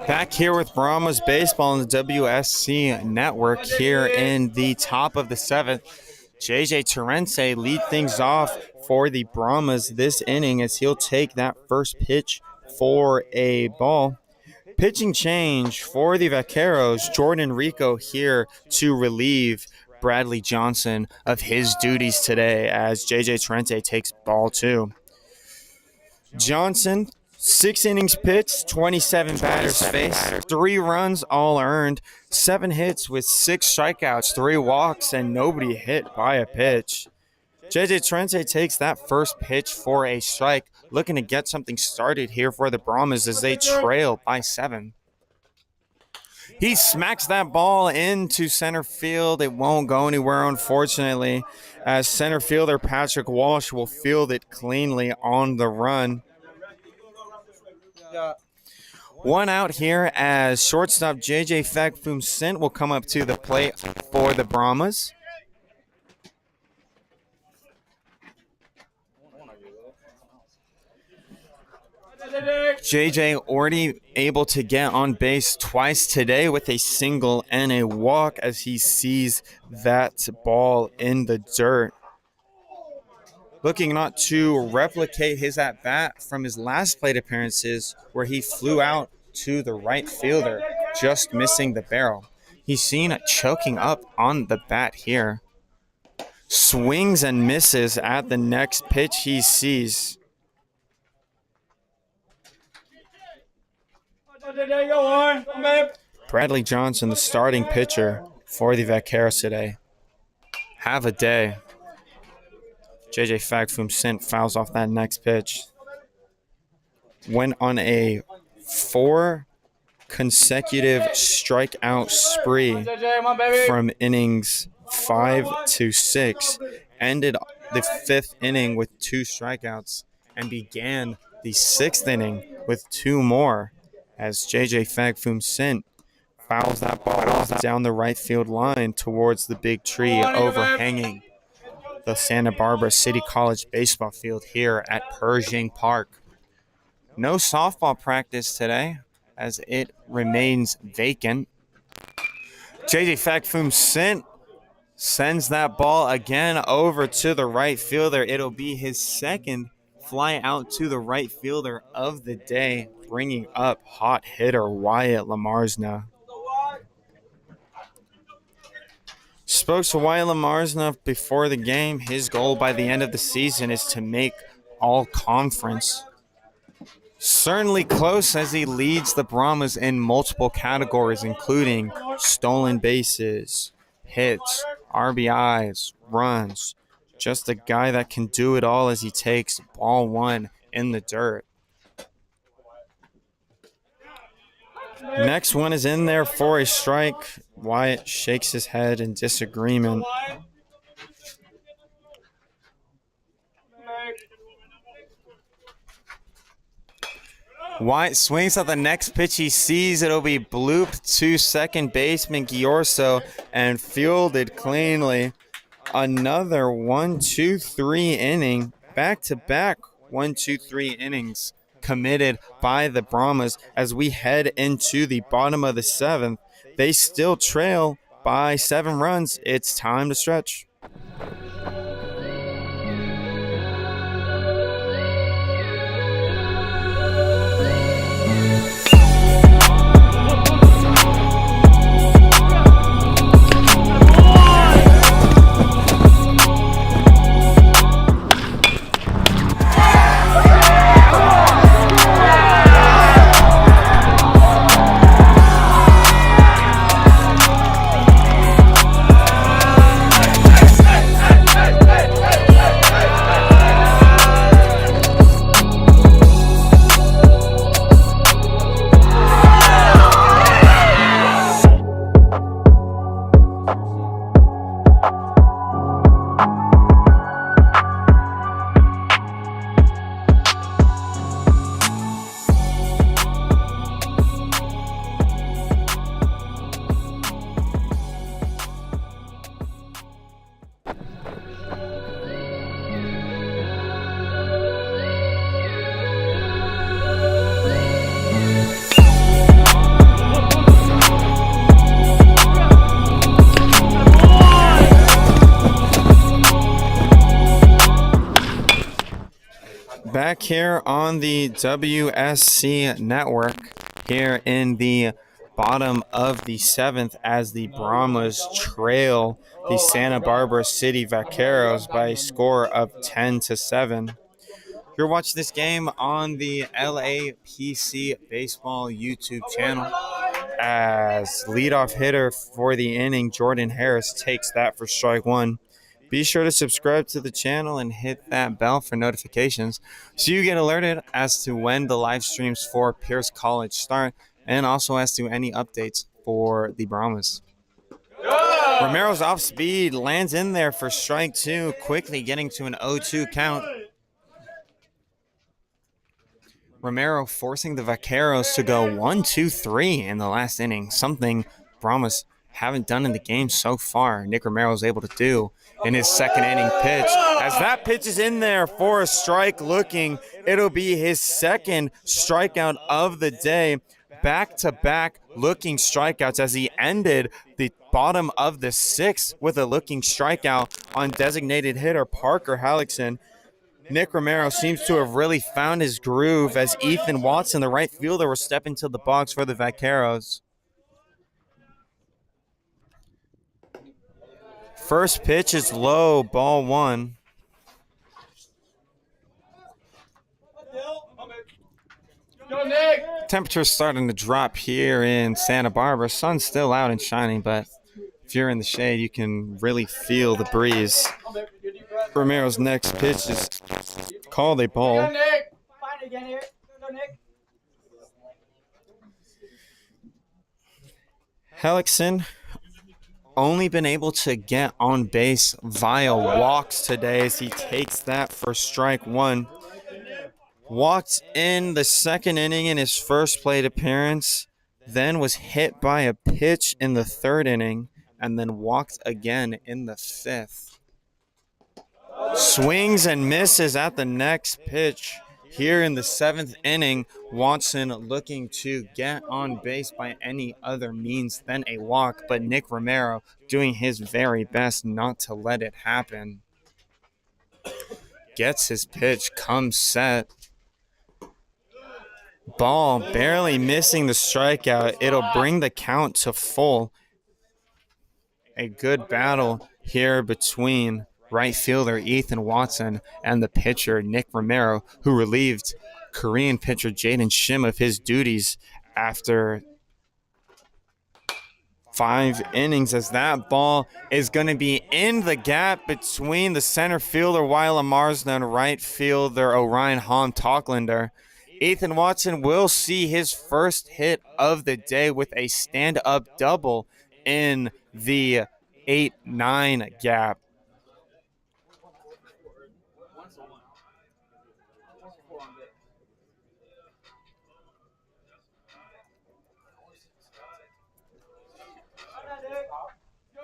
Back here with Brahmas Baseball on the WSC Network here in the top of the 7th. JJ Terence lead things off for the Brahmas this inning as he'll take that first pitch for a ball. Pitching change for the Vaqueros. Jordan Rico here to relieve Bradley Johnson of his duties today as JJ Terence takes ball 2. Johnson, 6 innings pitched, 27 batters faced, 3 runs all earned, 7 hits with 6 strikeouts, 3 walks, and nobody hit by a pitch. JJ Terence takes that first pitch for a strike, looking to get something started here for the Brahmas as they trail by 7. He smacks that ball into center field. It won't go anywhere, unfortunately, as center fielder Patrick Walsh will field it cleanly on the run. 1 out here as shortstop JJ Fagfum-Sint will come up to the plate for the Brahmas. JJ already able to get on base twice today with a single and a walk as he sees that ball in the dirt. Looking not to replicate his at-bat from his last plate appearances where he flew out to the right fielder, just missing the barrel. He's seen choking up on the bat here. Swings and misses at the next pitch he sees. Bradley Johnson, the starting pitcher for the Vaqueros today. Have a day. JJ Fagfum-Sint fouls off that next pitch. Went on a 4 consecutive strikeout spree from innings 5 to 6. Ended the 5th inning with 2 strikeouts and began the 6th inning with 2 more as JJ Fagfum-Sint fouls that ball off down the right field line towards the big tree overhanging the Santa Barbara City College baseball field here at Pershing Park. No softball practice today as it remains vacant. JJ Fakfum sends that ball again over to the right fielder. It'll be his second fly out to the right fielder of the day, bringing up hot hitter Wyatt Lamarsna. Spoke to Wyatt Lamarsna before the game. His goal by the end of the season is to make all conference. Certainly close as he leads the Brahmas in multiple categories, including stolen bases, hits, RBIs, runs. Just a guy that can do it all as he takes ball one in the dirt. Next one is in there for a strike. Wyatt shakes his head in disagreement. Wyatt swings at the next pitch he sees. It'll be blooped to second baseman Giorso and fielded cleanly. Another 1-2-3 inning, back-to-back 1-2-3 innings committed by the Brahmas as we head into the bottom of the seventh. They still trail by 7 runs. It's time to stretch. Back here on the WSC network, here in the bottom of the seventh, as the Brahmas trail the Santa Barbara City Vaqueros by a score of 10-7. You're watching this game on the LAPC Baseball YouTube channel as leadoff hitter for the inning, Jordan Harris, takes that for strike one. Be sure to subscribe to the channel and hit that bell for notifications so you get alerted as to when the live streams for Pierce College start and also as to any updates for the Brahmas. Romero's off speed, lands in there for strike two, quickly getting to an 0-2 count. Romero forcing the Vaqueros to go 1-2-3 in the last inning, something Brahmas haven't done in the game so far. Nick Romero is able to do in his second inning pitch. As that pitch is in there for a strike looking, it'll be his second strikeout of the day. Back-to-back looking strikeouts as he ended the bottom of the sixth with a looking strikeout on designated hitter Parker Hallickson. Nick Romero seems to have really found his groove as Ethan Watson, the right fielder, will step into the box for the Vaqueros. First pitch is low, ball one. Temperature's starting to drop here in Santa Barbara. Sun's still out and shining, but if you're in the shade, you can really feel the breeze. Romero's next pitch is called a ball. Hallickson only been able to get on base via walks today as he takes that for strike one. Walked in the second inning in his first plate appearance, then was hit by a pitch in the third inning, and then walked again in the fifth. Swings and misses at the next pitch. Here in the 7th inning, Watson looking to get on base by any other means than a walk, but Nick Romero doing his very best not to let it happen. Gets his pitch, comes set. Ball barely missing the strikeout. It'll bring the count to full. A good battle here between right fielder Ethan Watson and the pitcher Nick Romero, who relieved Korean pitcher Jaden Shim of his duties after 5 innings, as that ball is going to be in the gap between the center fielder Wyla Marsden and right fielder Orion Hom Talklander. Ethan Watson will see his first hit of the day with a stand-up double in the 8-9 gap.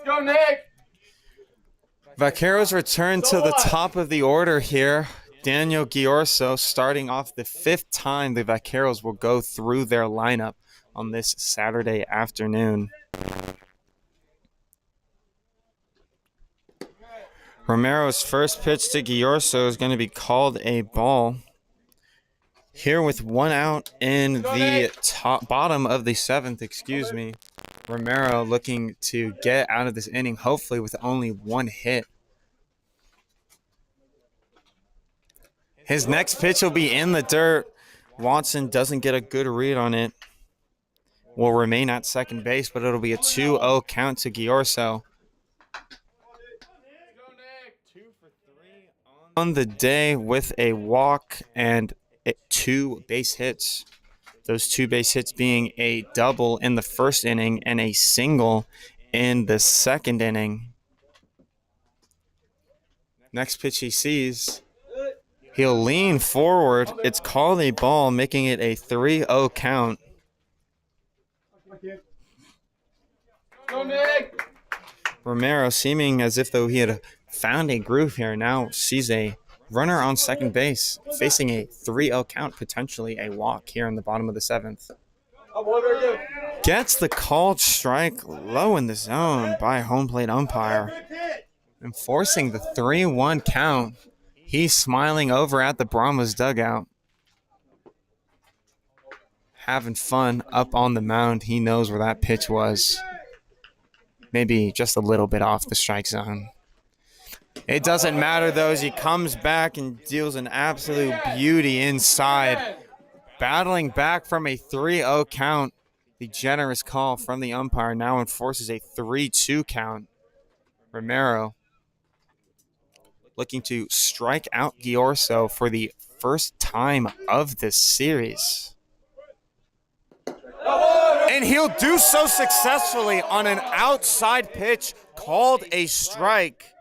Go, Nick! Vaqueros return to the top of the order here. Daniel Giorso starting off the 5th time the Vaqueros will go through their lineup on this Saturday afternoon. Romero's first pitch to Giorso is going to be called a ball. Here with 1 out in the bottom of the 7th, Romero looking to get out of this inning, hopefully with only 1 hit. His next pitch will be in the dirt. Watson doesn't get a good read on it. Will remain at second base, but it'll be a 2-0 count to Giorso. On the day with a walk and 2 base hits. Those 2 base hits being a double in the 1st inning and a single in the 2nd inning. Next pitch he sees, he'll lean forward. It's called a ball, making it a 3-0 count. Go, Nick! Romero, seeming as if though he had found a groove here, now sees a runner on second base, facing a 3-0 count, potentially a walk here in the bottom of the 7th. Gets the called strike low in the zone by home plate umpire, enforcing the 3-1 count. He's smiling over at the Brahmas dugout, having fun up on the mound. He knows where that pitch was. Maybe just a little bit off the strike zone. It doesn't matter, though, as he comes back and deals an absolute beauty inside. Battling back from a 3-0 count, the generous call from the umpire now enforces a 3-2 count. Romero looking to strike out Giorso for the first time of this series. And he'll do so successfully on an outside pitch called a strike.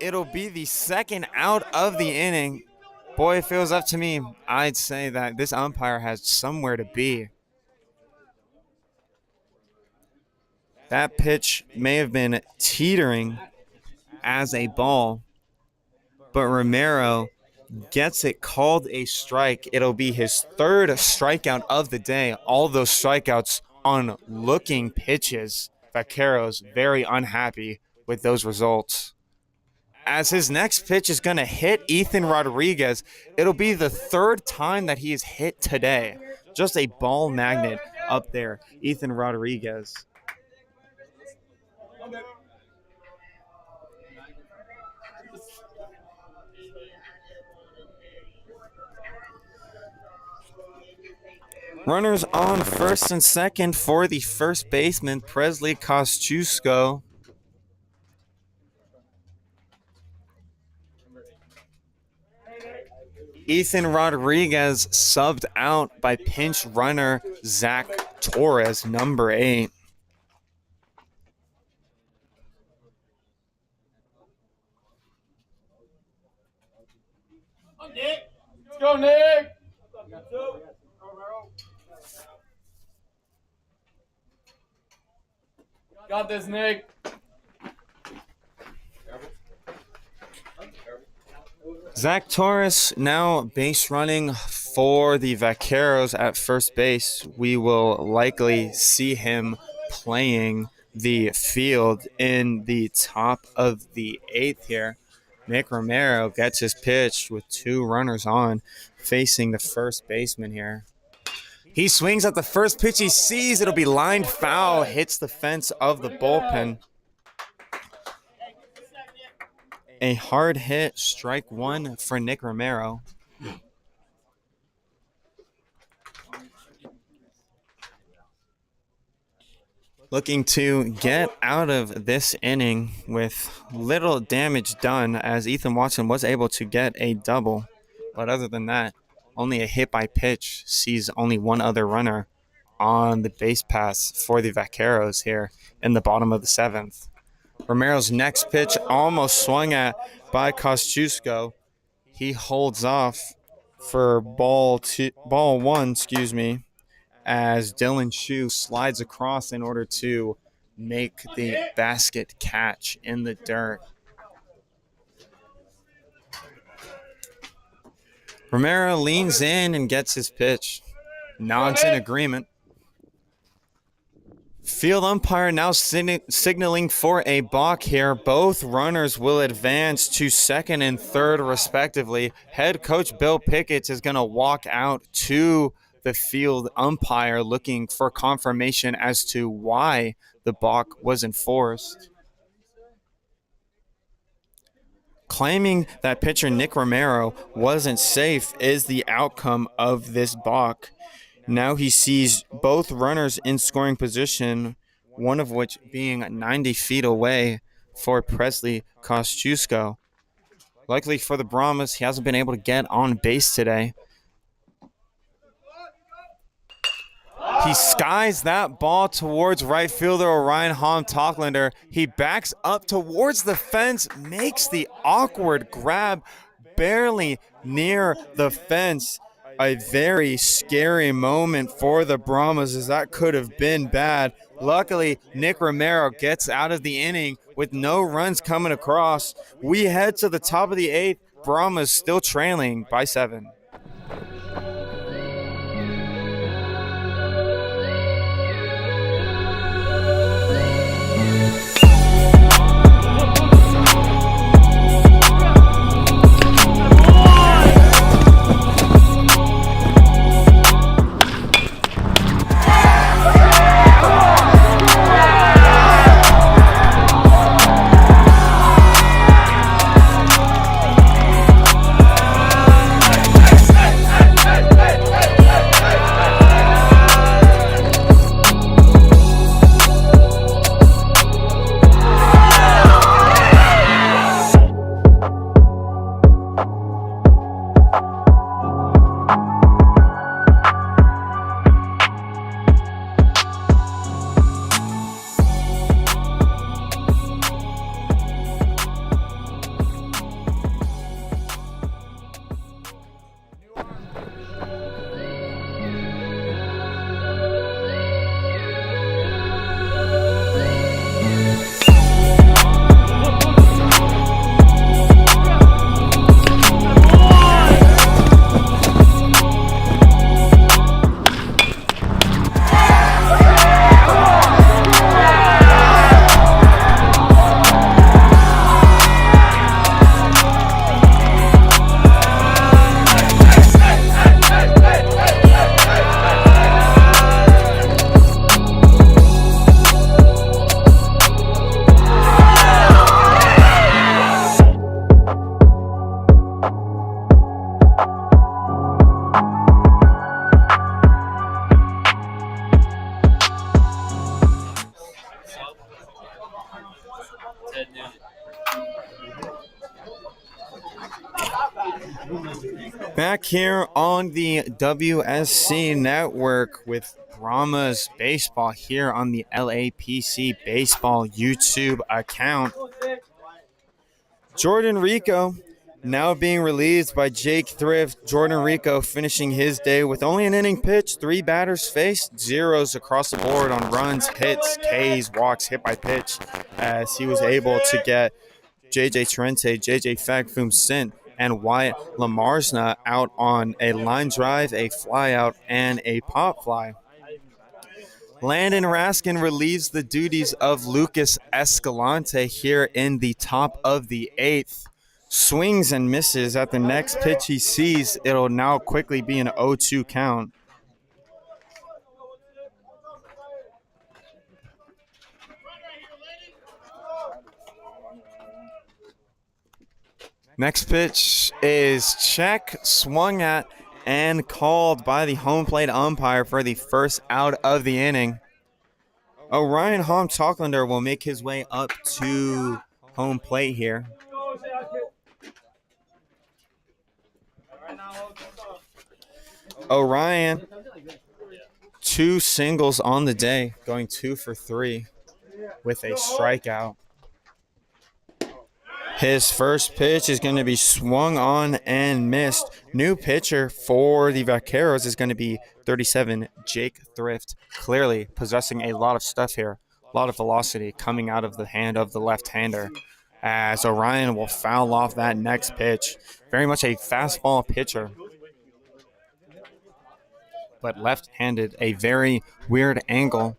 It'll be the 2nd out of the inning. Boy, if it was up to me, I'd say that this umpire has somewhere to be. That pitch may have been teetering as a ball, but Romero gets it called a strike. It'll be his 3rd strikeout of the day. All those strikeouts on looking pitches. Vaqueros very unhappy with those results. As his next pitch is going to hit Ethan Rodriguez. It'll be the 3rd time that he has hit today. Just a ball magnet up there, Ethan Rodriguez. Runners on first and second for the first baseman, Presley Kosciuszko. Ethan Rodriguez subbed out by pinch runner Zach Torres, number 8. Let's go, Nick! Got this, Nick. Zach Torres now base running for the Vaqueros at first base. We will likely see him playing the field in the top of the 8th here. Nick Romero gets his pitch with 2 runners on, facing the first baseman here. He swings at the first pitch he sees. It'll be lined foul, hits the fence of the bullpen. A hard hit, strike 1 for Nick Romero. Looking to get out of this inning with little damage done, as Ethan Watson was able to get a double. But other than that, only a hit by pitch sees only one other runner on the base pass for the Vaqueros here in the bottom of the 7th. Romero's next pitch almost swung at by Kosciuszko. He holds off for ball 1, as Dylan Shu slides across in order to make the basket catch in the dirt. Romero leans in and gets his pitch. Nods in agreement. Field umpire now signaling for a balk here. Both runners will advance to second and third, respectively. Head coach Bill Pickett is going to walk out to the field umpire looking for confirmation as to why the balk was enforced. Claiming that pitcher Nick Romero wasn't safe is the outcome of this balk. Now he sees both runners in scoring position, one of which being 90 feet away for Presley Kosciuszko. Likely for the Brahmas, he hasn't been able to get on base today. He skies that ball towards right fielder Orion Holm-Tocklander. He backs up towards the fence, makes the awkward grab barely near the fence. A very scary moment for the Brahmas, as that could have been bad. Luckily, Nick Romero gets out of the inning with no runs coming across. We head to the top of the 8th. Brahmas still trailing by 7. Back here on the WSC network with Brahmas baseball here on the LAPC baseball YouTube account. Jordan Rico now being relieved by Jake Thrift. Jordan Rico finishing his day with only an inning pitch, 3 batters faced, zeros across the board on runs, hits, Ks, walks, hit by pitch, as he was able to get JJ Terente, JJ Fagfum sent and Wyatt Lamarsna out on a line drive, a fly out, and a pop fly. Landon Raskin relieves the duties of Lucas Escalante here in the top of the 8th. Swings and misses at the next pitch he sees. It'll now quickly be an 0-2 count. Next pitch is check, swung at, and called by the home plate umpire for the first out of the inning. Orion Holm Talklander will make his way up to home plate here. Orion, 2 singles on the day, going 2 for 3 with a strikeout. His first pitch is going to be swung on and missed. New pitcher for the Vaqueros is going to be 37, Jake Thrift. Clearly possessing a lot of stuff here. A lot of velocity coming out of the hand of the left-hander. As Orion will foul off that next pitch. Very much a fastball pitcher, but left-handed. A very weird angle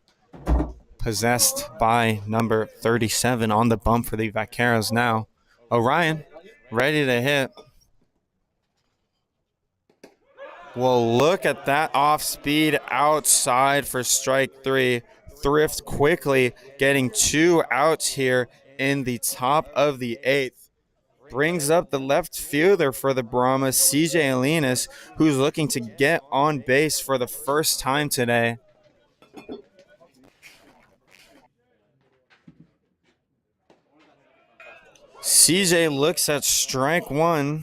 possessed by number 37 on the bump for the Vaqueros now. Orion, ready to hit. Well, look at that off-speed outside for strike 3. Thrift quickly getting 2 outs here in the top of the 8th. Brings up the left fielder for the Brahmas, CJ Alinas, who's looking to get on base for the first time today. CJ looks at strike one.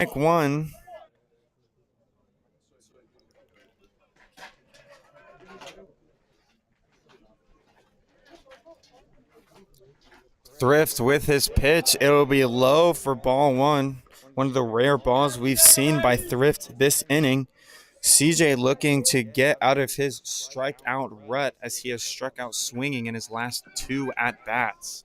Thrift with his pitch. It'll be low for ball 1. One of the rare balls we've seen by Thrift this inning. CJ looking to get out of his strikeout rut as he has struck out swinging in his last 2 at-bats.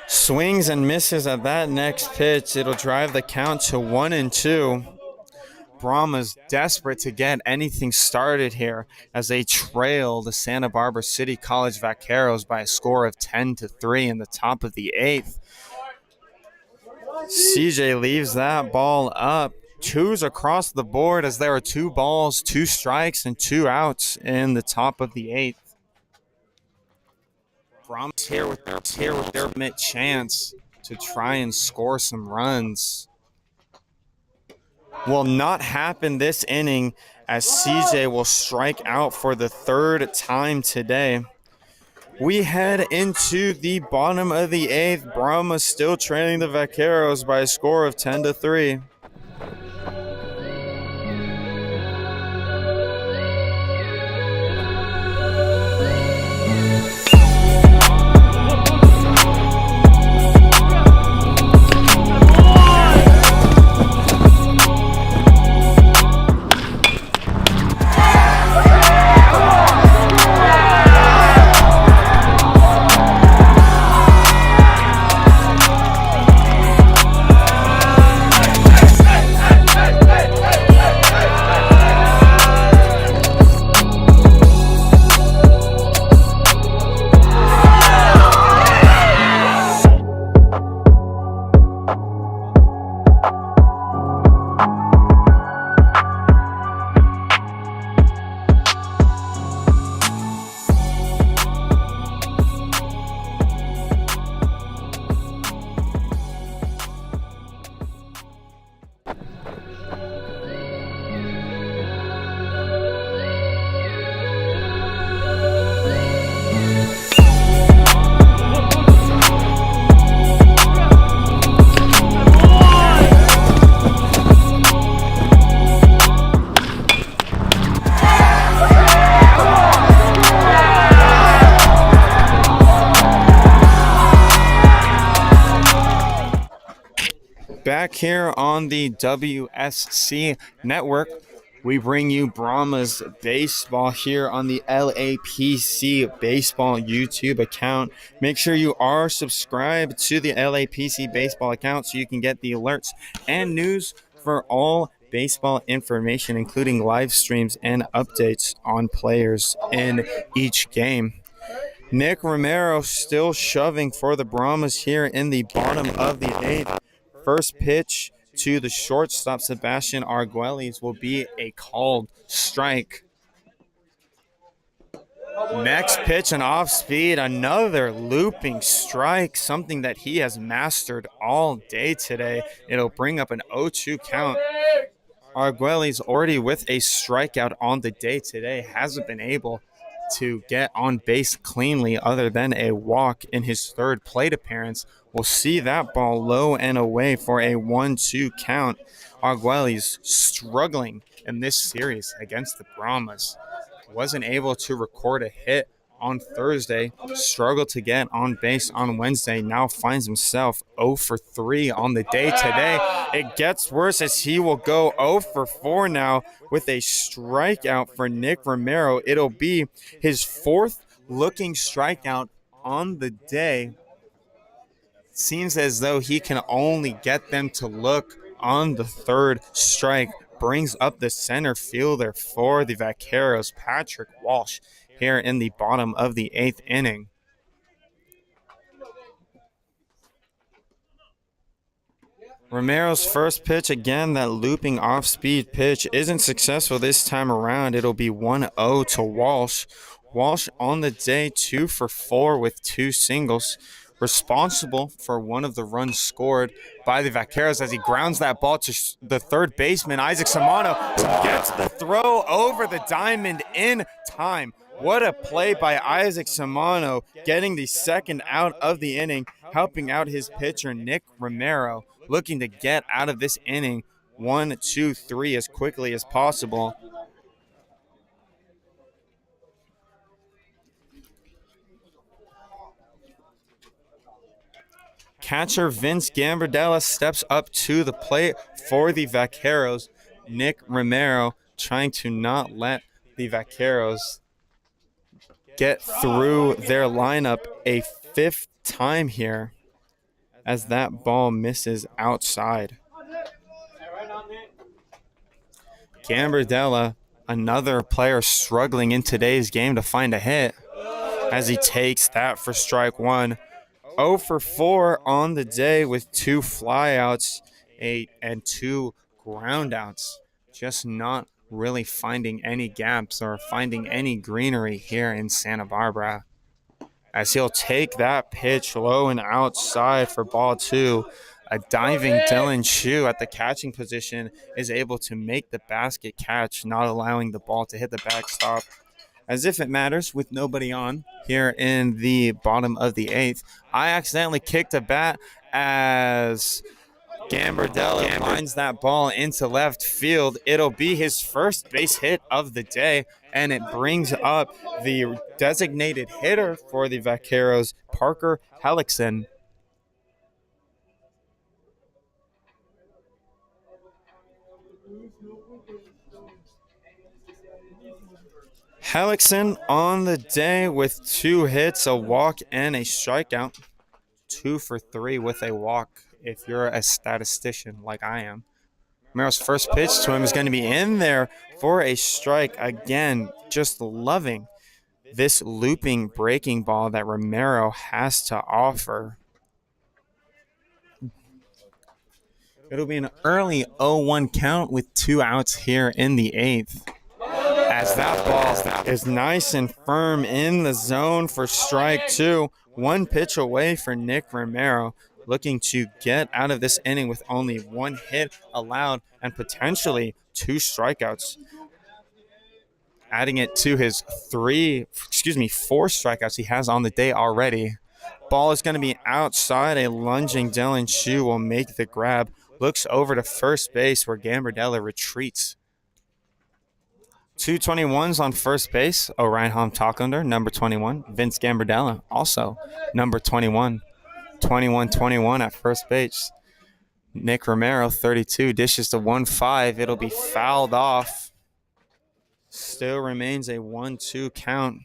Swings and misses at that next pitch. It'll drive the count to 1-2. Brahmas desperate to get anything started here as they trail the Santa Barbara City College Vaqueros by a score of 10-3 in the top of the 8th. CJ leaves that ball up. 2s across the board as there are 2 balls, 2 strikes, and 2 outs in the top of the 8th. Brahmas here with their ultimate chance to try and score some runs. Will not happen this inning as CJ will strike out for the 3rd time today. We head into the bottom of the 8th. Brahmas still trailing the Vaqueros by a score of 10-3. Back here on the WSC network, we bring you Brahma's Baseball here on the LAPC Baseball YouTube account. Make sure you are subscribed to the LAPC Baseball account so you can get the alerts and news for all baseball information, including live streams and updates on players in each game. Nick Romero still shoving for the Brahmas here in the bottom of the 8th. First pitch to the shortstop, Sebastian Arguelles, will be a called strike. Next pitch, an off speed, another looping strike, something that he has mastered all day today. It'll bring up an 0-2 count. Arguelles already with a strikeout on the day today, hasn't been able to get on base cleanly other than a walk in his third plate appearance. We'll see that ball low and away for a 1-2 count. Arguelles struggling in this series against the Brahmas. Wasn't able to record a hit on Thursday, struggled to get on base on Wednesday, now finds himself 0 for 3 on the day today. It gets worse as he will go 0 for 4 now with a strikeout for Nick Romero. It'll be his 4th looking strikeout on the day. Seems as though he can only get them to look on the 3rd strike. Brings up the center fielder for the Vaqueros, Patrick Walsh, here in the bottom of the 8th inning. Romero's first pitch, again, that looping off-speed pitch, isn't successful this time around. It'll be 1-0 to Walsh. Walsh on the day 2 for 4 with 2 singles. Responsible for one of the runs scored by the Vaqueros as he grounds that ball to the third baseman, Isaac Samano, gets the throw over the diamond in time. What a play by Isaac Samano, getting the 2nd out of the inning, helping out his pitcher, Nick Romero, looking to get out of this inning 1, 2, 3 as quickly as possible. Catcher Vince Gambardella steps up to the plate for the Vaqueros. Nick Romero trying to not let the Vaqueros get through their lineup a 5th time here as that ball misses outside. Gambardella, another player struggling in today's game to find a hit as he takes that for strike 1. 0 for 4 on the day with 2 flyouts, 8 and 2 groundouts. Just not really finding any gaps or finding any greenery here in Santa Barbara. As he'll take that pitch low and outside for ball 2. A diving Dylan Chu at the catching position is able to make the basket catch, not allowing the ball to hit the backstop. As if it matters, with nobody on here in the bottom of the 8th. I accidentally kicked a bat as Gambardella finds that ball into left field. It'll be his first base hit of the day, and it brings up the designated hitter for the Vaqueros, Parker Hellickson. Hellickson on the day with 2 hits, a walk, and a strikeout. 2 for 3 with a walk if you're a statistician like I am. Romero's first pitch to him is going to be in there for a strike. Again, just loving this looping breaking ball that Romero has to offer. It'll be an early 0-1 count with 2 outs here in the 8th. As that ball is nice and firm in the zone for strike 2. 1 pitch away for Nick Romero, looking to get out of this inning with only 1 hit allowed and potentially 2 strikeouts. Adding it to his 4 strikeouts he has on the day already. Ball is going to be outside. A lunging Dylan Chu will make the grab. Looks over to first base where Gambardella retreats. 221s on first base. Orion Holm Talkunder, number 21. Vince Gambardella, also number 21. 21-21 at first base. Nick Romero, 32, dishes to 1-5. It'll be fouled off. Still remains a 1-2 count.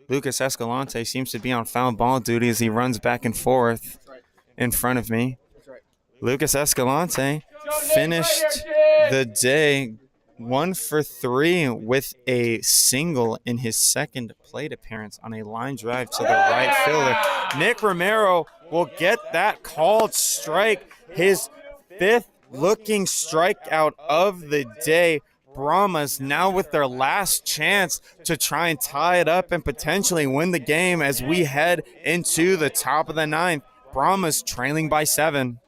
Lucas Escalante seems to be on foul ball duty as he runs back and forth in front of me. Lucas Escalante finished the day 1 for 3 with a single in his second plate appearance on a line drive to the right fielder. Nick Romero will get that called strike, his 5th looking strikeout of the day. Brahmas now with their last chance to try and tie it up and potentially win the game as we head into the top of the 9th. Brahmas trailing by 7.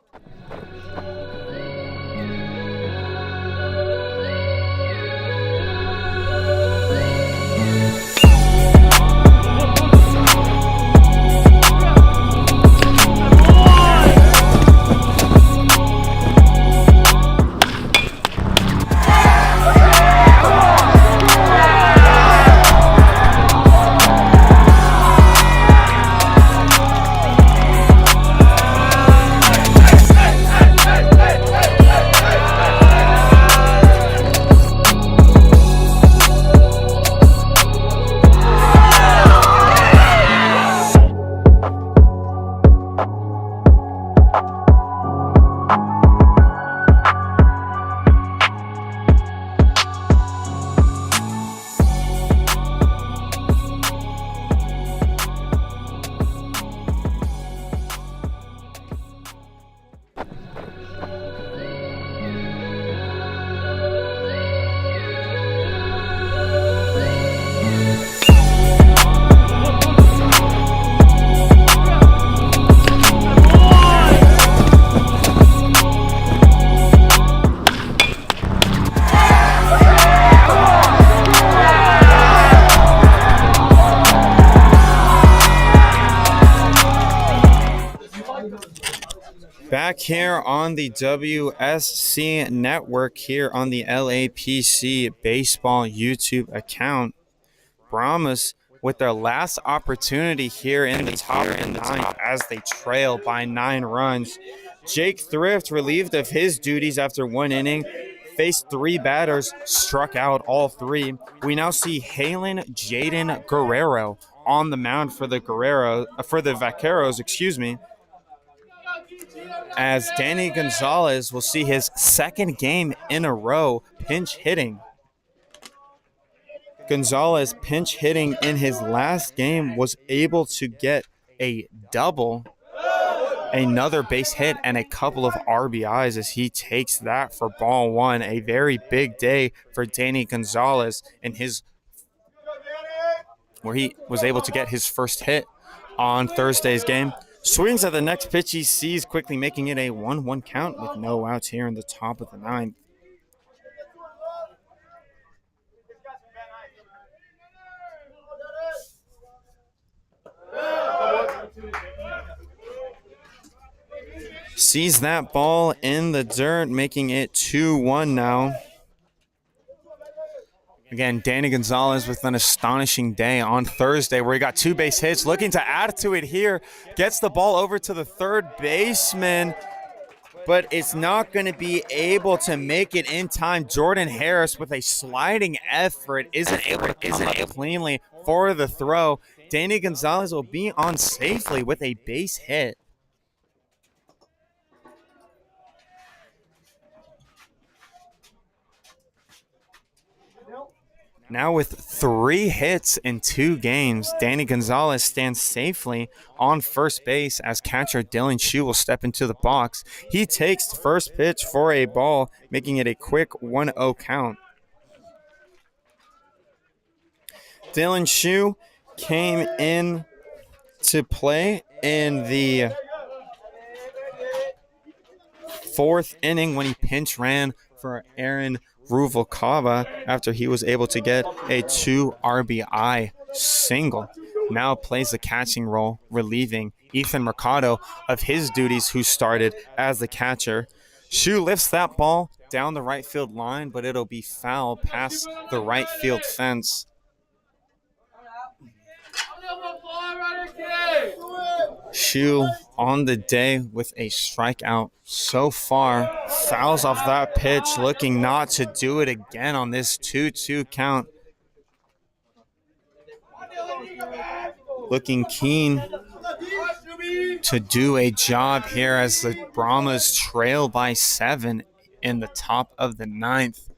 Back here on the WSC network here on the LAPC baseball YouTube account, Brahmas with their last opportunity here in the top of the 9th as they trail by 9 runs. Jake Thrift, relieved of his duties after 1 inning, faced 3 batters, struck out all 3. We now see Halen Jaden Guerrero on the mound for the Vaqueros, as Danny Gonzalez will see his 2nd game in a row pinch hitting. Gonzalez pinch hitting in his last game was able to get a double, another base hit, and a couple of RBIs as he takes that for ball 1. A very big day for Danny Gonzalez where he was able to get his first hit on Thursday's game. Swings at the next pitch he sees, quickly making it a 1-1 count with no outs here in the top of the 9th. Sees that ball in the dirt, making it 2-1 now. Again, Danny Gonzalez with an astonishing day on Thursday where he got 2 base hits, looking to add to it here. Gets the ball over to the third baseman, but it's not going to be able to make it in time. Jordan Harris with a sliding effort isn't able to come up cleanly for the throw. Danny Gonzalez will be on safely with a base hit. Now with 3 hits in 2 games, Danny Gonzalez stands safely on first base as catcher Dylan Shue will step into the box. He takes the first pitch for a ball, making it a quick 1-0 count. Dylan Shue came in to play in the 4th inning when he pinch ran for Aaron Ruvalcaba after he was able to get a 2 RBI single. Now plays the catching role, relieving Ethan Mercado of his duties, who started as the catcher. Shue lifts that ball down the right field line, but it'll be foul past the right field fence. Shu on the day with a strikeout so far. Fouls off that pitch, looking not to do it again on this 2-2 count. Looking keen to do a job here as the Brahmas trail by 7 in the top of the 9th.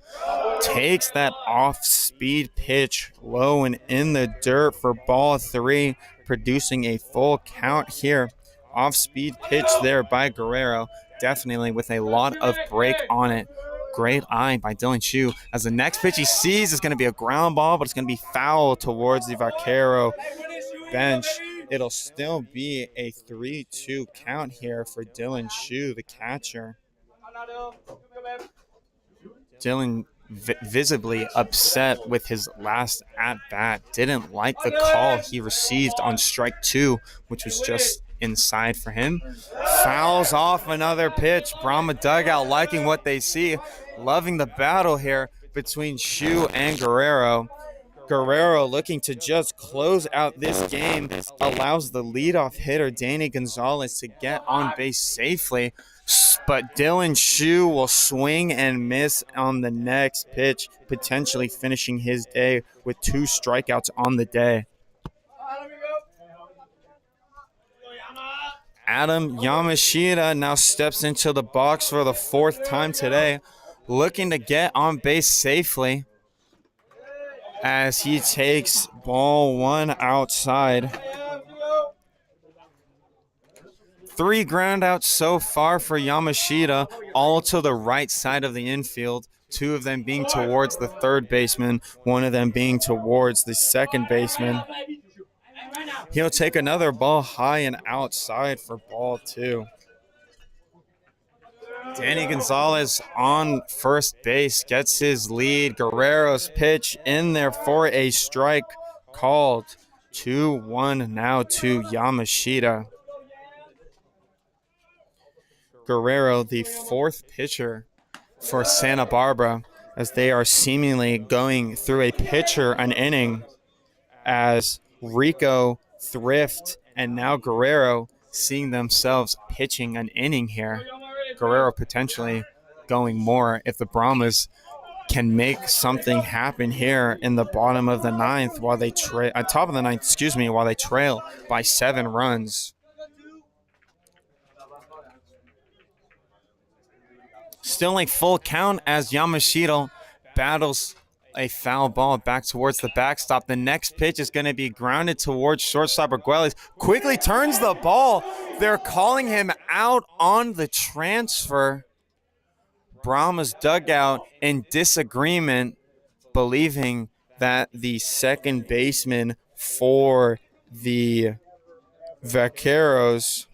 Takes that off-speed pitch low and in the dirt for ball 3, producing a full count here. Off-speed pitch there by Guerrero, definitely with a lot of break on it. Great eye by Dylan Shu, as the next pitch he sees is going to be a ground ball, but it's going to be foul towards the Vaquero bench. It'll still be a 3-2 count here for Dylan Shu, the catcher. Dylan visibly upset with his last at-bat. Didn't like the call he received on strike 2, which was just inside for him. Fouls off another pitch. Brahma dugout liking what they see. Loving the battle here between Shu and Guerrero. Guerrero looking to just close out this game. Allows the leadoff hitter, Danny Gonzalez, to get on base safely. But Dylan Shu will swing and miss on the next pitch, potentially finishing his day with 2 strikeouts on the day. Adam Yamashita now steps into the box for the 4th time today, looking to get on base safely as he takes ball 1 outside. 3 groundouts so far for Yamashita, all to the right side of the infield. 2 of them being towards the third baseman, 1 of them being towards the second baseman. He'll take another ball high and outside for ball 2. Danny Gonzalez on first base gets his lead. Guerrero's pitch in there for a strike called. 2-1 now to Yamashita. Guerrero, the 4th pitcher for Santa Barbara, as they are seemingly going through a pitcher an inning, as Rico, Thrift, and now Guerrero seeing themselves pitching an inning here. Guerrero potentially going more if the Brahmas can make something happen here in the bottom of the 9th while they top of the 9th, while they trail by 7 runs. Still a full count as Yamashita battles a foul ball back towards the backstop. The next pitch is going to be grounded towards shortstop Arguelles. Quickly turns the ball. They're calling him out on the transfer. Brahma's dugout in disagreement, believing that the second baseman for the Vaqueros,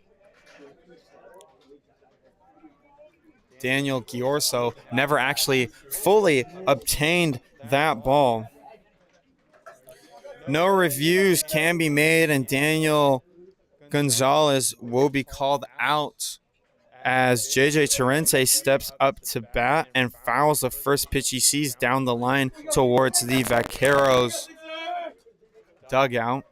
Daniel Giorso, never actually fully obtained that ball. No reviews can be made, and Daniel Gonzalez will be called out as JJ Torrente steps up to bat and fouls the first pitch he sees down the line towards the Vaqueros dugout.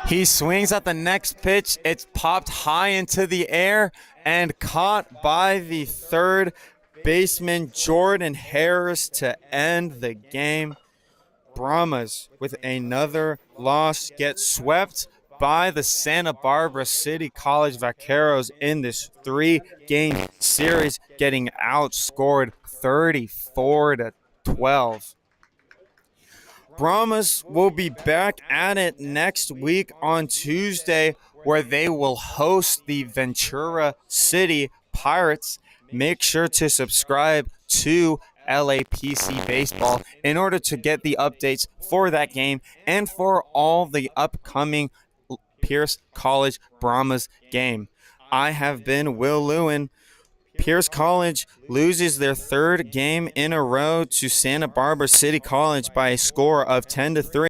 He swings at the next pitch. It's popped high into the air and caught by the third baseman, Jordan Harris, to end the game. Brahmas, with another loss, get swept by the Santa Barbara City College Vaqueros in this 3-game series, getting outscored 34-12. Brahmas will be back at it next week on Tuesday, where they will host the Ventura City Pirates. Make sure to subscribe to LAPC Baseball in order to get the updates for that game and for all the upcoming Pierce College Brahmas game. I have been Will Lewin. Pierce College loses their 3rd game in a row to Santa Barbara City College by a score of 10-3.